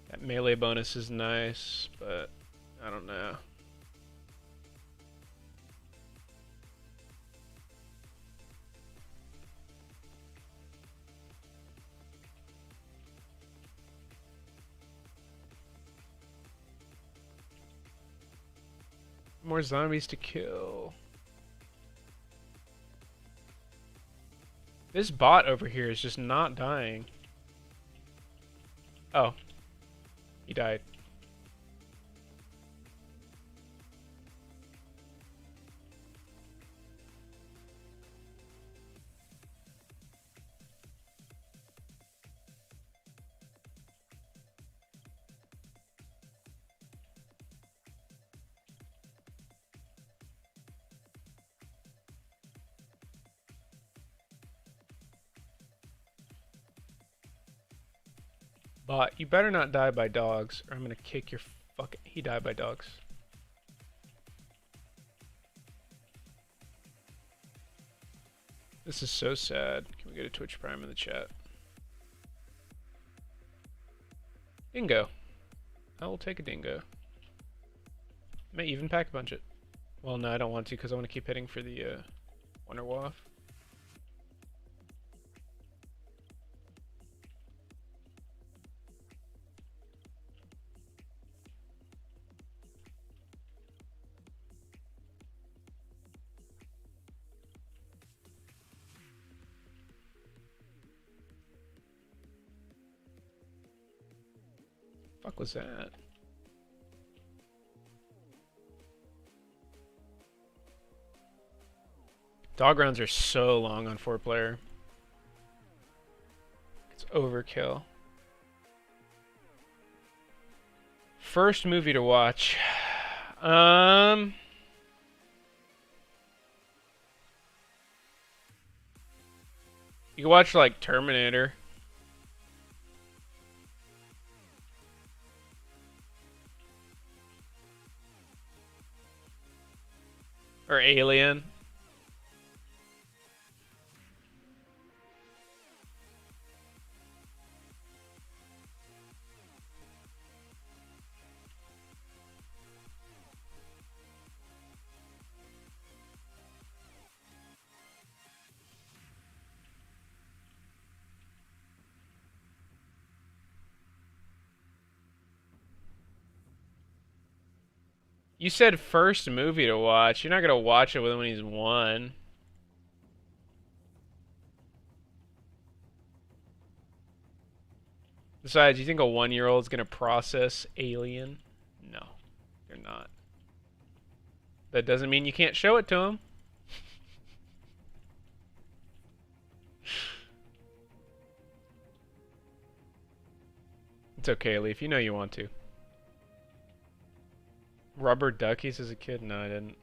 That melee bonus is nice, but I don't know. More zombies to kill. This bot over here is just not dying. Oh. He died. Bot, you better not die by dogs, or I'm gonna kick your fucking... He died by dogs. This is so sad. Can we get a Twitch Prime in the chat? Dingo. I will take a dingo. May even pack a punch it. Well, no, I don't want to because I want to keep hitting for the Wonder Waff. Fuck was that? Dog rounds are so long on 4-player. It's overkill. First movie to watch. You can watch like Terminator. Or Alien. You said first movie to watch. You're not gonna watch it with him when he's 1. Besides, you think a 1-year-old's gonna process Alien? No, they're not. That doesn't mean you can't show it to him. It's okay, Leaf. You know you want to. Rubber duckies as a kid? No, I didn't.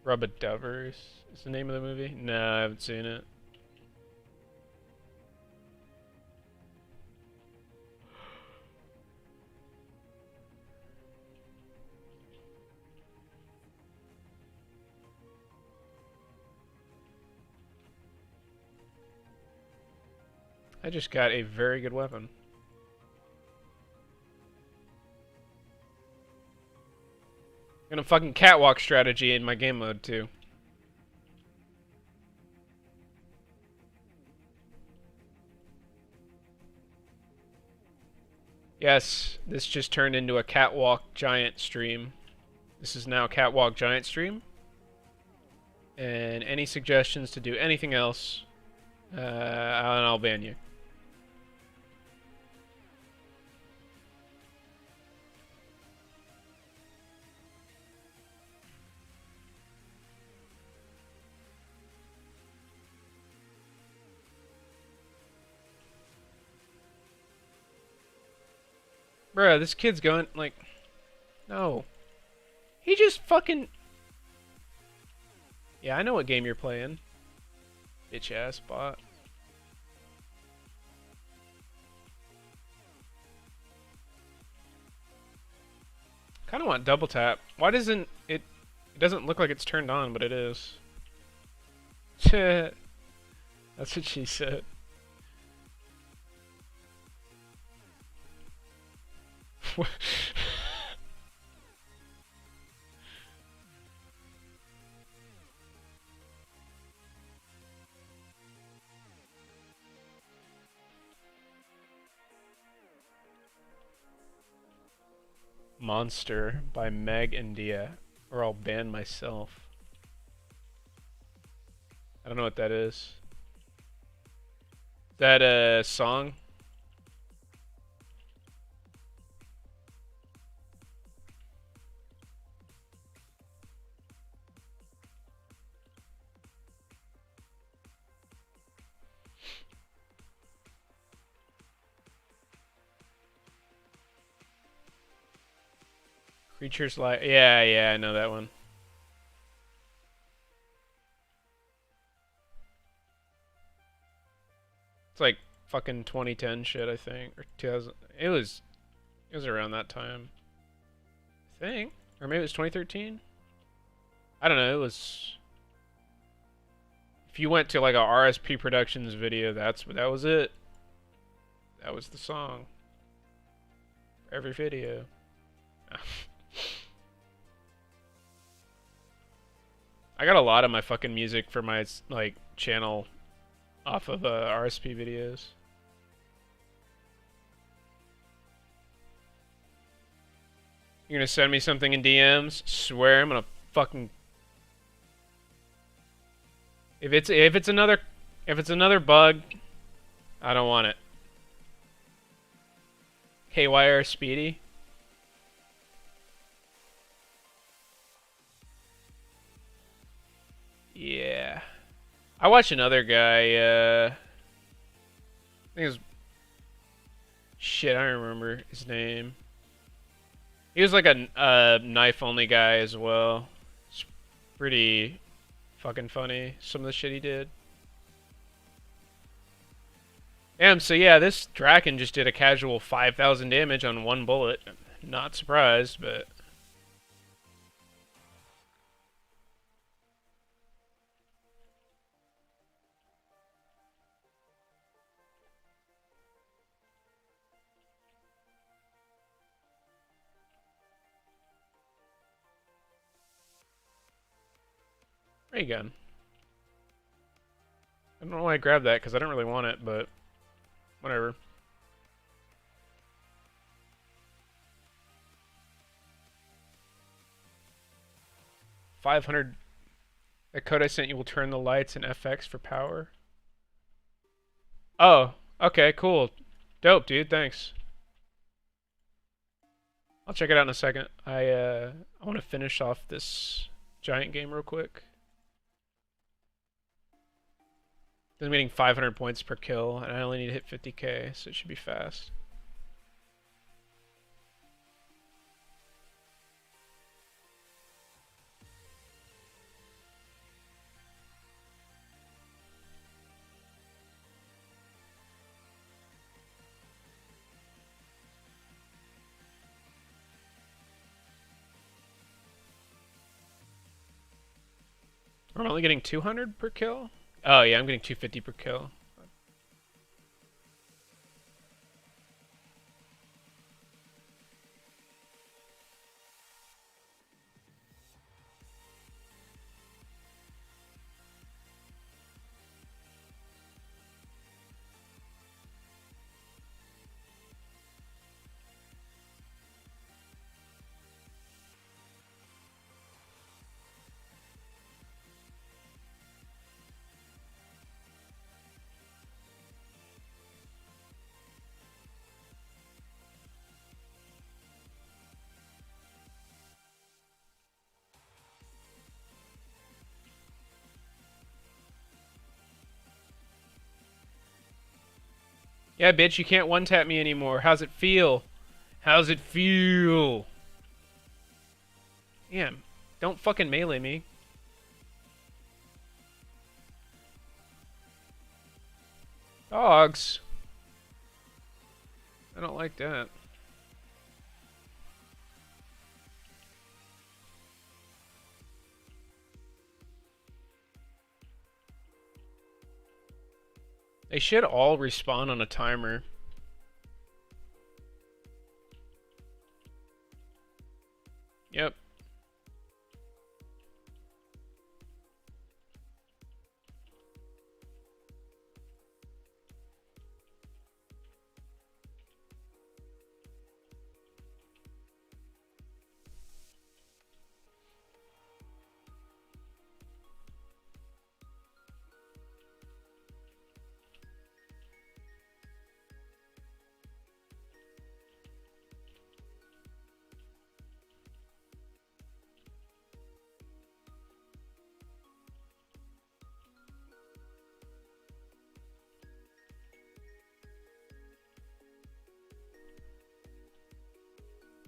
Rubber Dovers is the name of the movie? No, I haven't seen it. I just got a very good weapon. Gonna fucking catwalk strategy in my game mode too. Yes, this just turned into a catwalk giant stream. This is now catwalk giant stream. And any suggestions to do anything else, I'll ban you. Bruh, this kid's going, like... No. He just fucking... Yeah, I know what game you're playing. Bitch ass bot. Kinda want double tap. Why doesn't it... It doesn't look like it's turned on, but it is. That's what she said. Monster by Meg and Dia, or I'll ban myself. I don't know what that is. That song. Creatures like, yeah, I know that one. It's like fucking 2010 shit, I think, or 2000. It was around that time, I think, or maybe it was 2013. I don't know. It was. If you went to like a RSP Productions video, that was it. That was the song. For every video. I got a lot of my fucking music for my like channel off of RSP videos. You're gonna send me something in DMs? Swear I'm gonna fucking. If it's another bug, I don't want it. KYR Speedy. Yeah. I watched another guy, I think it was... Shit, I don't remember his name. He was like a knife-only guy as well. It's pretty fucking funny, some of the shit he did. Damn, so yeah, this Draken just did a casual 5,000 damage on one bullet. Not surprised, but... Ray gun. I don't know why I grabbed that, because I don't really want it, but... Whatever. $500. The code I sent you will turn the lights and FX for power. Oh, okay, cool. Dope, dude, thanks. I'll check it out in a second. I want to finish off this giant game real quick. I'm getting 500 points per kill, and I only need to hit 50k, so it should be fast. I'm only getting 200 per kill? Oh yeah, I'm getting 250 per kill. Yeah, bitch, you can't one-tap me anymore. How's it feel? How's it feel? Damn, don't fucking melee me. Dogs. I don't like that. They should all respawn on a timer. Yep.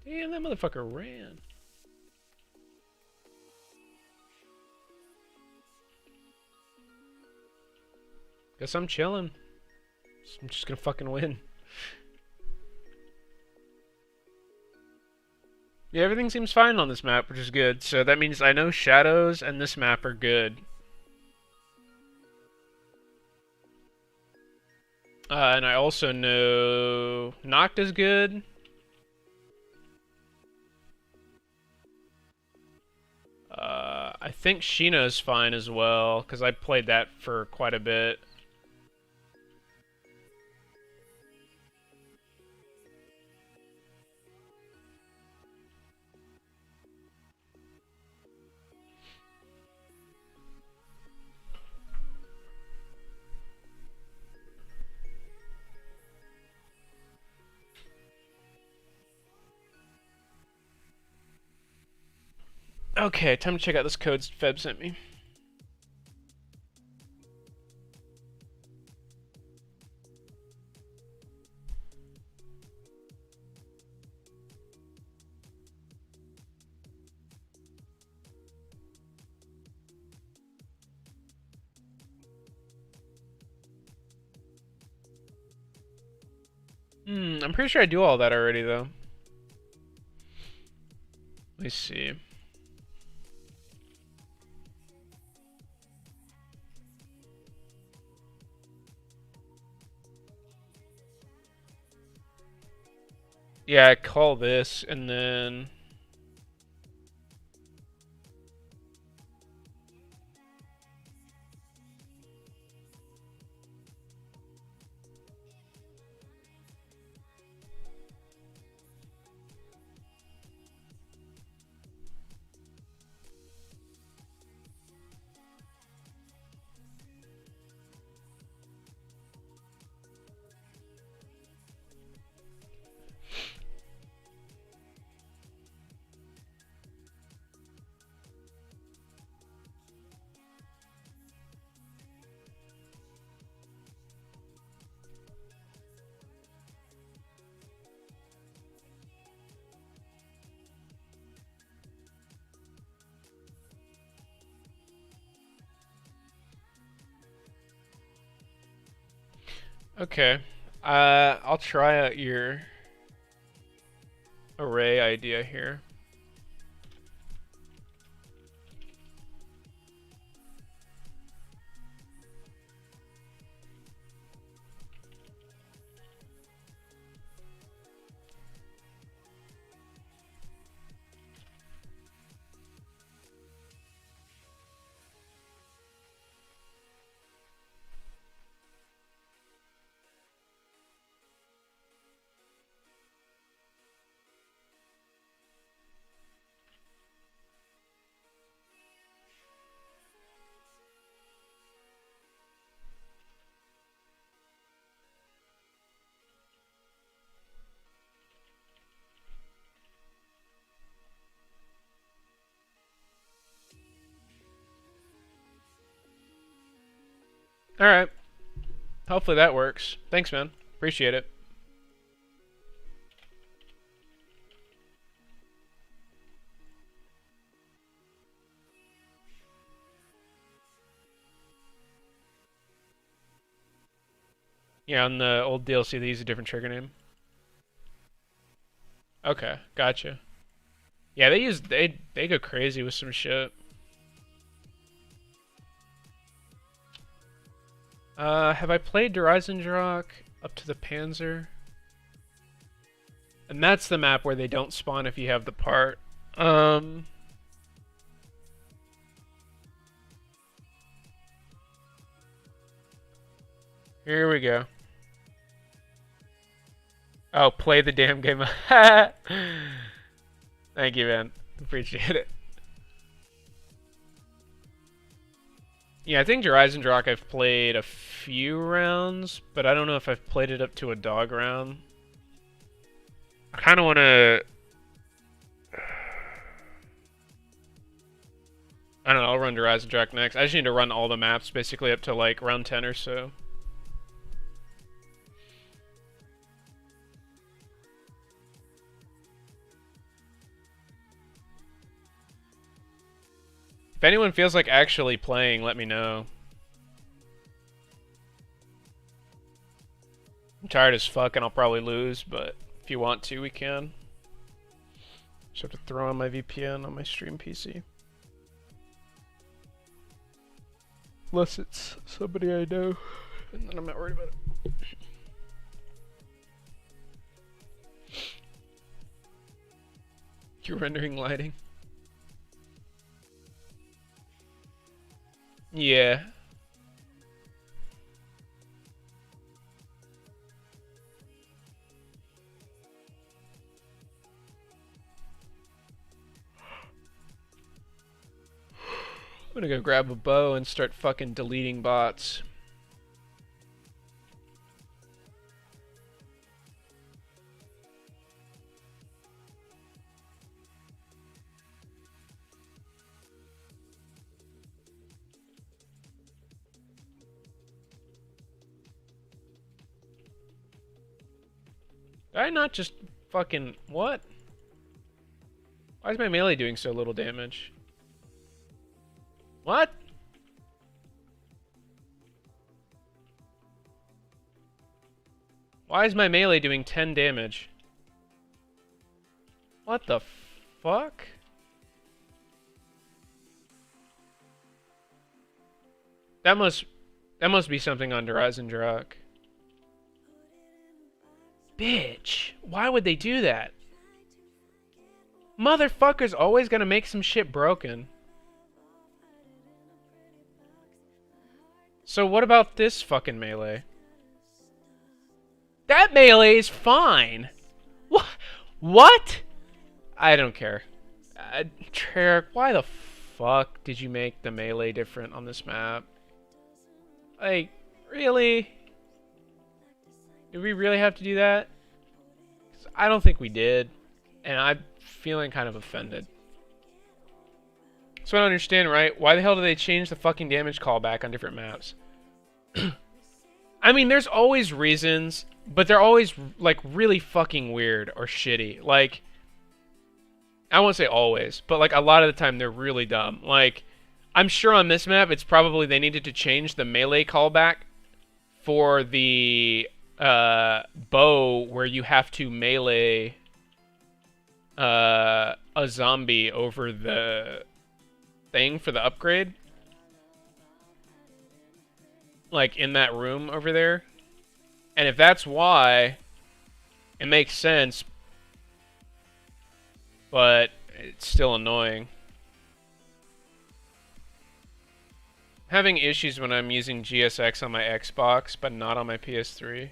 Damn, that motherfucker ran. Guess I'm chilling. I'm just gonna fucking win. Yeah, everything seems fine on this map, which is good. So that means I know shadows and this map are good. And I also know Noct is good. I think Sheena is fine as well, because I played that for quite a bit. Okay, time to check out this code Feb sent me. I'm pretty sure I do all that already, though. Let me see. Yeah, I call this, and then... Okay. I'll try out your array idea here. Alright. Hopefully that works. Thanks, man. Appreciate it. Yeah, on the old DLC, they use a different trigger name. Okay, gotcha. Yeah, they go crazy with some shit. Have I played Dreisendrach up to the Panzer? And that's the map where they don't spawn if you have the part. Here we go. Oh, play the damn game. Thank you, man. Appreciate it. Yeah, I think Dreisendrach I've played a few rounds, but I don't know if I've played it up to a dog round. I kind of want to... I don't know, I'll run Dreisendrach next. I just need to run all the maps basically up to like round 10 or so. If anyone feels like actually playing, let me know. I'm tired as fuck and I'll probably lose, but if you want to, we can. Just have to throw on my VPN on my stream PC. Unless it's somebody I know, and then I'm not worried about it. You're rendering lighting? Yeah. I'm gonna go grab a bow and start fucking deleting bots. Did I not just fucking... what? Why is my melee doing so little damage? What? Why is my melee doing 10 damage? What the fuck? That must be something on Horizon Drak. Bitch, why would they do that? Motherfucker's always gonna make some shit broken. So what about this fucking melee? That melee is fine. What? What? I don't care. Treyarch, why the fuck did you make the melee different on this map? Like, really? Did we really have to do that? 'Cause I don't think we did. And I'm feeling kind of offended. So I don't understand, right? Why the hell do they change the fucking damage callback on different maps? I mean, there's always reasons, but they're always, like, really fucking weird or shitty. Like, I won't say always, but, like, a lot of the time they're really dumb. Like, I'm sure on this map, it's probably they needed to change the melee callback for the bow where you have to melee a zombie over the thing for the upgrade. Like, in that room over there. And if that's why, it makes sense. But it's still annoying. Having issues when I'm using GSX on my Xbox, but not on my PS3.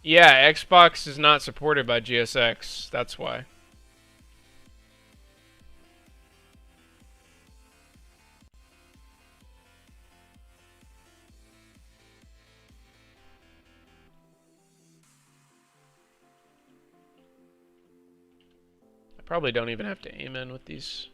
Yeah, Xbox is not supported by GSX. That's why. I probably don't even have to aim in with these.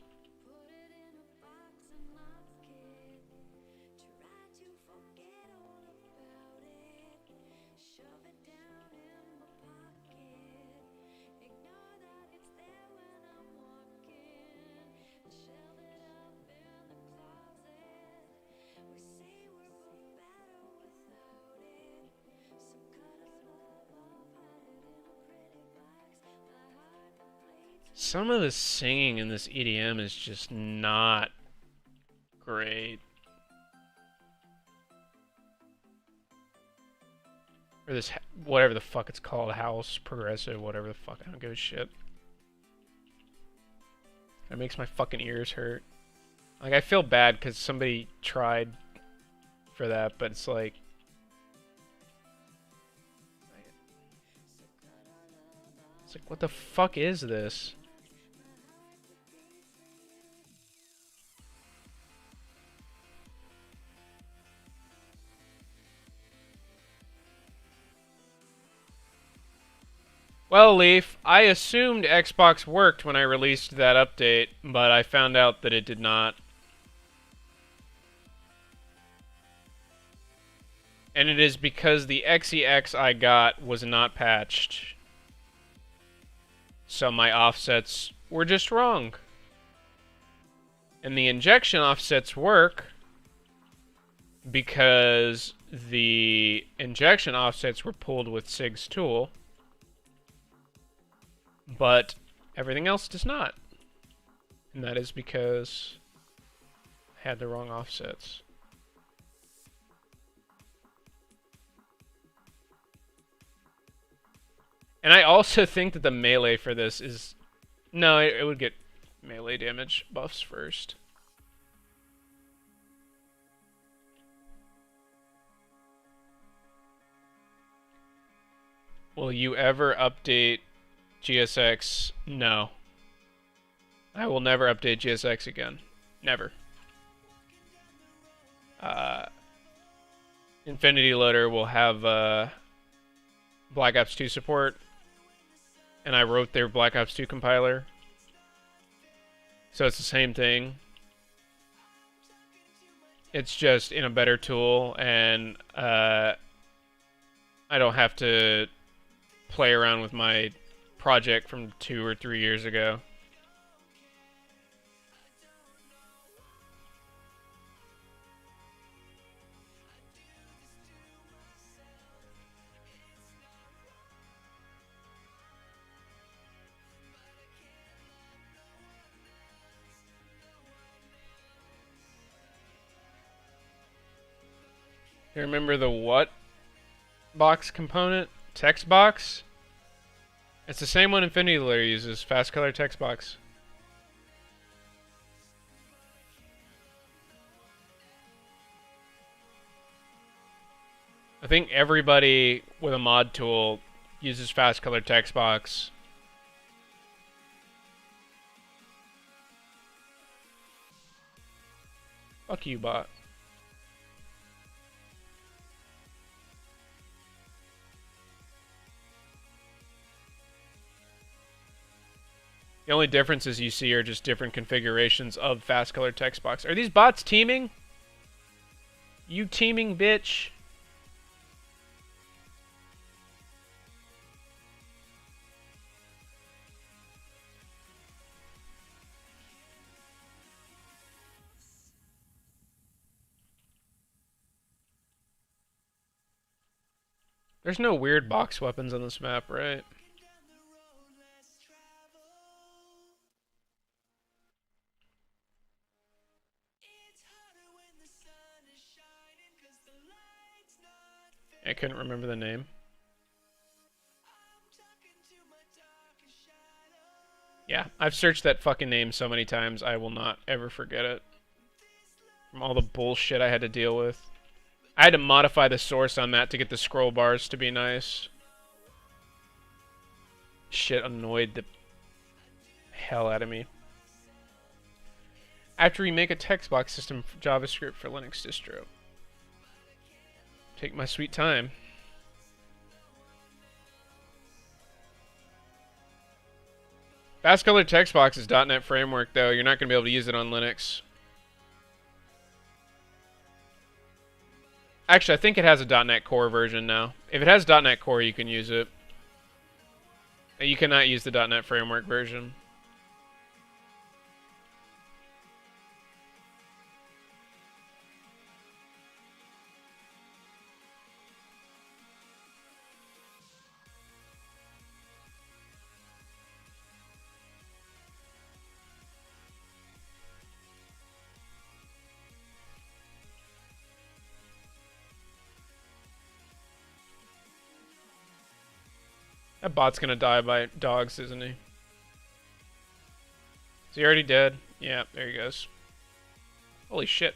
Some of the singing in this EDM is just not great. Or this, whatever the fuck it's called, house, progressive, whatever the fuck, I don't give a shit. It makes my fucking ears hurt. Like, I feel bad because somebody tried for that, but it's like... it's like, what the fuck is this? Well, Leaf, I assumed Xbox worked when I released that update, but I found out that it did not. And it is because the XEX I got was not patched. So my offsets were just wrong. And the injection offsets work because the injection offsets were pulled with Sig's tool, but everything else does not. And that is because I had the wrong offsets. And I also think that the melee for this is... No, it would get melee damage buffs first. Will you ever update GSX? No. I will never update GSX again. Never. Infinity Loader will have Black Ops 2 support, and I wrote their Black Ops 2 compiler, so it's the same thing. It's just in a better tool, and I don't have to play around with my project from 2 or 3 years ago. You remember the what box component? Text box? It's the same one Infinity Layer uses, fast color text box. I think everybody with a mod tool uses fast color text box. Fuck you, bot. The only differences you see are just different configurations of fast color text box. Are these bots teaming? You teaming, bitch? There's no weird box weapons on this map, right? I couldn't remember the name. Yeah, I've searched that fucking name so many times, I will not ever forget it. From all the bullshit I had to deal with. I had to modify the source on that to get the scroll bars to be nice. Shit annoyed the hell out of me. After we make a text box system for JavaScript for Linux distro. Take my sweet time. Fast color text box is .NET framework though. You're not going to be able to use it on Linux. Actually, I think it has a .NET Core version now. If it has .NET Core, you can use it. You cannot use the .NET Framework version. That bot's gonna die by dogs, isn't he? Is he already dead? Yeah, there he goes. Holy shit.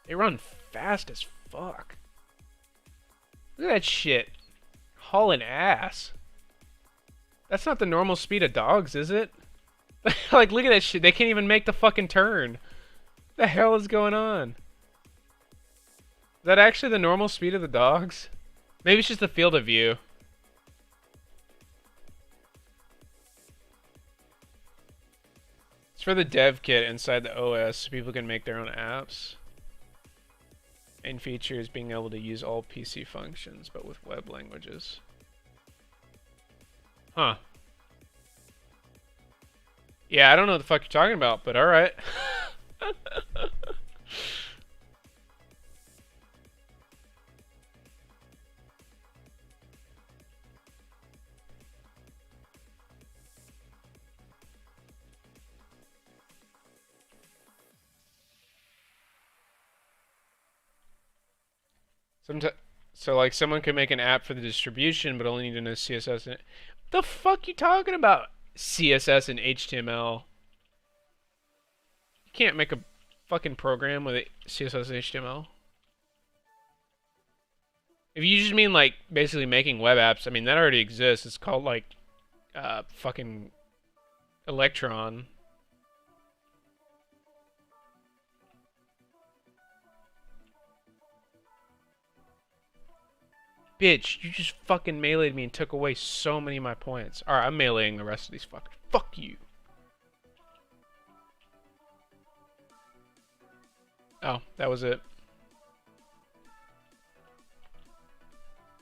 They run fast as fuck. Look at that shit. Hauling ass. That's not the normal speed of dogs, is it? Like, look at that shit. They can't even make the fucking turn. What the hell is going on? Is that actually the normal speed of the dogs? Maybe it's just the field of view. It's for the dev kit inside the OS so people can make their own apps. Main feature is being able to use all PC functions, but with web languages. Huh. Yeah, I don't know what the fuck you're talking about, but alright. So like someone could make an app for the distribution, but only need to know CSS and the fuck you talking about? CSS and HTML. You can't make a fucking program with CSS and HTML. If you just mean like basically making web apps, I mean that already exists. It's called like fucking Electron. Bitch, you just fucking meleeed me and took away so many of my points. Alright, I'm meleeing the rest of these fuckers. Fuck you. Oh, that was it.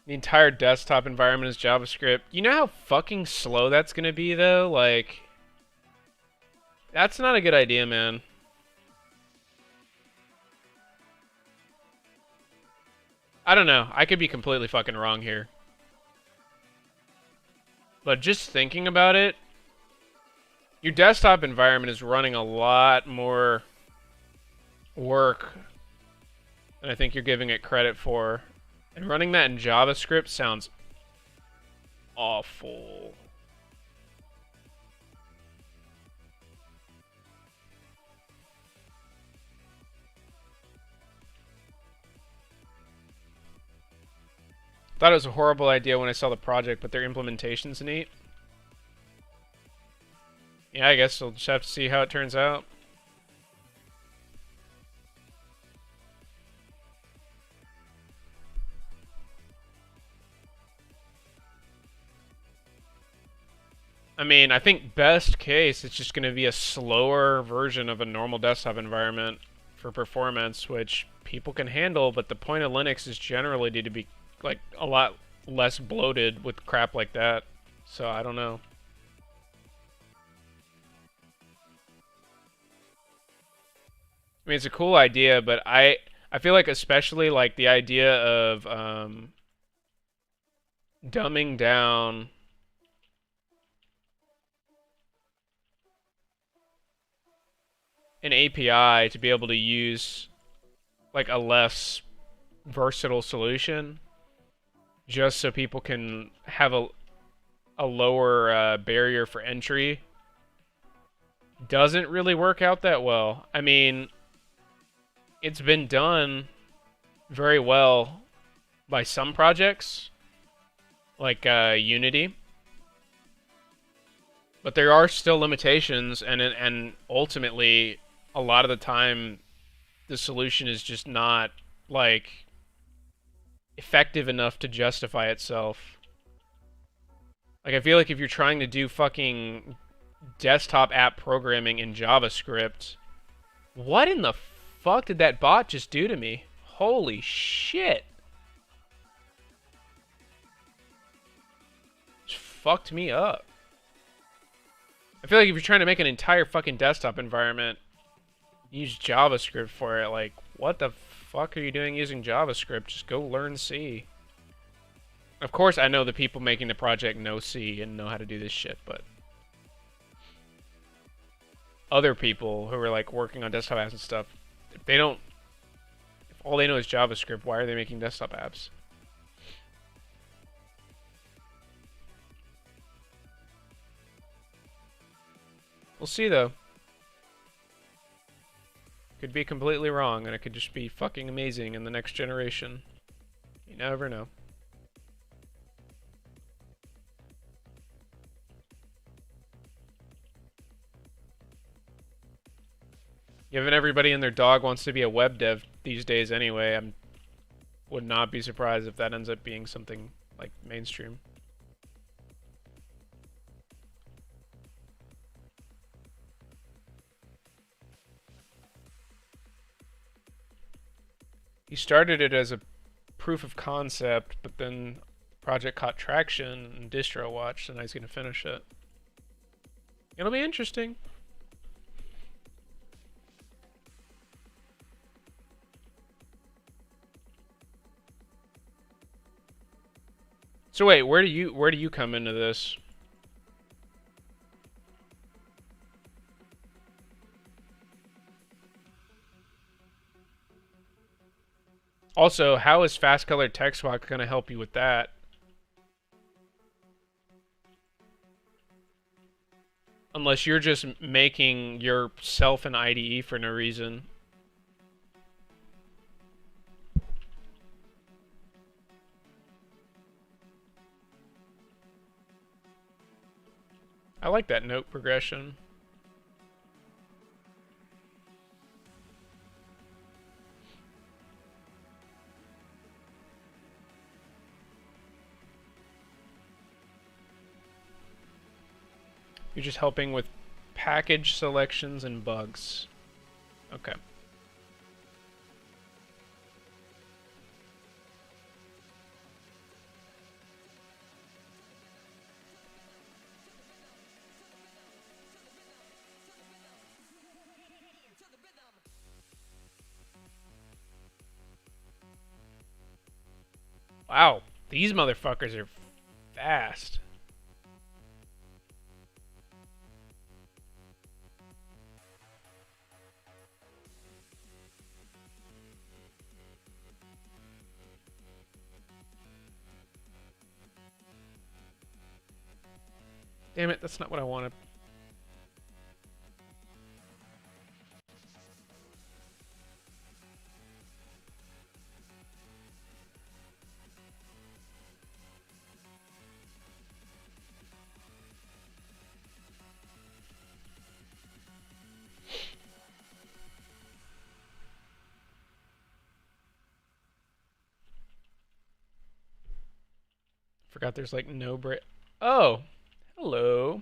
The entire desktop environment is JavaScript. You know how fucking slow that's gonna be, though? Like, that's not a good idea, man. I don't know. I could be completely fucking wrong here. But just thinking about it, your desktop environment is running a lot more work than I think you're giving it credit for. And running that in JavaScript sounds awful. Thought it was a horrible idea when I saw the project, but their implementation's neat. Yeah, I guess we'll just have to see how it turns out. I mean, I think best case, it's just going to be a slower version of a normal desktop environment for performance, which people can handle, but the point of Linux is generally to be like a lot less bloated with crap like that. So I don't know. I mean, it's a cool idea, but I feel like especially like the idea of dumbing down an API to be able to use like a less versatile solution just so people can have a lower barrier for entry doesn't really work out that well. I mean, it's been done very well by some projects, like Unity, but there are still limitations, and ultimately, a lot of the time, the solution is just not like effective enough to justify itself. Like, I feel like if you're trying to do fucking desktop app programming in JavaScript, what in the fuck did that bot just do to me? Holy shit. Just fucked me up. I feel like if you're trying to make an entire fucking desktop environment, use JavaScript for it. Like, what the fuck are you doing using JavaScript? Just go learn C. Of course, I know the people making the project know C and know how to do this shit, but other people who are like working on desktop apps and stuff, if they don't, if all they know is JavaScript, why are they making desktop apps? We'll see though. Could be completely wrong, and it could just be fucking amazing in the next generation. You never know. Given everybody and their dog wants to be a web dev these days anyway, I would not be surprised if that ends up being something like mainstream. He started it as a proof of concept, but then project caught traction and distro watched, and now he's going to finish it. It'll be interesting. So wait, where do you come into this? Also, how is fast colored text swap going to help you with that? Unless you're just making yourself an IDE for no reason. I like that note progression. You're just helping with package selections and bugs. Okay. Wow, these motherfuckers are fast. Damn it, that's not what I wanted. Forgot there's like no break. Oh, hello.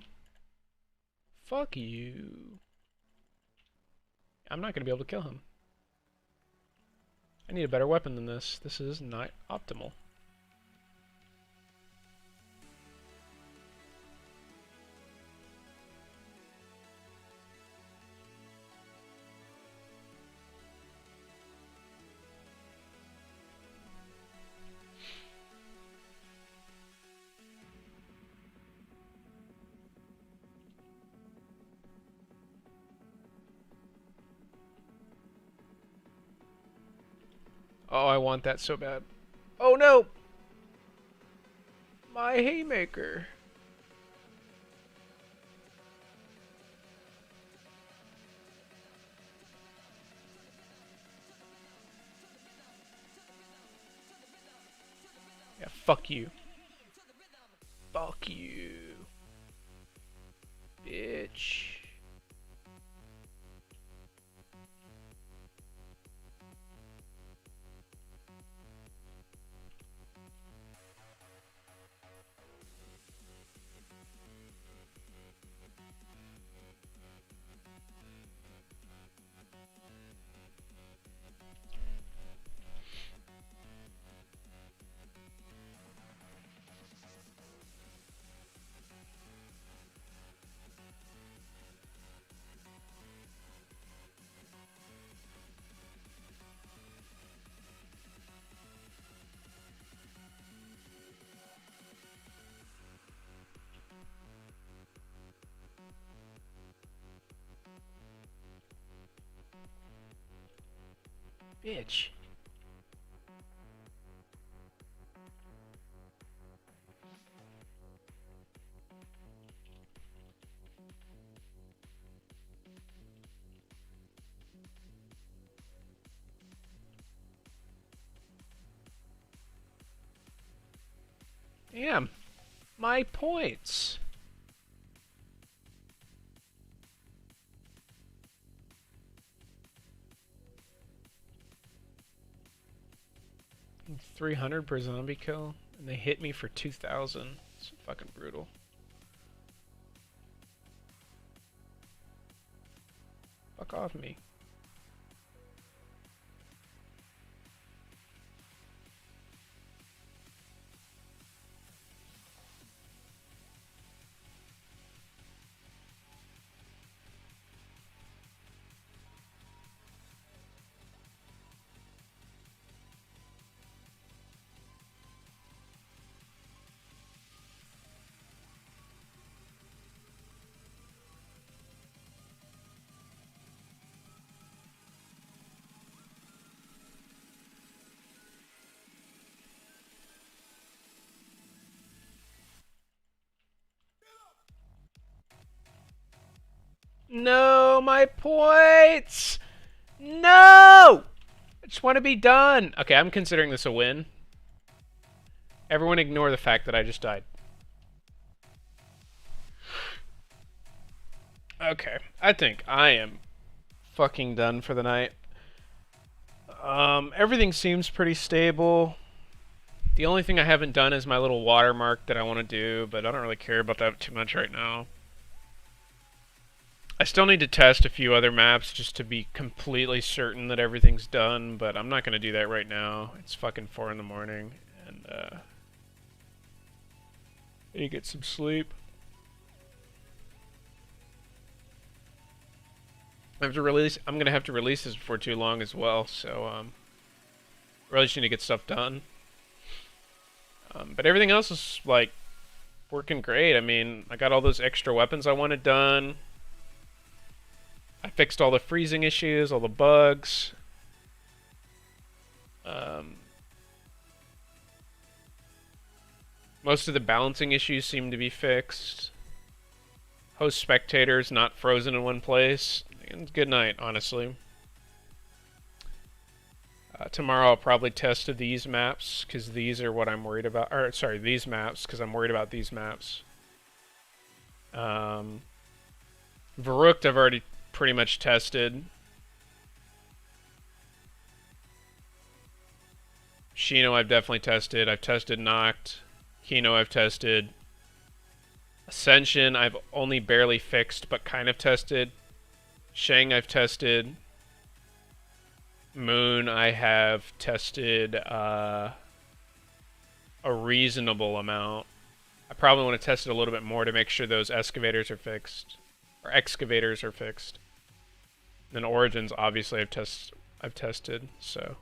Fuck you. I'm not gonna be able to kill him. I need a better weapon than this. This is not optimal. Oh, I want that so bad. Oh no! My haymaker. Yeah, fuck you. Fuck you. Bitch. Bitch. Damn. My points. $300 per zombie kill, and they hit me for 2,000. It's fucking brutal. Fuck off me. No, my points! No! I just want to be done. Okay, I'm considering this a win. Everyone ignore the fact that I just died. Okay, I think I am fucking done for the night. Everything seems pretty stable. The only thing I haven't done is my little watermark that I want to do, but I don't really care about that too much right now. I still need to test a few other maps just to be completely certain that everything's done, but I'm not going to do that right now. It's fucking 4 in the morning, and I need to get some sleep. I'm going to have to release this before too long as well, so really just need to get stuff done. But everything else is, like, working great. I mean, I got all those extra weapons I wanted done. I fixed all the freezing issues, all the bugs. Most of the balancing issues seem to be fixed. Host spectators not frozen in one place. And good night, honestly. Tomorrow I'll probably test these maps, because these are what I'm worried about. Or, sorry, these maps, because I'm worried about these maps. Varrooked I've already pretty much tested. Shino I've definitely tested. I've tested Noct. Kino I've tested. Ascension I've only barely fixed, but kind of tested. Shang I've tested. Moon I have tested a reasonable amount. I probably want to test it a little bit more to make sure those excavators are fixed. Or excavators are fixed. And then Origins obviously I've tested, so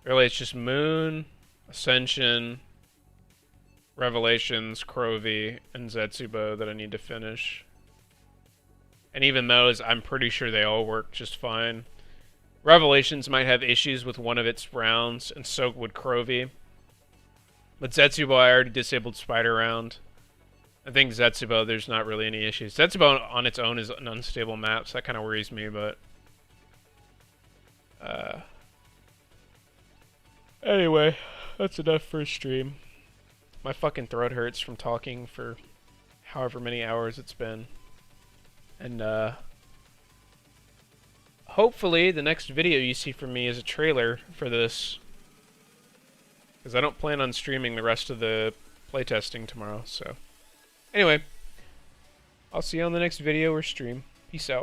really it's just Moon, Ascension, Revelations, Crovy, and Zetsubo that I need to finish. And even those, I'm pretty sure they all work just fine. Revelations might have issues with one of its rounds, and so would Crovy. But Zetsubo, I already disabled Spider Round. I think Zetsubo, there's not really any issues. Zetsubo on its own is an unstable map, so that kind of worries me, but... Anyway, that's enough for a stream. My fucking throat hurts from talking for however many hours it's been. And, hopefully the next video you see from me is a trailer for this. Because I don't plan on streaming the rest of the playtesting tomorrow, so... Anyway, I'll see you on the next video or stream. Peace out.